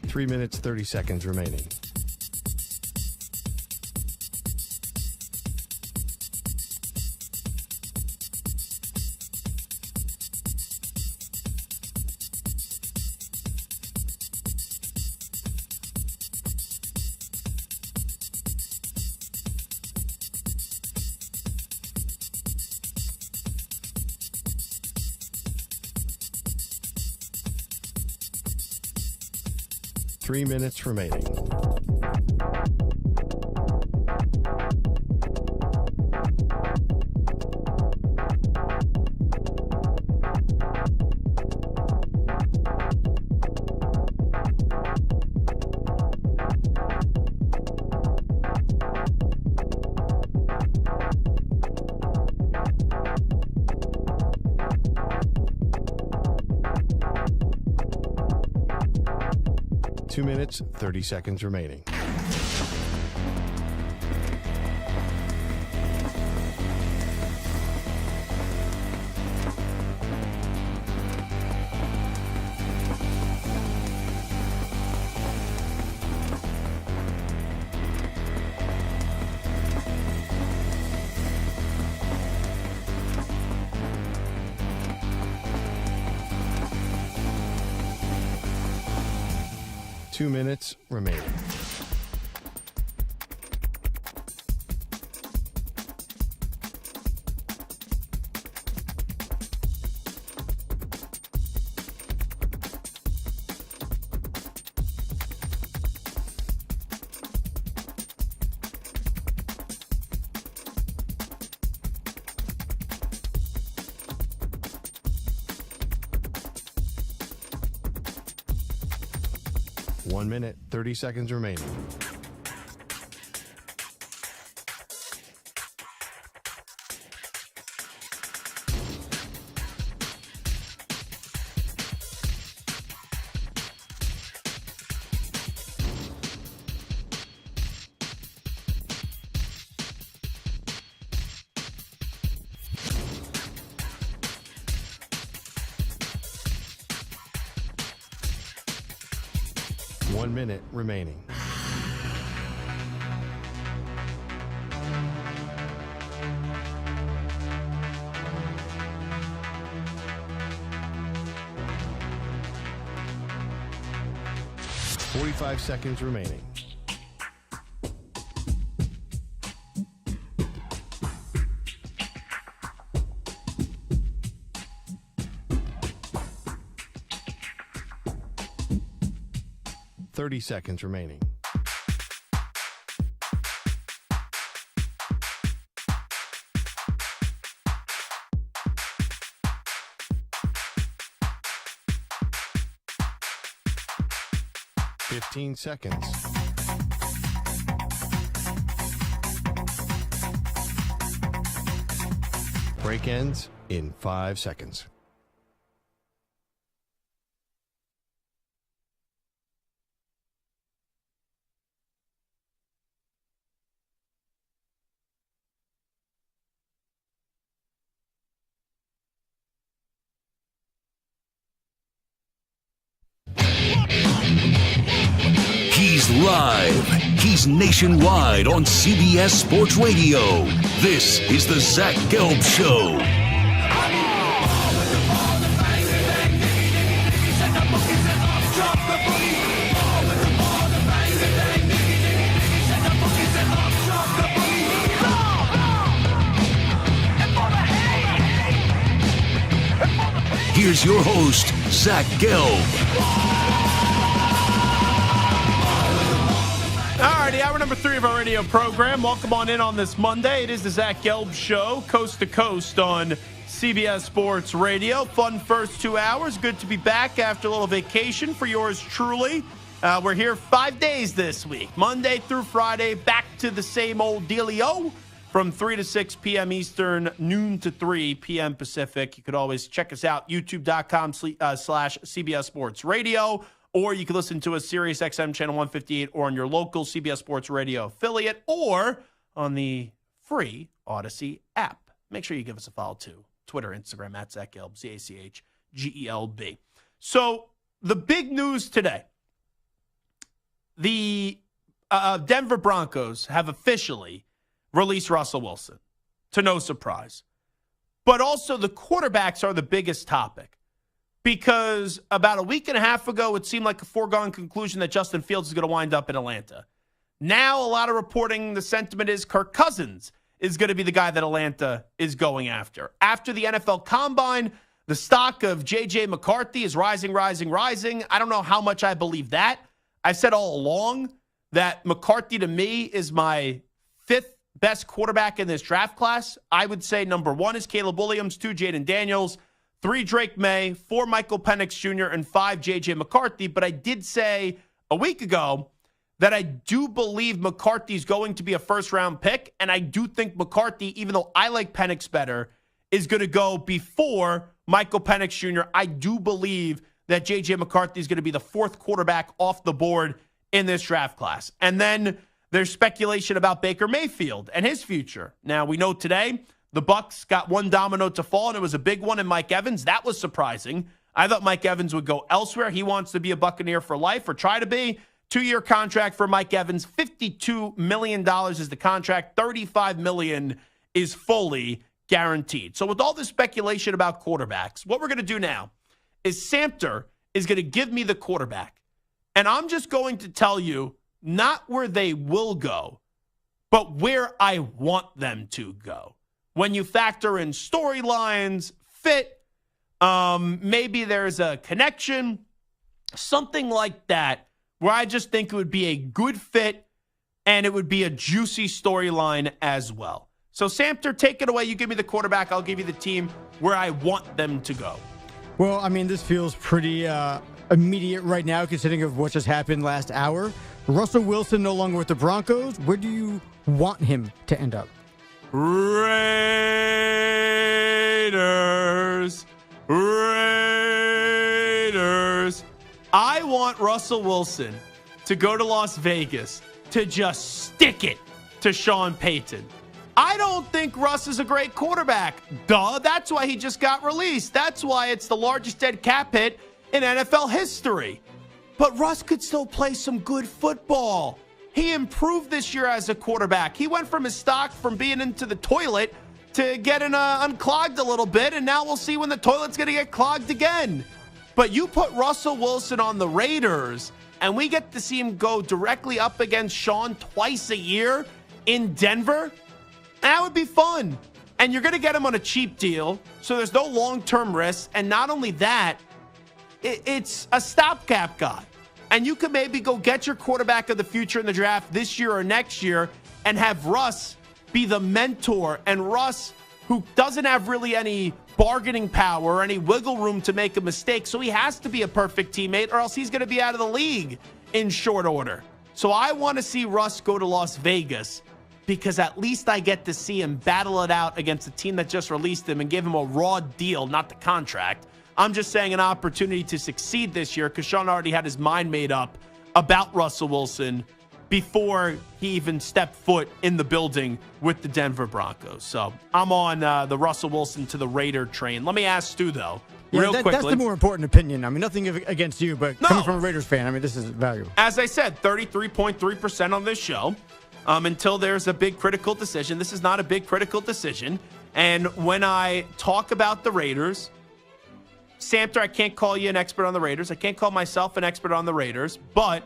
3 minutes, 30 seconds remaining. Three minutes remaining. Two minutes, 30 seconds remaining. Two minutes remaining. One minute, 30 seconds remaining. One minute remaining. Forty-five seconds remaining. Thirty seconds remaining. Fifteen seconds. Break ends in 5 seconds. He's live. He's nationwide on CBS Sports Radio. This is the Zach Gelb Show. Here's your host, Zach Gelb. Alrighty, hour number 3 of our radio program. Welcome on in on this Monday. It is the Zach Gelb Show, coast to coast on CBS Sports Radio. Fun first 2 hours. Good to be back after a little vacation for yours truly. We're here 5 days this week, Monday through Friday, back to the same old dealio from 3 to 6 p.m. Eastern, noon to 3 p.m. Pacific. You could always check us out, youtube.com/CBS Sports Radio. Or you can listen to us Sirius XM Channel 158 or on your local CBS Sports Radio affiliate or on the free Odyssey app. Make sure you give us a follow too. Twitter, Instagram, at Zach Gelb, ZACHGELB. So the big news today the Denver Broncos have officially released Russell Wilson, to no surprise. But also the quarterbacks are the biggest topic. Because about a week and a half ago, it seemed like a foregone conclusion that Justin Fields is going to wind up in Atlanta. Now, a lot of reporting, the sentiment is Kirk Cousins is going to be the guy that Atlanta is going after. After the NFL Combine, the stock of J.J. McCarthy is rising. I don't know how much I believe that. I've said all along that McCarthy, to me, is my fifth best quarterback in this draft class. I would say number 1 is Caleb Williams, 2, Jaden Daniels, 3, Drake May, 4, Michael Penix Jr., and 5, J.J. McCarthy. But I did say a week ago that I do believe McCarthy's going to be a first-round pick, and I do think McCarthy, even though I like Penix better, is going to go before Michael Penix Jr. I do believe that J.J. McCarthy is going to be the 4th quarterback off the board in this draft class. And then there's speculation about Baker Mayfield and his future. Now, we know today the Bucs got one domino to fall, and it was a big one in Mike Evans. That was surprising. I thought Mike Evans would go elsewhere. He wants to be a Buccaneer for life, or try to be. 2-year contract for Mike Evans. $52 million is the contract. $35 million is fully guaranteed. So with all this speculation about quarterbacks, what we're going to do now is Samter is going to give me the quarterback. And I'm just going to tell you not where they will go, but where I want them to go. When you factor in storylines, fit, maybe there's a connection, something like that, where I just think it would be a good fit and it would be a juicy storyline as well. So, Samter, take it away. You give me the quarterback. I'll give you the team where I want them to go. Well, I mean, this feels pretty immediate right now, considering of what just happened last hour. Russell Wilson no longer with the Broncos. Where do you want him to end up? Raiders. I want Russell Wilson to go to Las Vegas to just stick it to Sean Payton. I don't think Russ is a great quarterback. Duh, that's why he just got released. That's why it's the largest dead cap hit in NFL history. But Russ could still play some good football. He improved this year as a quarterback. He went from his stock from being into the toilet to getting unclogged a little bit, and now we'll see when the toilet's going to get clogged again. But you put Russell Wilson on the Raiders, and we get to see him go directly up against Sean twice a year in Denver. That would be fun. And you're going to get him on a cheap deal, so there's no long-term risk. And not only that, it's a stopgap guy. And you could maybe go get your quarterback of the future in the draft this year or next year and have Russ be the mentor. And Russ, who doesn't have really any bargaining power or any wiggle room to make a mistake, so he has to be a perfect teammate or else he's going to be out of the league in short order. So I want to see Russ go to Las Vegas because at least I get to see him battle it out against a team that just released him and give him a raw deal, not the contract. I'm just saying an opportunity to succeed this year because Sean already had his mind made up about Russell Wilson before he even stepped foot in the building with the Denver Broncos. So I'm on the Russell Wilson to the Raider train. Let me ask Stu, though, real quickly. That's the more important opinion. I mean, nothing against you, but coming from a Raiders fan, I mean, this is valuable. As I said, 33.3% on this show until there's a big critical decision. This is not a big critical decision. And when I talk about the Raiders, Samter, I can't call you an expert on the Raiders. I can't call myself an expert on the Raiders, but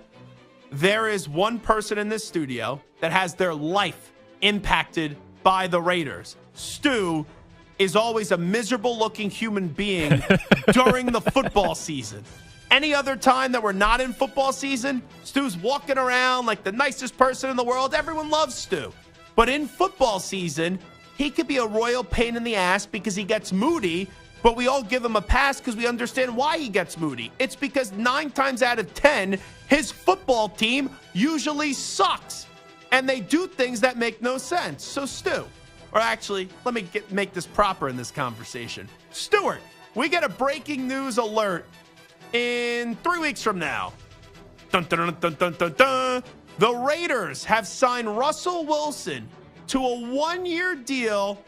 there is one person in this studio that has their life impacted by the Raiders. Stu is always a miserable-looking human being during the football season. Any other time that we're not in football season, Stu's walking around like the nicest person in the world. Everyone loves Stu. But in football season, he could be a royal pain in the ass because he gets moody, but we all give him a pass because we understand why he gets moody. It's because 9 times out of 10, his football team usually sucks. And they do things that make no sense. So, Stu, or actually, let me make this proper in this conversation. Stuart, we get a breaking news alert in 3 weeks from now. Dun, dun, dun, dun, dun, dun, dun. The Raiders have signed Russell Wilson to a 1-year deal.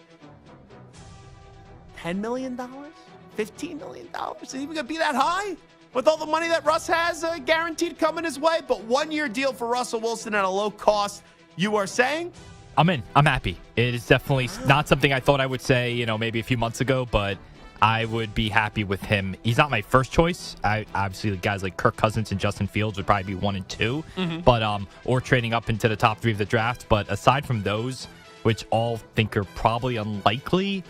$10 million? $15 million? Is it even going to be that high? with all the money that Russ has guaranteed coming his way. But 1-year deal for Russell Wilson at a low cost, you are saying? I'm in. I'm happy. It is definitely not something I thought I would say, maybe a few months ago, but I would be happy with him. He's not my first choice. Obviously, guys like Kirk Cousins and Justin Fields would probably be 1 and 2, but or trading up into the top 3 of the draft. But aside from those, which all think are probably unlikely,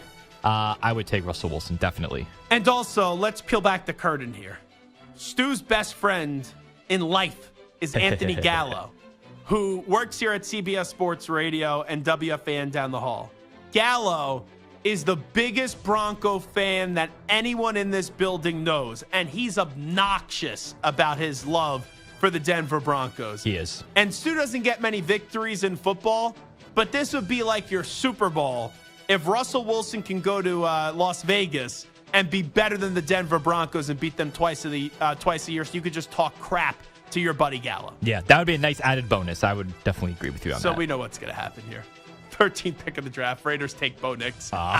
I would take Russell Wilson, definitely. And also, let's peel back the curtain here. Stu's best friend in life is Anthony Gallo, who works here at CBS Sports Radio and WFAN down the hall. Gallo is the biggest Bronco fan that anyone in this building knows, and he's obnoxious about his love for the Denver Broncos. He is. And Stu doesn't get many victories in football, but this would be like your Super Bowl if Russell Wilson can go to Las Vegas and be better than the Denver Broncos and beat them twice a year, so you could just talk crap to your buddy Gallo. Yeah, that would be a nice added bonus. I would definitely agree with you on that. So we know what's going to happen here. 13th pick of the draft. Raiders take Bo Nix. Oh,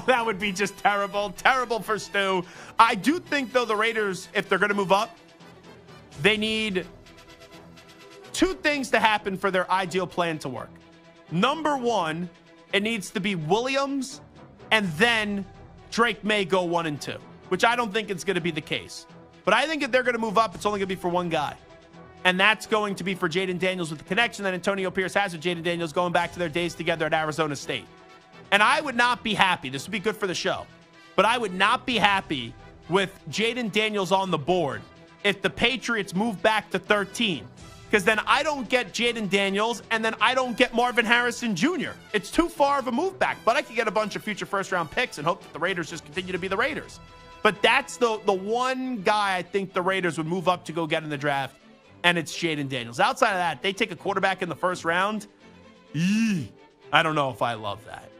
that would be just terrible. Terrible for Stu. I do think, though, the Raiders, if they're going to move up, they need 2 things to happen for their ideal plan to work. Number 1, it needs to be Williams, and then Drake May go 1 and 2, which I don't think it's going to be the case. But I think if they're going to move up, it's only going to be for one guy. And that's going to be for Jaden Daniels with the connection that Antonio Pierce has with Jaden Daniels going back to their days together at Arizona State. And I would not be happy. This would be good for the show. But I would not be happy with Jaden Daniels on the board if the Patriots move back to 13. Because then I don't get Jaden Daniels, and then I don't get Marvin Harrison Jr. It's too far of a move back. But I could get a bunch of future first-round picks and hope that the Raiders just continue to be the Raiders. But that's the one guy I think the Raiders would move up to go get in the draft, and it's Jaden Daniels. Outside of that, they take a quarterback in the first round. I don't know if I love that.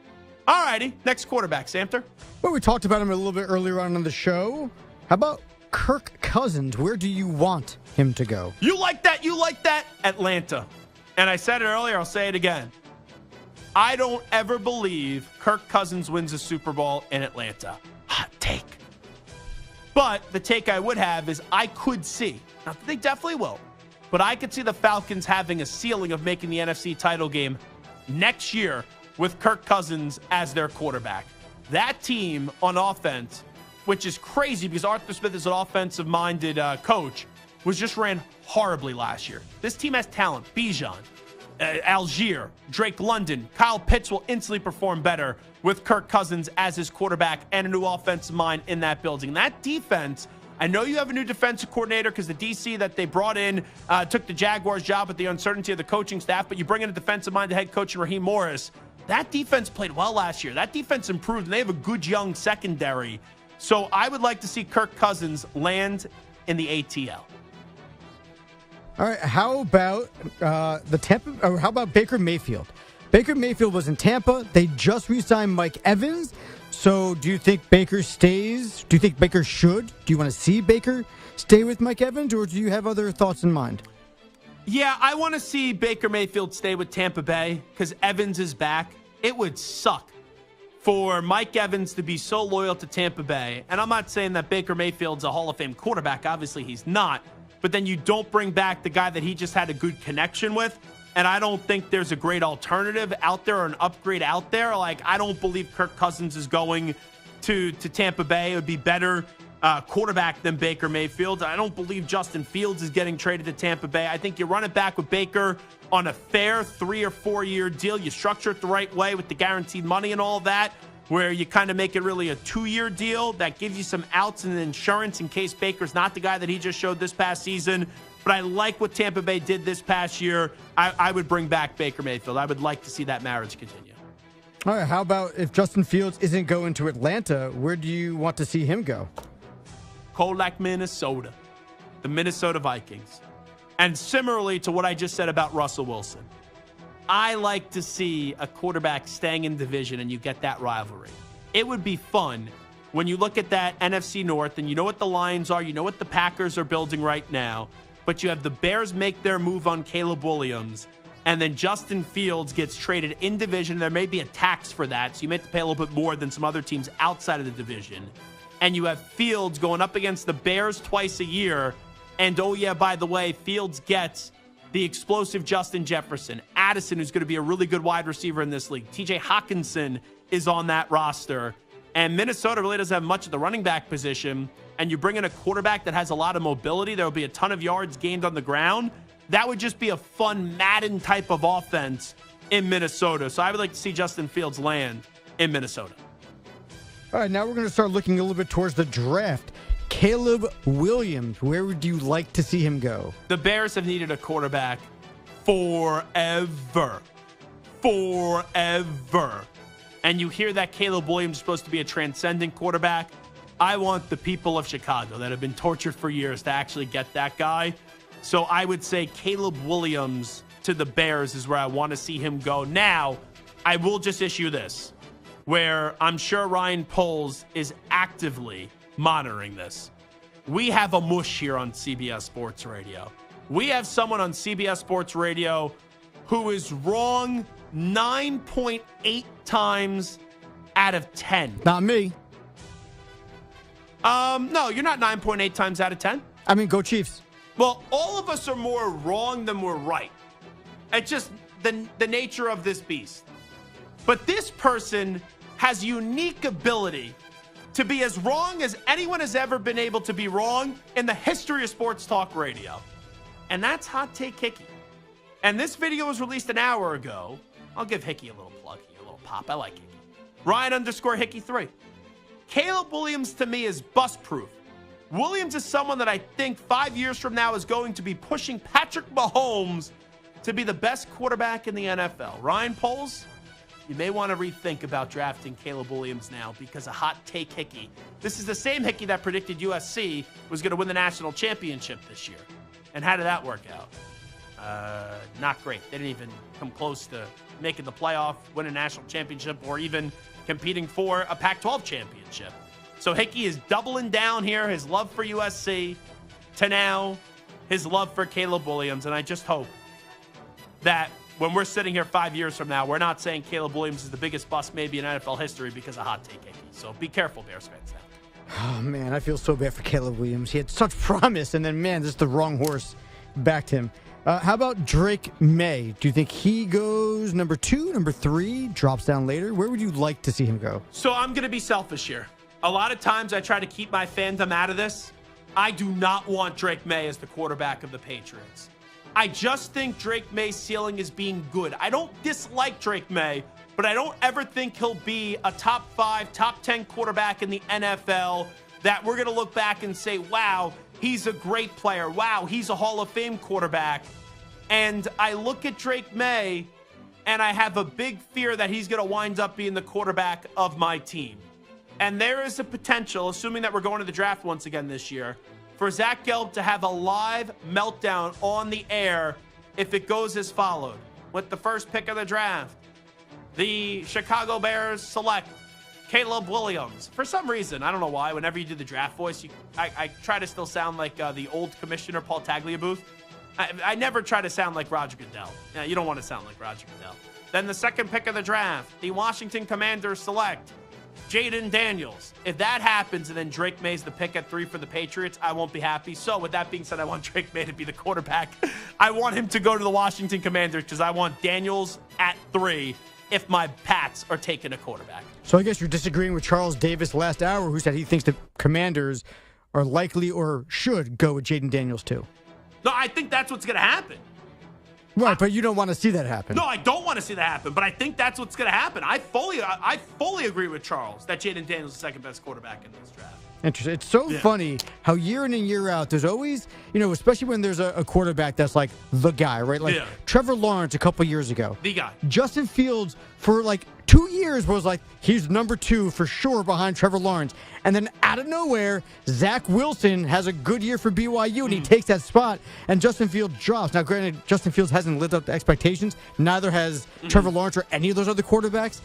All righty, next quarterback, Samter. Well, we talked about him a little bit earlier on in the show. How about Kirk Cousins? Where do you want him to go? You like that? You like that? Atlanta. And I said it earlier, I'll say it again. I don't ever believe Kirk Cousins wins a Super Bowl in Atlanta. Hot take. But the take I would have is I could see, not that they definitely will, but I could see the Falcons having a ceiling of making the NFC title game next year with Kirk Cousins as their quarterback. That team on offense, which is crazy because Arthur Smith is an offensive-minded coach, was just ran horribly last year. This team has talent. Bijan, Algier, Drake London, Kyle Pitts will instantly perform better with Kirk Cousins as his quarterback and a new offensive mind in that building. That defense, I know you have a new defensive coordinator because the DC that they brought in took the Jaguars' job with the uncertainty of the coaching staff, but you bring in a defensive-minded head coach in Raheem Morris. That defense played well last year. That defense improved, and they have a good young secondary. So I would like to see Kirk Cousins land in the ATL. All right, how about how about Baker Mayfield? Baker Mayfield was in Tampa. They just re-signed Mike Evans. So do you think Baker stays? Do you think Baker should? Do you want to see Baker stay with Mike Evans, or do you have other thoughts in mind? Yeah, I want to see Baker Mayfield stay with Tampa Bay because Evans is back. It would suck for Mike Evans to be so loyal to Tampa Bay. And I'm not saying that Baker Mayfield's a Hall of Fame quarterback. Obviously, he's not. But then you don't bring back the guy that he just had a good connection with. And I don't think there's a great alternative out there or an upgrade out there. Like, I don't believe Kirk Cousins is going to Tampa Bay. It would be better quarterback than Baker Mayfield. I don't believe Justin Fields is getting traded to Tampa Bay. I think you run it back with Baker on a fair 3 or 4 year deal. You structure it the right way with the guaranteed money and all that, where you kind of make it really a 2-year deal that gives you some outs and insurance in case Baker's not the guy that he just showed this past season. But I like what Tampa Bay did this past year. I would bring back Baker Mayfield. I would like to see that marriage continue. All right, how about if Justin Fields isn't going to Atlanta, where do you want to see him go? Colac, Minnesota. The Minnesota Vikings. And similarly to what I just said about Russell Wilson, I like to see a quarterback staying in division and you get that rivalry. It would be fun when you look at that NFC North and you know what the Lions are, you know what the Packers are building right now, but you have the Bears make their move on Caleb Williams, and then Justin Fields gets traded in division. There may be a tax for that, so you may have to pay a little bit more than some other teams outside of the division. and you have Fields going up against the Bears twice a year. And, oh, yeah, by the way, Fields gets the explosive Justin Jefferson, Addison, who's going to be a really good wide receiver in this league. TJ Hawkinson is on that roster. And Minnesota really doesn't have much of the running back position. And you bring in a quarterback that has a lot of mobility. There will be a ton of yards gained on the ground. That would just be a fun Madden type of offense in Minnesota. So I would like to see Justin Fields land in Minnesota. All right, now we're going to start looking a little bit towards the draft. Caleb Williams, where would you like to see him go? The Bears have needed a quarterback forever. Forever. And you hear that Caleb Williams is supposed to be a transcendent quarterback. I want the people of Chicago that have been tortured for years to actually get that guy. So I would say Caleb Williams to the Bears is where I want to see him go. Now, I will just issue this, where I'm sure Ryan Poles is actively monitoring this. We have a mush here on CBS Sports Radio. We have someone on CBS Sports Radio who is wrong 9.8 times out of 10. Not me. No, you're not 9.8 times out of 10. I mean, go Chiefs. Well, all of us are more wrong than we're right. It's just the nature of this beast. But this person has unique ability to be as wrong as anyone has ever been able to be wrong in the history of sports talk radio. And that's Hot Take Hickey. And this video was released an hour ago. I'll give Hickey a little plug here, a little pop. I like Hickey. Ryan_Hickey3. Caleb Williams to me is bust proof. Williams is someone that I think 5 years from now is going to be pushing Patrick Mahomes to be the best quarterback in the NFL. Ryan Poles, you may want to rethink about drafting Caleb Williams now because of Hot Take Hickey. This is the same Hickey that predicted USC was going to win the national championship this year. And how did that work out? Not great. They didn't even come close to making the playoff, winning a national championship, or even competing for a Pac-12 championship. So Hickey is doubling down here, his love for USC to now his love for Caleb Williams. And I just hope that when we're sitting here 5 years from now, we're not saying Caleb Williams is the biggest bust maybe in NFL history because of Hot Take Hickey. So be careful, Bears fans now. Oh, man, I feel so bad for Caleb Williams. He had such promise, and then, man, just the wrong horse backed him. How about Drake May? Do you think he goes number 2, number 3, drops down later? Where would you like to see him go? So I'm going to be selfish here. A lot of times I try to keep my fandom out of this. I do not want Drake May as the quarterback of the Patriots. I just think Drake May's ceiling is being good. I don't dislike Drake May, but I don't ever think he'll be a top 5, top 10 quarterback in the NFL that we're going to look back and say, wow, he's a great player. Wow, he's a Hall of Fame quarterback. And I look at Drake May, and I have a big fear that he's going to wind up being the quarterback of my team. And there is a potential, assuming that we're going to the draft once again this year, for Zach Gelb to have a live meltdown on the air if it goes as followed. With the first pick of the draft, the Chicago Bears select Caleb Williams. For some reason, I don't know why, whenever you do the draft voice, I try to still sound like the old commissioner, Paul Tagliabue. I never try to sound like Roger Goodell. Yeah, you don't want to sound like Roger Goodell. Then the second pick of the draft, the Washington Commanders select Jaden Daniels. If that happens and then Drake May's the pick at 3 for the Patriots, I won't be happy. So with that being said, I want Drake May to be the quarterback. I want him to go to the Washington Commanders because I want Daniels at 3 if my Pats are taking a quarterback. So I guess you're disagreeing with Charles Davis last hour, who said he thinks the Commanders are likely or should go with Jaden Daniels too. No, I think that's what's going to happen. Right, but you don't want to see that happen. No, I don't want to see that happen, but I think that's what's going to happen. I fully agree with Charles that Jaden Daniels is the second best quarterback in this draft. Interesting. It's so funny how year in and year out, there's always, especially when there's a quarterback that's like the guy, right? Like Trevor Lawrence a couple years ago. The guy. Justin Fields for like 2 years was like, he's number 2 for sure behind Trevor Lawrence. And then out of nowhere, Zach Wilson has a good year for BYU and he takes that spot and Justin Fields drops. Now, granted, Justin Fields hasn't lived up to expectations. Neither has Trevor Lawrence or any of those other quarterbacks.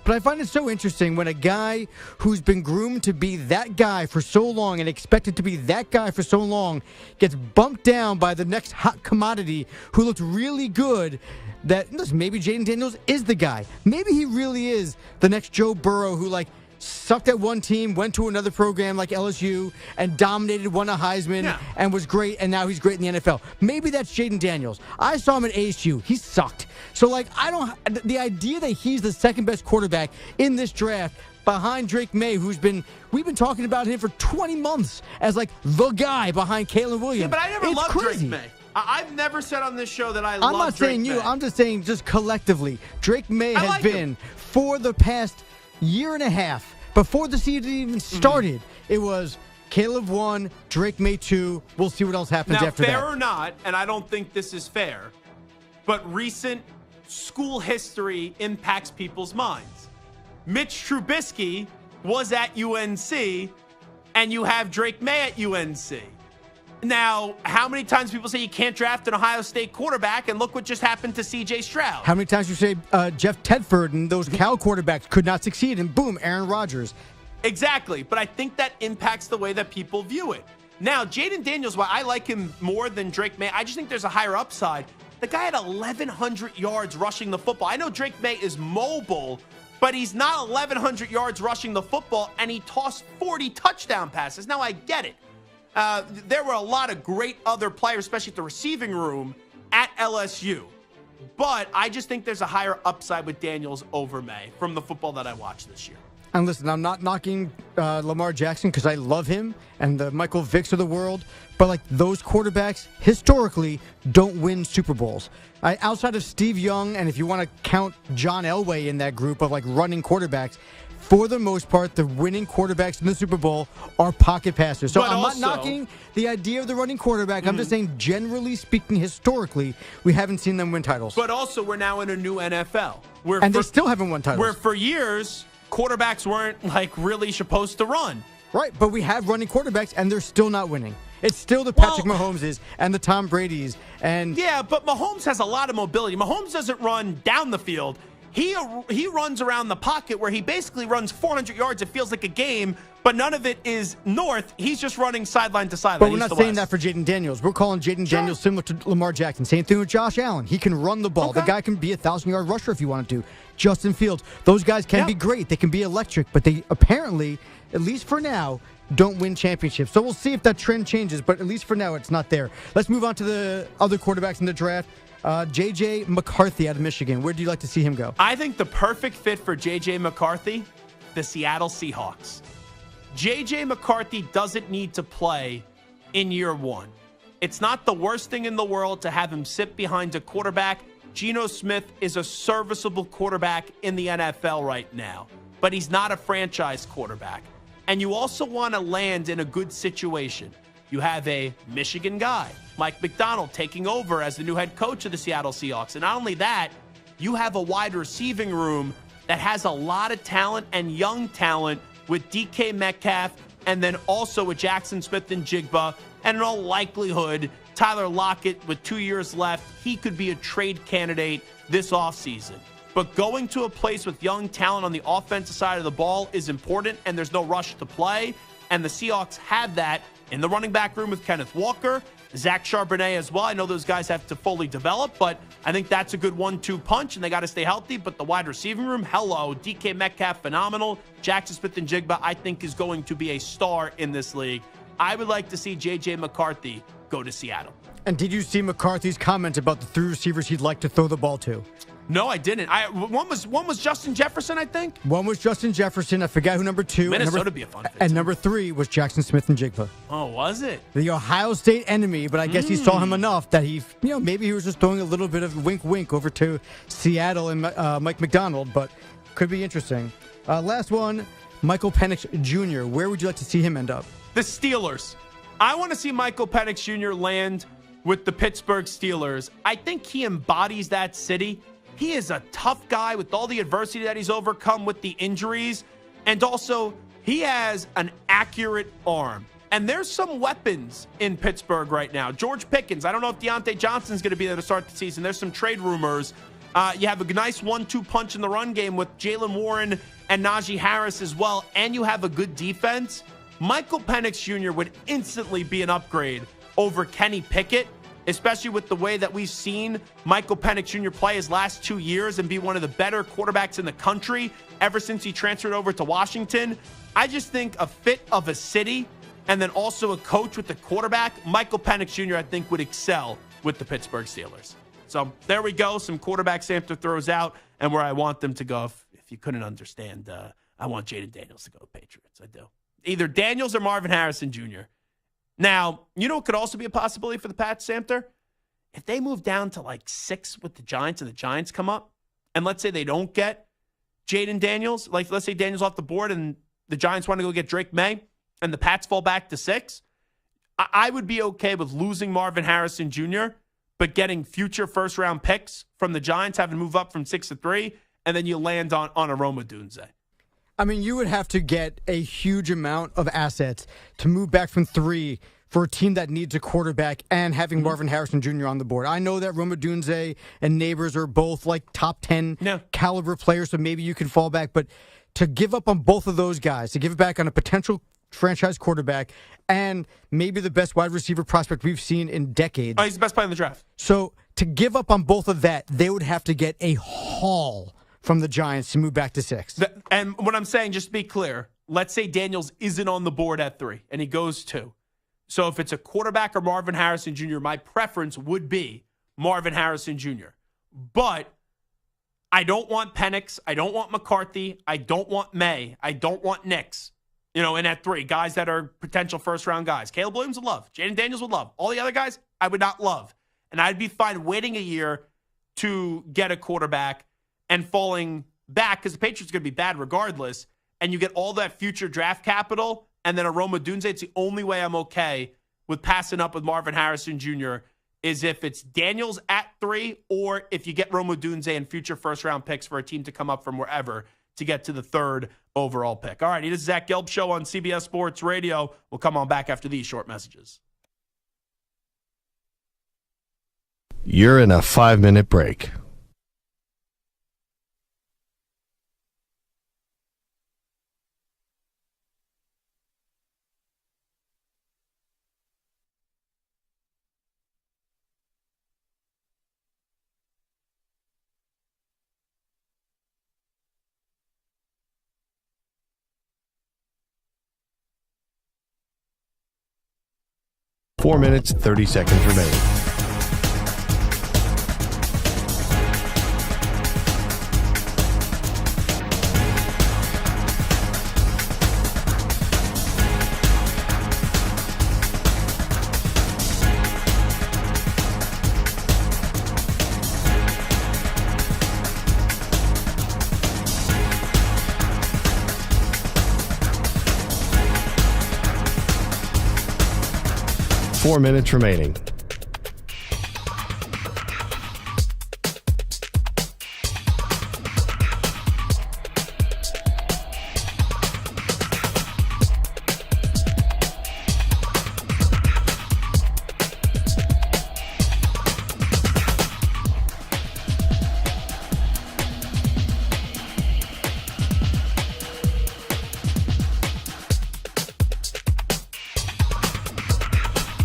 But I find it so interesting when a guy who's been groomed to be that guy for so long and expected to be that guy for so long gets bumped down by the next hot commodity who looked really good, that listen, maybe Jaden Daniels is the guy. Maybe he really is the next Joe Burrow who, like, sucked at one team, went to another program like LSU, and dominated, won a Heisman, and was great, and now he's great in the NFL. Maybe that's Jaden Daniels. I saw him at ASU. He sucked. So, the idea that he's the second best quarterback in this draft behind Drake May, we've been talking about him for 20 months as the guy behind Caleb Williams. Yeah, but I never loved crazy. Drake May. I've never said on this show that I'm not saying you. I'm just saying just collectively. Drake May has been, for the past year and a half, before the season even started, it was Caleb 1, Drake May 2. We'll see what else happens after that. Now, fair or not, and I don't think this is fair, but recent school history impacts people's minds. Mitch Trubisky was at UNC, and you have Drake May at UNC. Now, how many times people say you can't draft an Ohio State quarterback, and look what just happened to C.J. Stroud? How many times you say Jeff Tedford and those Cal quarterbacks could not succeed, and boom, Aaron Rodgers. Exactly, but I think that impacts the way that people view it. Now, Jaden Daniels, while I like him more than Drake May, I just think there's a higher upside. The guy had 1,100 yards rushing the football. I know Drake May is mobile, but he's not 1,100 yards rushing the football, and he tossed 40 touchdown passes. Now, I get it. There were a lot of great other players, especially at the receiving room at LSU. But I just think there's a higher upside with Daniels over May from the football that I watched this year. And listen, I'm not knocking Lamar Jackson because I love him and the Michael Vicks of the world. But those quarterbacks historically don't win Super Bowls. Outside of Steve Young, and if you want to count John Elway in that group of running quarterbacks, for the most part, the winning quarterbacks in the Super Bowl are pocket passers. So I'm not knocking the idea of the running quarterback. I'm just saying, generally speaking, historically, we haven't seen them win titles. But also, we're now in a new NFL. They still haven't won titles. Where for years, quarterbacks weren't really supposed to run. Right, but we have running quarterbacks, and they're still not winning. It's still the Patrick Mahomeses and the Tom Brady's. Yeah, but Mahomes has a lot of mobility. Mahomes doesn't run down the field. He runs around the pocket where he basically runs 400 yards. It feels like a game, but none of it is north. He's just running sideline to sideline. But we're not saying that for Jaden Daniels. We're calling Jaden Daniels similar to Lamar Jackson. Same thing with Josh Allen. He can run the ball. The guy can be a 1,000-yard rusher if you want to. Justin Fields. Those guys can be great. They can be electric, but they apparently, at least for now, don't win championships. So we'll see if that trend changes, but at least for now, it's not there. Let's move on to the other quarterbacks in the draft. J.J. McCarthy out of Michigan. Where do you like to see him go? I think the perfect fit for J.J. McCarthy, the Seattle Seahawks. J.J. McCarthy doesn't need to play in year one. It's not the worst thing in the world to have him sit behind a quarterback. Geno Smith is a serviceable quarterback in the NFL right now, but he's not a franchise quarterback. And you also want to land in a good situation. You have a Michigan guy, Mike Macdonald, taking over as the new head coach of the Seattle Seahawks. And not only that, you have a wide receiving room that has a lot of talent and young talent with DK Metcalf and then also with Jackson Smith and Jigba. And in all likelihood, Tyler Lockett with 2 years left, he could be a trade candidate this offseason. But going to a place with young talent on the offensive side of the ball is important, and there's no rush to play. And the Seahawks have that in the running back room with Kenneth Walker, Zach Charbonnet as well. I know those guys have to fully develop, but I think that's a good 1-2 punch, and they got to stay healthy. But the wide receiving room, hello. DK Metcalf, phenomenal. Jackson Smith and Jigba, I think, is going to be a star in this league. I would like to see J.J. McCarthy go to Seattle. And did you see McCarthy's comment about the 3 receivers he'd like to throw the ball to? No, I didn't. One was Justin Jefferson, I think. One was Justin Jefferson. I forgot who number 2. Minnesota would be a fun fit. And number 3 was Jackson Smith and Jigba. Oh, was it? The Ohio State enemy, but I guess he saw him enough that he, maybe he was just throwing a little bit of wink over to Seattle and Mike Macdonald, but could be interesting. Last one, Michael Penix Jr. Where would you like to see him end up? The Steelers. I want to see Michael Penix Jr. land with the Pittsburgh Steelers. I think he embodies that city. He is a tough guy with all the adversity that he's overcome with the injuries. And also, he has an accurate arm. And there's some weapons in Pittsburgh right now. George Pickens. I don't know if Deontay Johnson's going to be there to start the season. There's some trade rumors. You have a nice 1-2 punch in the run game with Jalen Warren and Najee Harris as well. And you have a good defense. Michael Penix Jr. would instantly be an upgrade over Kenny Pickett. especially with the way that we've seen Michael Penix Jr. play his last 2 years and be one of the better quarterbacks in the country ever since he transferred over to Washington. I just think a fit of a city and then also a coach with the quarterback, Michael Penix Jr., I think would excel with the Pittsburgh Steelers. So there we go. Some quarterback Samter throws out and where I want them to go. If you couldn't understand, I want Jaden Daniels to go to Patriots. I do. Either Daniels or Marvin Harrison Jr. Now, you know what could also be a possibility for the Pats, Samter? If they move down to like 6 with the Giants and the Giants come up, and let's say they don't get Jaden Daniels, like let's say Daniels off the board and the Giants want to go get Drake May and the Pats fall back to 6, I would be okay with losing Marvin Harrison Jr., but getting future first-round picks from the Giants, having to move up from 6 to 3, and then you land on Aroma Dunze. I mean, you would have to get a huge amount of assets to move back from 3 for a team that needs a quarterback and having Marvin Harrison Jr. on the board. I know that Roma Dunze and Neighbors are both like top 10 caliber players, so maybe you can fall back. But to give up on both of those guys, to give back on a potential franchise quarterback and maybe the best wide receiver prospect we've seen in decades. Oh, he's the best player in the draft. So to give up on both of that, they would have to get a haul from the Giants to move back to 6. And what I'm saying, just to be clear, let's say Daniels isn't on the board at 3 and he goes 2. So if it's a quarterback or Marvin Harrison Jr., my preference would be Marvin Harrison Jr. But I don't want Penix. I don't want McCarthy. I don't want May. I don't want Nix. In at 3, guys that are potential first-round guys. Caleb Williams would love. Jaden Daniels would love. All the other guys, I would not love. And I'd be fine waiting a year to get a quarterback and falling back because the Patriots are going to be bad regardless, and you get all that future draft capital and then Aroma Dunze. It's the only way I'm okay with passing up with Marvin Harrison Jr. is if it's Daniels at 3 or if you get Roma Dunze and future first-round picks for a team to come up from wherever to get to the 3rd overall pick. All right, it is Zach Gelb Show on CBS Sports Radio. We'll come on back after these short messages. You're in a 5-minute break. Four minutes, 30 seconds remaining. Four minutes remaining.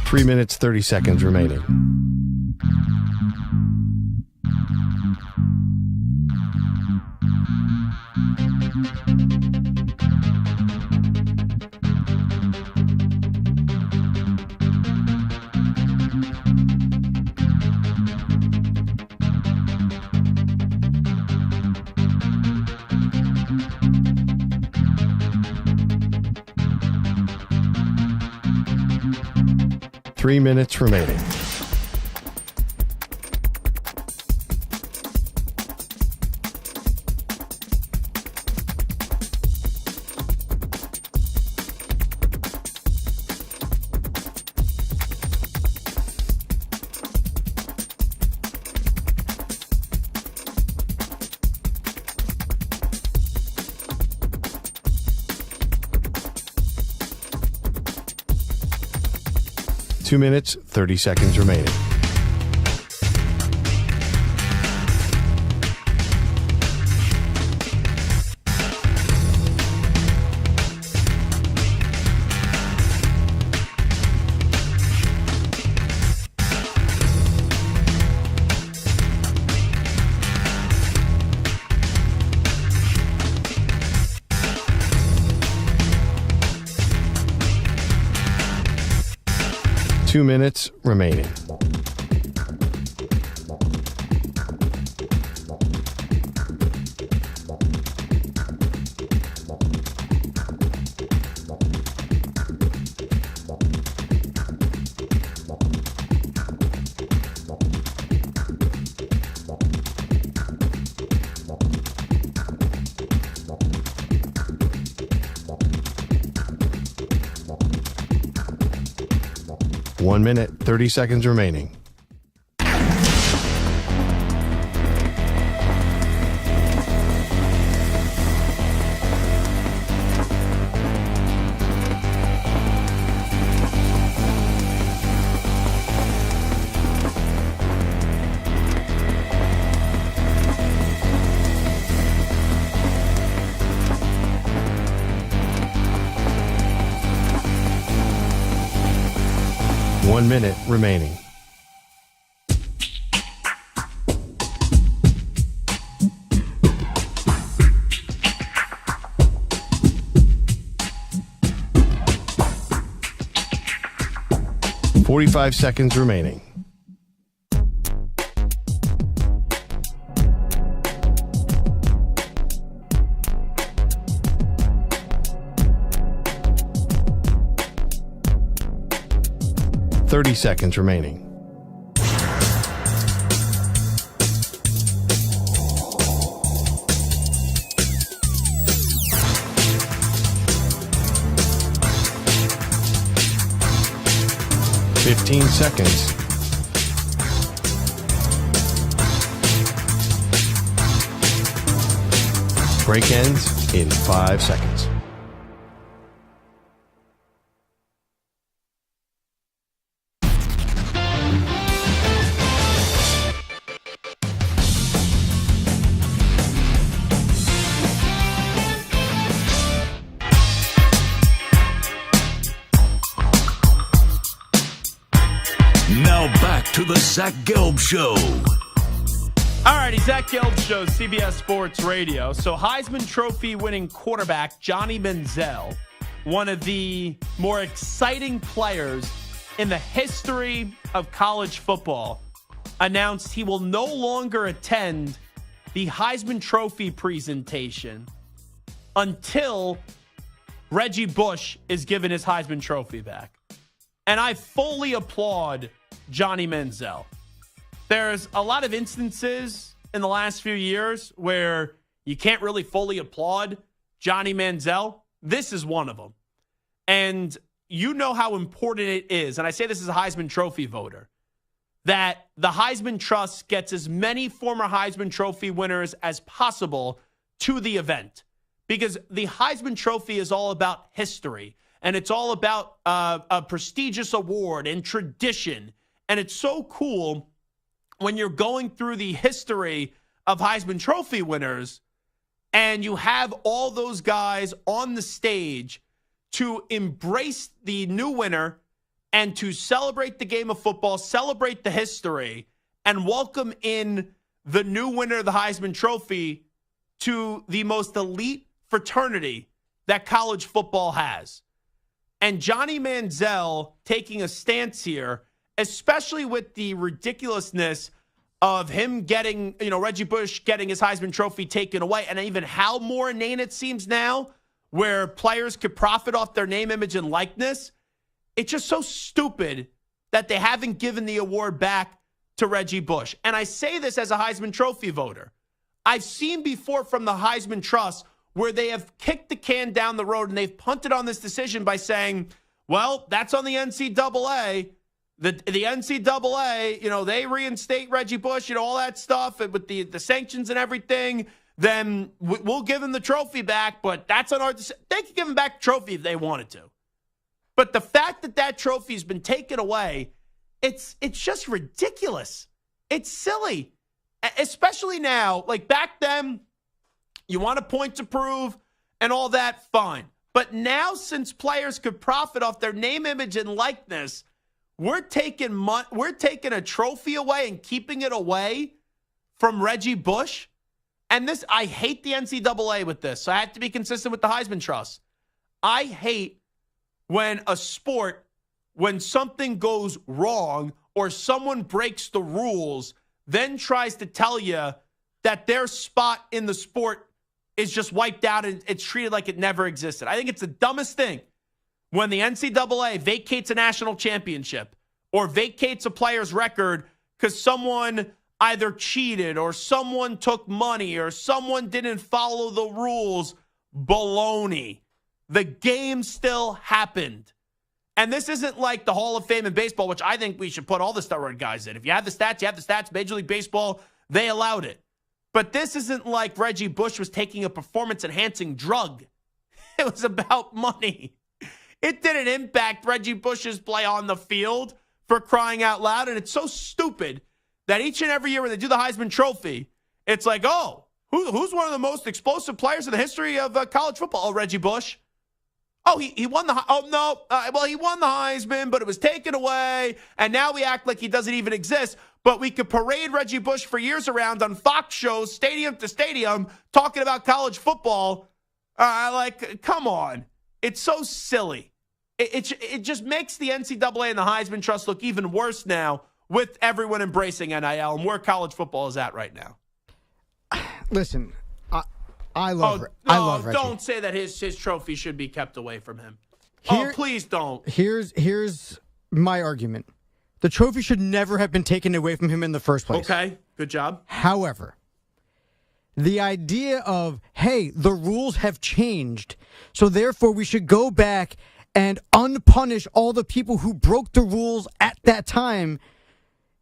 Three minutes, 30 seconds remaining. Three minutes remaining. Two minutes, 30 seconds remaining. 2 minutes remaining. One minute, 30 seconds remaining. One minute remaining. Forty-five seconds remaining. Thirty seconds remaining. Fifteen seconds. Break ends in 5 seconds. Now back to the Zach Gelb Show. All righty, Zach Gelb Show, CBS Sports Radio. So Heisman Trophy winning quarterback Johnny Manziel, one of the more exciting players in the history of college football, announced he will no longer attend the Heisman Trophy presentation until Reggie Bush is given his Heisman Trophy back. And I fully applaud Johnny Manziel. There's a lot of instances in the last few years where you can't really fully applaud Johnny Manziel. This is one of them. And you know how important it is, and I say this as a Heisman Trophy voter, that the Heisman Trust gets as many former Heisman Trophy winners as possible to the event. Because the Heisman Trophy is all about history, and it's all about a prestigious award and tradition. And it's so cool when you're going through the history of Heisman Trophy winners and you have all those guys on the stage to embrace the new winner and to celebrate the game of football, celebrate the history, and welcome in the new winner of the Heisman Trophy to the most elite fraternity that college football has. And Johnny Manziel taking a stance here, especially with the ridiculousness of him getting, Reggie Bush getting his Heisman Trophy taken away, and even how more inane it seems now, where players could profit off their name, image, and likeness. It's just so stupid that they haven't given the award back to Reggie Bush. And I say this as a Heisman Trophy voter. I've seen before from the Heisman Trust where they have kicked the can down the road and they've punted on this decision by saying, well, that's on the NCAA. The NCAA, they reinstate Reggie Bush, all that stuff with the sanctions and everything. Then we'll give him the trophy back, but that's on our decision. They could give him back the trophy if they wanted to. But the fact that trophy's been taken away, it's just ridiculous. It's silly, especially now. Like back then, you want a point to prove and all that, fine. But now, since players could profit off their name, image, and likeness, we're taking a trophy away and keeping it away from Reggie Bush. And this, I hate the NCAA with this, so I have to be consistent with the Heisman Trust. I hate when a sport when something goes wrong or someone breaks the rules, then tries to tell you that their spot in the sport is just wiped out and it's treated like it never existed. I think it's the dumbest thing when the NCAA vacates a national championship or vacates a player's record because someone either cheated or someone took money or someone didn't follow the rules. Baloney. The game still happened. And this isn't like the Hall of Fame in baseball, which I think we should put all the steroid guys in. If you have the stats, you have the stats. Major League Baseball, they allowed it. But this isn't like Reggie Bush was taking a performance-enhancing drug. It was about money. It didn't impact Reggie Bush's play on the field, for crying out loud. And it's so stupid that each and every year when they do the Heisman Trophy, it's like, oh, who's one of the most explosive players in the history of college football? Oh, Reggie Bush. Oh, he won the he won the Heisman, but it was taken away, and now we act like he doesn't even exist. But we could parade Reggie Bush for years around on Fox shows, stadium to stadium, talking about college football. Come on. It's so silly. It just makes the NCAA and the Heisman Trust look even worse now with everyone embracing NIL and where college football is at right now. Listen, I love Reggie. Don't say that his trophy should be kept away from him. Please don't. Here's my argument. The trophy should never have been taken away from him in the first place. Okay, good job. However, the idea of, hey, the rules have changed, so therefore we should go back and unpunish all the people who broke the rules at that time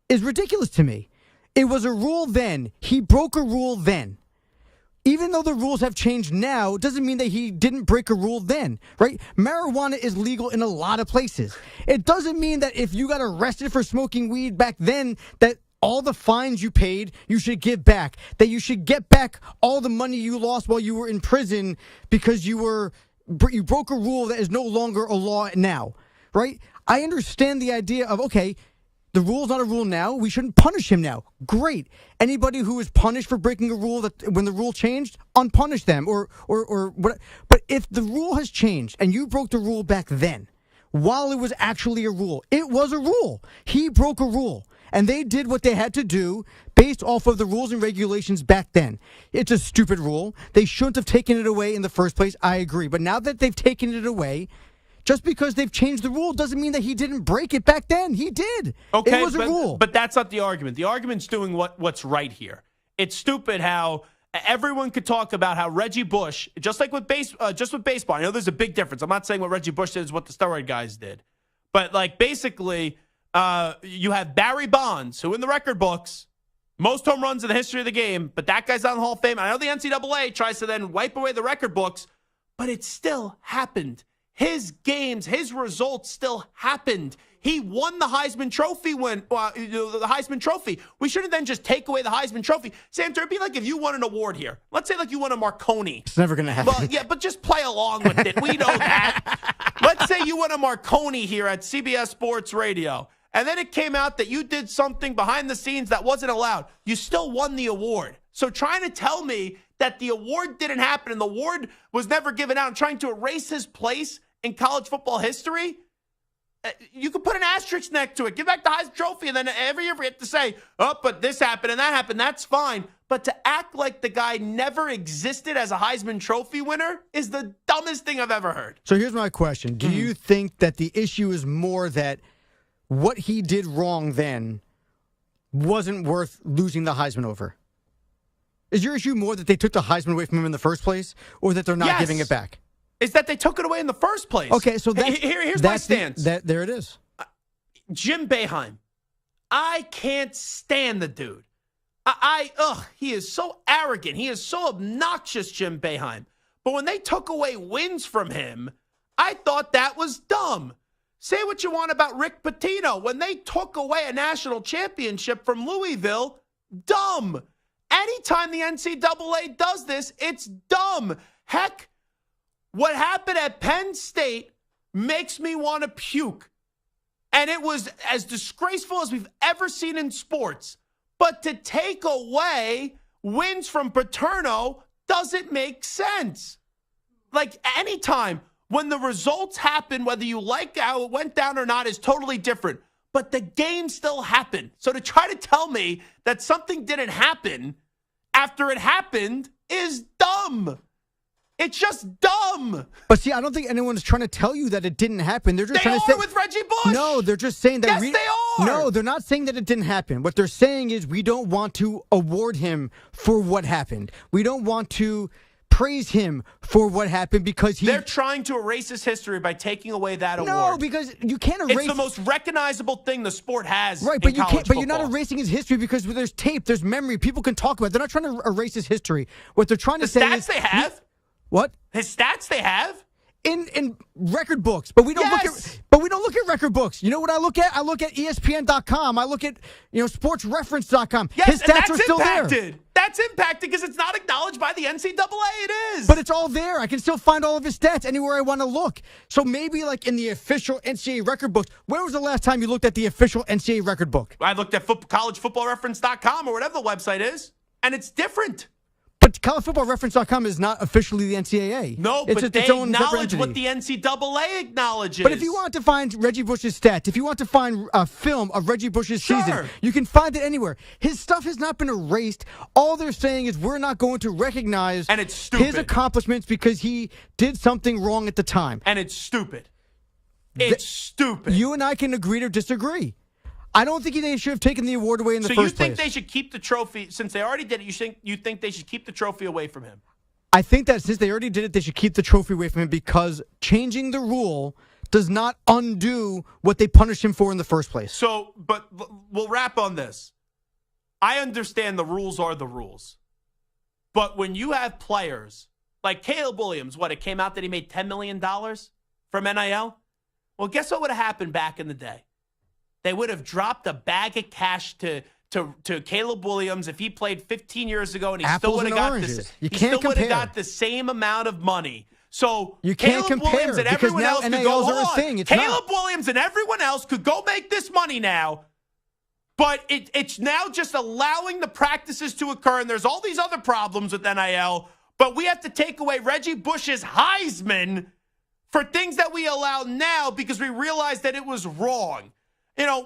is ridiculous to me. It was a rule then. He broke a rule then. Even though the rules have changed now, doesn't mean that he didn't break a rule then, right? Marijuana is legal in a lot of places. It doesn't mean that if you got arrested for smoking weed back then, that all the fines you paid, you should give back. That you should get back all the money you lost while you were in prison because you broke a rule that is no longer a law now, right? I understand the idea of, okay, the rule's not a rule now. We shouldn't punish him now. Great. Anybody who is punished for breaking a rule that when the rule changed, unpunish them or what. But if the rule has changed and you broke the rule back then, while it was actually a rule, it was a rule. He broke a rule. And they did what they had to do based off of the rules and regulations back then. It's a stupid rule. They shouldn't have taken it away in the first place. I agree. But now that they've taken it away, just because they've changed the rule doesn't mean that he didn't break it back then. He did. Okay, it was a rule. But that's not the argument. The argument's doing what's right here. It's stupid how everyone could talk about how Reggie Bush, just with baseball. I know there's a big difference. I'm not saying what Reggie Bush did is what the steroid guys did. But basically, you have Barry Bonds, who in the record books, most home runs in the history of the game, but that guy's not in the Hall of Fame. I know the NCAA tries to then wipe away the record books, but it still happened. His games, his results still happened. He won the Heisman Trophy the Heisman Trophy. We shouldn't then just take away the Heisman Trophy. Sam, it'd be like if you won an award here. Let's say you won a Marconi. It's never going to happen. Well, yeah, but just play along with it. We know that. Let's say you won a Marconi here at CBS Sports Radio. And then it came out that you did something behind the scenes that wasn't allowed. You still won the award. So trying to tell me that the award didn't happen and the award was never given out and trying to erase his place in college football history, you could put an asterisk next to it. Give back the Heisman Trophy, and then every year we have to say, oh, but this happened and that happened. That's fine. But to act like the guy never existed as a Heisman Trophy winner is the dumbest thing I've ever heard. So here's my question. Do you think that the issue is more that what he did wrong then wasn't worth losing the Heisman over? Is your issue more that they took the Heisman away from him in the first place, or that they're not giving it back? Is that they took it away in the first place. Okay, so here's my stance. There it is. Jim Boeheim. I can't stand the dude. He is so arrogant. He is so obnoxious, Jim Boeheim. But when they took away wins from him, I thought that was dumb. Say what you want about Rick Pitino. When they took away a national championship from Louisville, dumb. Anytime the NCAA does this, it's dumb. Heck, what happened at Penn State makes me want to puke. And it was as disgraceful as we've ever seen in sports. But to take away wins from Paterno doesn't make sense. Anytime. When the results happen, whether you like how it went down or not is totally different. But the game still happened. So to try to tell me that something didn't happen after it happened is dumb. It's just dumb. But see, I don't think anyone's trying to tell you that it didn't happen. They're just They trying are to say with Reggie Bush. No, they're just saying that. Yes, they are. No, they're not saying that it didn't happen. What they're saying is we don't want to award him for what happened. We don't want to praise him for what happened because they're trying to erase his history by taking away that award. No, because you can't erase. It's the most recognizable thing the sport has. Right, but in you college can't. But football. you're not erasing his history because there's tape, there's memory. People can talk about it. They're not trying to erase his history. What they're trying to say is they have. What? His stats they have in record books, but we don't look at record books. You know what I look at? I look at ESPN.com. I look at sportsreference.com. Yes, his and stats that's are still impacted. there. That's impacted because it's not acknowledged by the NCAA. It is. But it's all there. I can still find all of his stats anywhere I want to look. So maybe like in the official NCAA record books. When was the last time you looked at the official NCAA record book? I looked at collegefootballreference.com or whatever the website is, and it's different. But collegefootballreference.com is not officially the NCAA. No, it's but they its own acknowledge entity. what the NCAA acknowledges. But if you want to find Reggie Bush's stats, if you want to find a film of Reggie Bush's season, you can find it anywhere. His stuff has not been erased. All they're saying is we're not going to recognize and it's stupid. His accomplishments because he did something wrong at the time. And it's stupid. It's stupid. You and I can agree to disagree. I don't think they should have taken the award away in the first place. So you think they should keep the trophy, since they already did it, you think they should keep the trophy away from him? I think that since they already did it, they should keep the trophy away from him because changing the rule does not undo what they punished him for in the first place. So, but we'll wrap on this. I understand the rules are the rules. But when you have players like Caleb Williams, it came out that he made $10 million from NIL? Well, guess what would have happened back in the day? They would have dropped a bag of cash to Caleb Williams if he played 15 years ago, and he still would have got this. You he can't still would have compare. got the same amount of money. So you can't Caleb compare Williams and because everyone now else could NILs go are a on. thing. It's Caleb not. Williams and everyone else could go make this money now. But it's now just allowing the practices to occur, and there's all these other problems with NIL. But we have to take away Reggie Bush's Heisman for things that we allow now because we realize that it was wrong.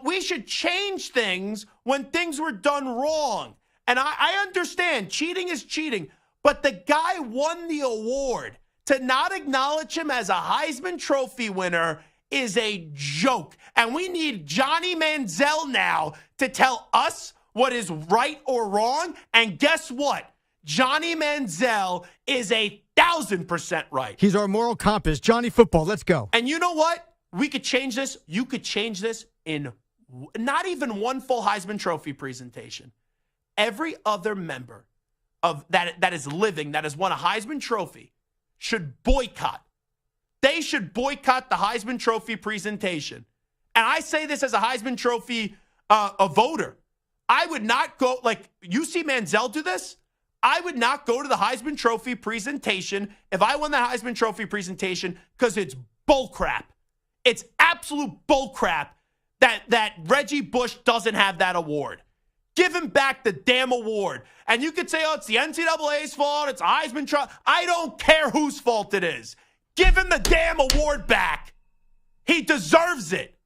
We should change things when things were done wrong. And I understand cheating is cheating, but the guy won the award. To not acknowledge him as a Heisman Trophy winner is a joke. And we need Johnny Manziel now to tell us what is right or wrong. And guess what? Johnny Manziel is 1,000% right. He's our moral compass. Johnny Football, let's go. And you know what? We could change this. You could change this in not even one full Heisman Trophy presentation. Every other member of that is living, that has won a Heisman Trophy, should boycott. They should boycott the Heisman Trophy presentation. And I say this as a Heisman Trophy a voter. I would not go, like you see Manziel do this, I would not go to the Heisman Trophy presentation if I won the Heisman Trophy presentation because it's bullcrap. It's absolute bullcrap that Reggie Bush doesn't have that award. Give him back the damn award. And you could say, it's the NCAA's fault, it's Heisman Trophy. I don't care whose fault it is. Give him the damn award back. He deserves it.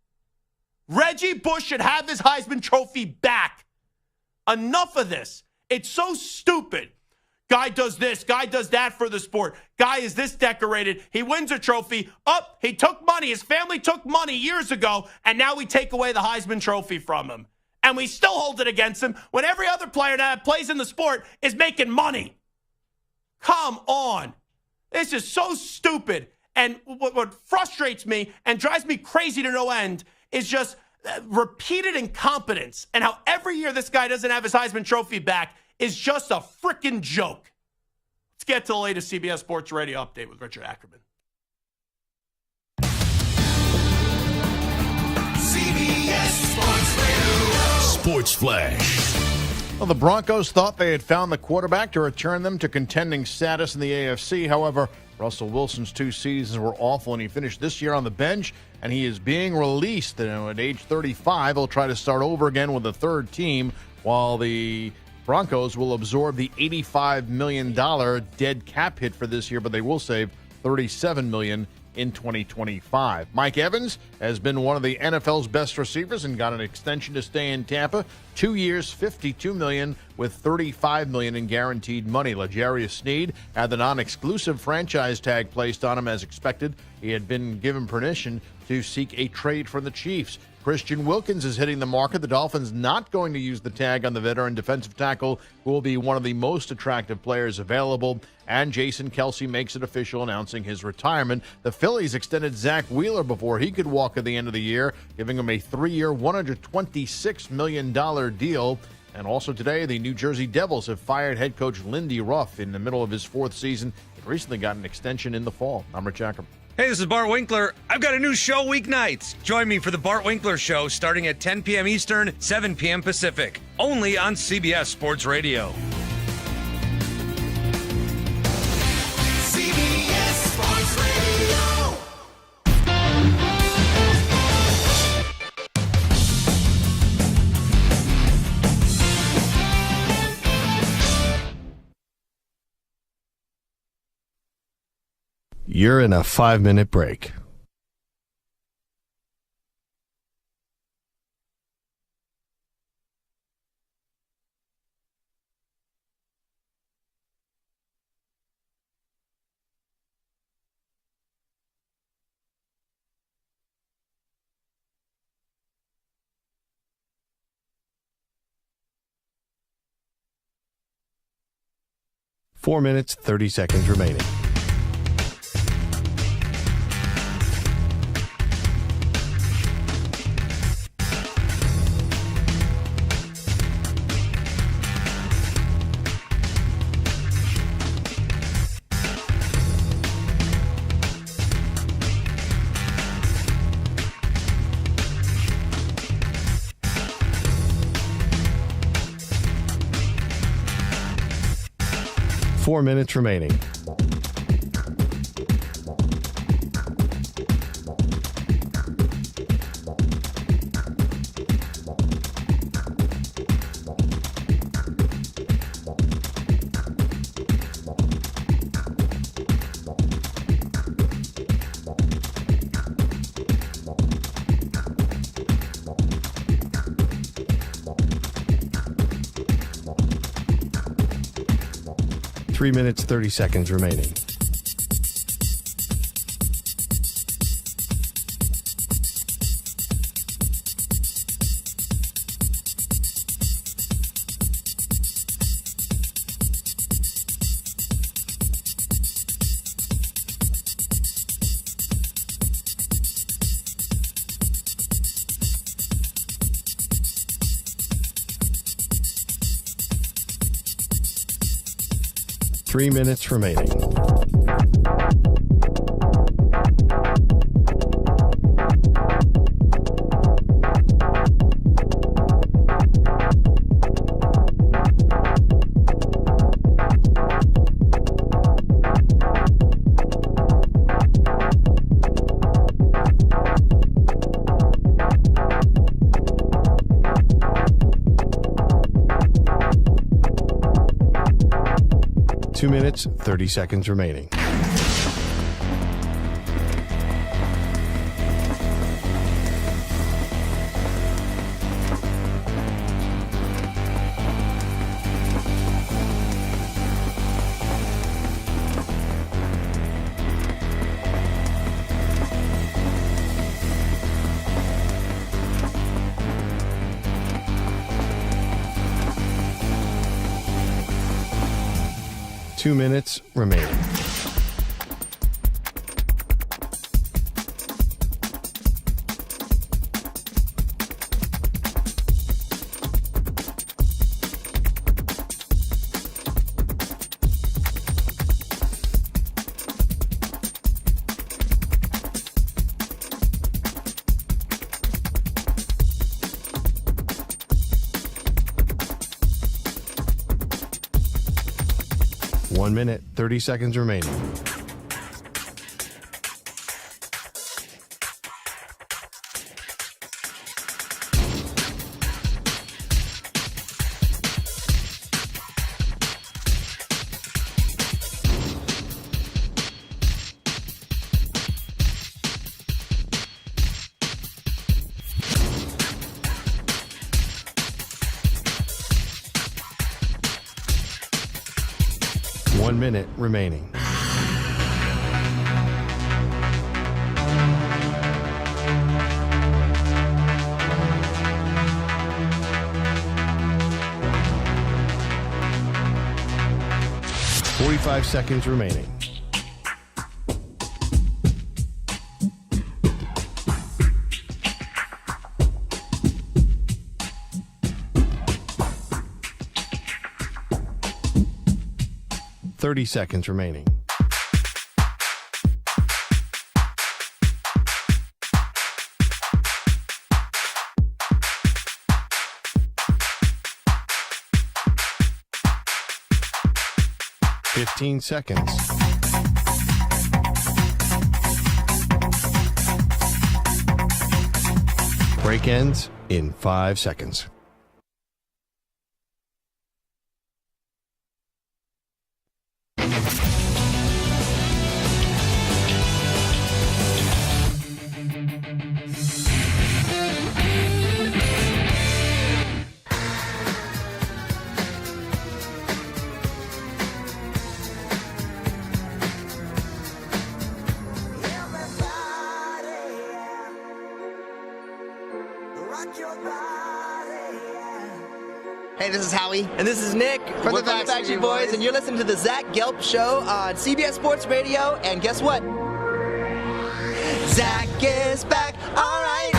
Reggie Bush should have his Heisman Trophy back. Enough of this. It's so stupid. Guy does this, guy does that for the sport. Guy is this decorated. He wins a trophy. He took money. His family took money years ago, and now we take away the Heisman Trophy from him. And we still hold it against him when every other player that plays in the sport is making money. Come on. This is so stupid. And what frustrates me and drives me crazy to no end is just repeated incompetence. And how every year this guy doesn't have his Heisman Trophy back is just a freaking joke. Let's get to the latest CBS Sports Radio update with Richard Ackerman. CBS Sports Radio. Sports Flash. Well, the Broncos thought they had found the quarterback to return them to contending status in the AFC. However, Russell Wilson's 2 seasons were awful, and he finished this year on the bench, and he is being released. At age 35, he'll try to start over again with the third team, while the Broncos will absorb the $85 million dead cap hit for this year, but they will save $37 million in 2025. Mike Evans has been one of the NFL's best receivers and got an extension to stay in Tampa. 2 years, $52 million with $35 million in guaranteed money. L'Jarius Sneed had the non-exclusive franchise tag placed on him as expected. He had been given permission to seek a trade from the Chiefs. Christian Wilkins is hitting the market. The Dolphins not going to use the tag on the veteran defensive tackle, who will be one of the most attractive players available. And Jason Kelce makes it official, announcing his retirement. The Phillies extended Zach Wheeler before he could walk at the end of the year, giving him a 3-year, $126 million deal. And also today, the New Jersey Devils have fired head coach Lindy Ruff in the middle of his 4th season. He recently got an extension in the fall. I'm Rich Jacob. Hey, this is Bart Winkler. I've got a new show weeknights. Join me for the Bart Winkler Show starting at 10 p.m. Eastern, 7 p.m. Pacific, only on CBS Sports Radio. CBS Sports Radio. You're in a 5-minute break. Four minutes, 30 seconds remaining. Four minutes remaining. Three minutes, 30 seconds remaining. Three minutes remaining. Two minutes, 30 seconds remaining. Two minutes remaining. One minute, 30 seconds remaining. 1 minute remaining. Five seconds remaining. Seconds remaining. Seconds. Break ends in 5 seconds. Hey, this is Howie. And this is Nick from the Backstreet Boys. And you're listening to the Zach Gelb Show on CBS Sports Radio. And guess what? Zach is back. All right.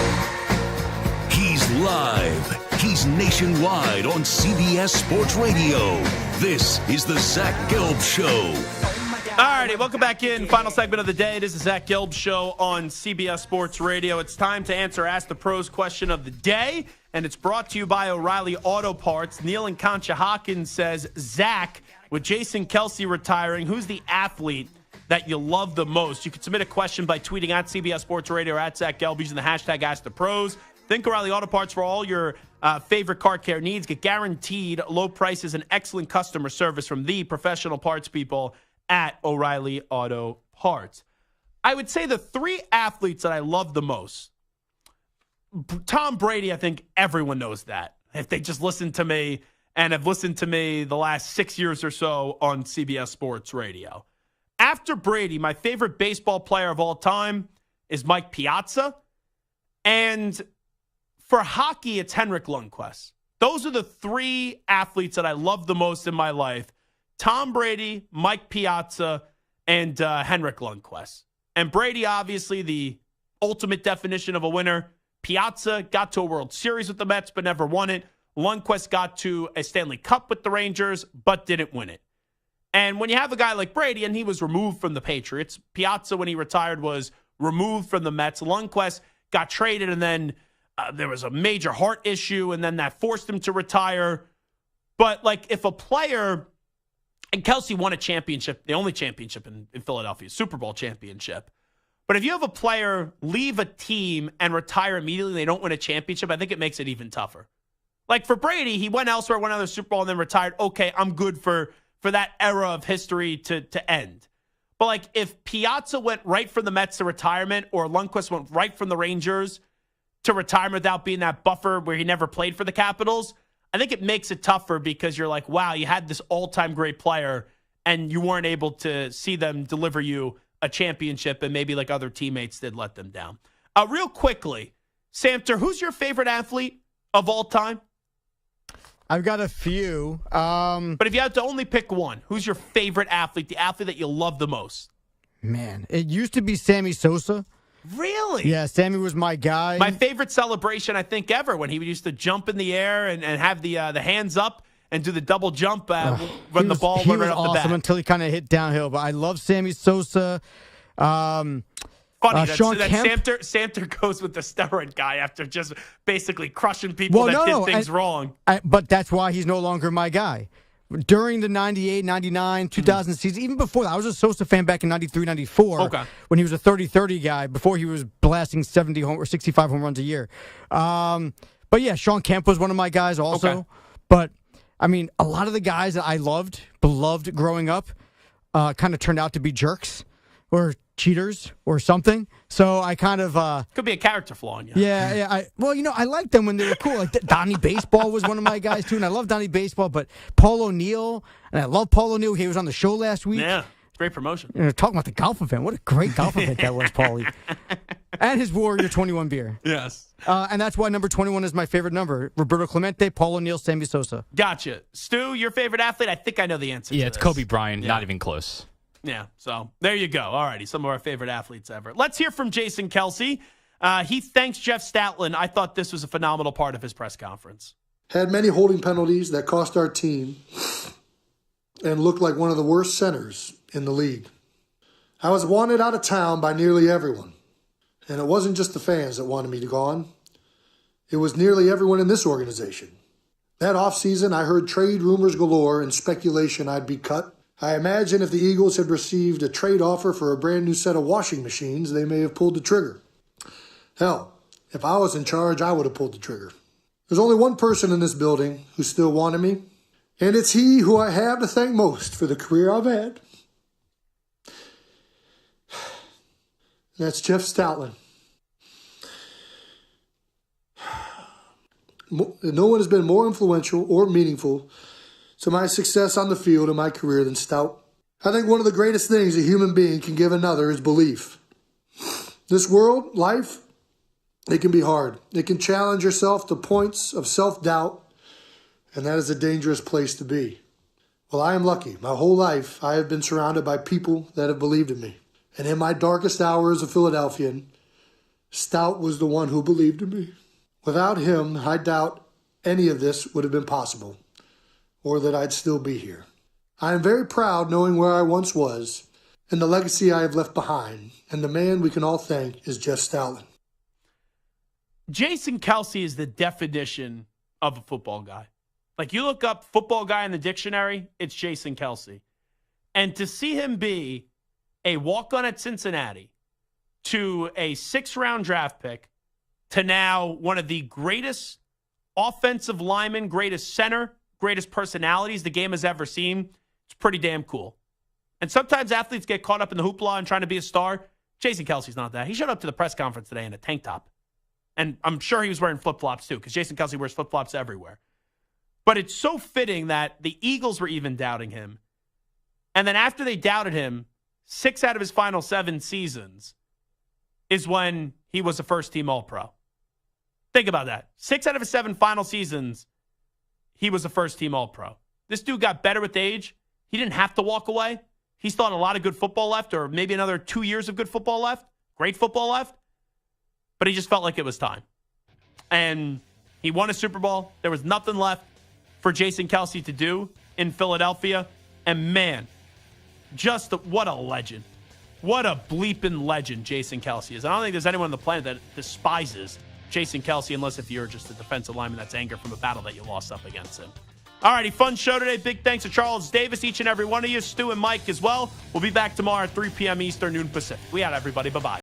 He's live. He's nationwide on CBS Sports Radio. This is the Zach Gelb Show. All righty, welcome back in. Final segment of the day. This is Zach Gelb Show on CBS Sports Radio. It's time to answer Ask the Pros question of the day, and it's brought to you by O'Reilly Auto Parts. Neil and Concha Hawkins says, Zach, with Jason Kelce retiring, who's the athlete that you love the most? You can submit a question by tweeting at CBS Sports Radio or at Zach Gelb using the hashtag Ask the Pros. Think O'Reilly Auto Parts for all your favorite car care needs. Get guaranteed low prices and excellent customer service from the professional parts people at O'Reilly Auto Parts. I would say the three athletes that I love the most. Tom Brady, I think everyone knows that. If they just listen to me and have listened to me the last 6 years or so on CBS Sports Radio. After Brady, my favorite baseball player of all time is Mike Piazza. And for hockey, it's Henrik Lundqvist. Those are the three athletes that I love the most in my life. Tom Brady, Mike Piazza, and Henrik Lundqvist. And Brady, obviously, the ultimate definition of a winner. Piazza got to a World Series with the Mets, but never won it. Lundqvist got to a Stanley Cup with the Rangers, but didn't win it. And when you have a guy like Brady, and he was removed from the Patriots, Piazza, when he retired, was removed from the Mets. Lundqvist got traded, and then there was a major heart issue, and then that forced him to retire. But, like, if a player... And Kelce won a championship, the only championship in Philadelphia, Super Bowl championship. But if you have a player leave a team and retire immediately and they don't win a championship, I think it makes it even tougher. Like for Brady, he went elsewhere, won another Super Bowl, and then retired. Okay, I'm good for that era of history to end. But like if Piazza went right from the Mets to retirement, or Lundqvist went right from the Rangers to retirement without being that buffer where he never played for the Capitals, I think it makes it tougher because you're like, wow, you had this all-time great player and you weren't able to see them deliver you a championship, and maybe like other teammates did let them down. Real quickly, Samter, who's your favorite athlete of all time? I've got a few. But if you had to only pick one, who's your favorite athlete, the athlete that you love the most? Man, it used to be Sammy Sosa. Really? Yeah, Sammy was my guy. My favorite celebration, I think, ever, when he used to jump in the air and have the hands up and do the double jump when the ball went right off the bat. Awesome until he kind of hit downhill. But I love Sammy Sosa. Funny that Samter goes with the steroid guy after just basically crushing people did things wrong. But that's why he's no longer my guy. During the 98, 99, 2000 season, even before that, I was a Sosa fan back in 93, 94 when he was a 30-30 guy, before he was blasting 70 or 65 home runs a year. But yeah, Sean Kemp was one of my guys also. Okay. But, I mean, a lot of the guys that I beloved growing up, kind of turned out to be jerks. or cheaters or something. So I kind of could be a character flaw in you. Yeah. I liked them when they were cool. Like Donnie Baseball was one of my guys too, and I love Donnie Baseball. But Paul O'Neill, and I love Paul O'Neill. He was on the show last week. Yeah, great promotion. Talking about the golf event, what a great golf event that was, Paulie. And his Warrior 21 beer. Yes. And that's why number 21 is my favorite number. Roberto Clemente, Paul O'Neill, Sammy Sosa. Gotcha. Stu, your favorite athlete? I think I know the answer. Yeah, to it's this. Kobe Bryant. Not even close. Yeah, so there you go. All righty, some of our favorite athletes ever. Let's hear from Jason Kelsey. He thanks Jeff Stoutland. I thought this was a phenomenal part of his press conference. Had many holding penalties that cost our team and looked like one of the worst centers in the league. I was wanted out of town by nearly everyone. And it wasn't just the fans that wanted me to gone. It was nearly everyone in this organization. That offseason, I heard trade rumors galore and speculation I'd be cut. I imagine if the Eagles had received a trade offer for a brand new set of washing machines, they may have pulled the trigger. Hell, if I was in charge, I would have pulled the trigger. There's only one person in this building who still wanted me, and it's he who I have to thank most for the career I've had. That's Jeff Stoutland. No one has been more influential or meaningful to my success on the field in my career than Stout. I think one of the greatest things a human being can give another is belief. This world, life, it can be hard. It can challenge yourself to points of self-doubt, and that is a dangerous place to be. Well, I am lucky. My whole life, I have been surrounded by people that have believed in me. And in my darkest hour as a Philadelphian, Stout was the one who believed in me. Without him, I doubt any of this would have been possible, or that I'd still be here. I am very proud knowing where I once was, and the legacy I have left behind, and the man we can all thank is Jeff Stoutland. Jason Kelsey is the definition of a football guy. Like, you look up football guy in the dictionary, it's Jason Kelsey. And to see him be a walk-on at Cincinnati, to a 6th-round draft pick, to now one of the greatest offensive linemen, greatest center, greatest personalities the game has ever seen, it's pretty damn cool. And sometimes athletes get caught up in the hoopla and trying to be a star. Jason Kelsey's not that. He showed up to the press conference today in a tank top. And I'm sure he was wearing flip-flops too, because Jason Kelsey wears flip-flops everywhere. But it's so fitting that the Eagles were even doubting him. And then after they doubted him, 6 out of his final 7 seasons is when he was a first-team All-Pro. Think about that. 6 out of his 7 final seasons, he was a first-team All-Pro. This dude got better with age. He didn't have to walk away. He still had a lot of good football left, or maybe another 2 years of good football left, great football left. But he just felt like it was time. And he won a Super Bowl. There was nothing left for Jason Kelsey to do in Philadelphia. And man, just what a legend. What a bleeping legend Jason Kelsey is. I don't think there's anyone on the planet that despises Jason Kelsey, unless if you're just a defensive lineman that's anger from a battle that you lost up against him. All righty, fun show today. Big thanks to Charles Davis, each and every one of you, Stu and Mike as well. We'll be back tomorrow at 3 p.m. Eastern, noon Pacific. We out, everybody. Bye-bye.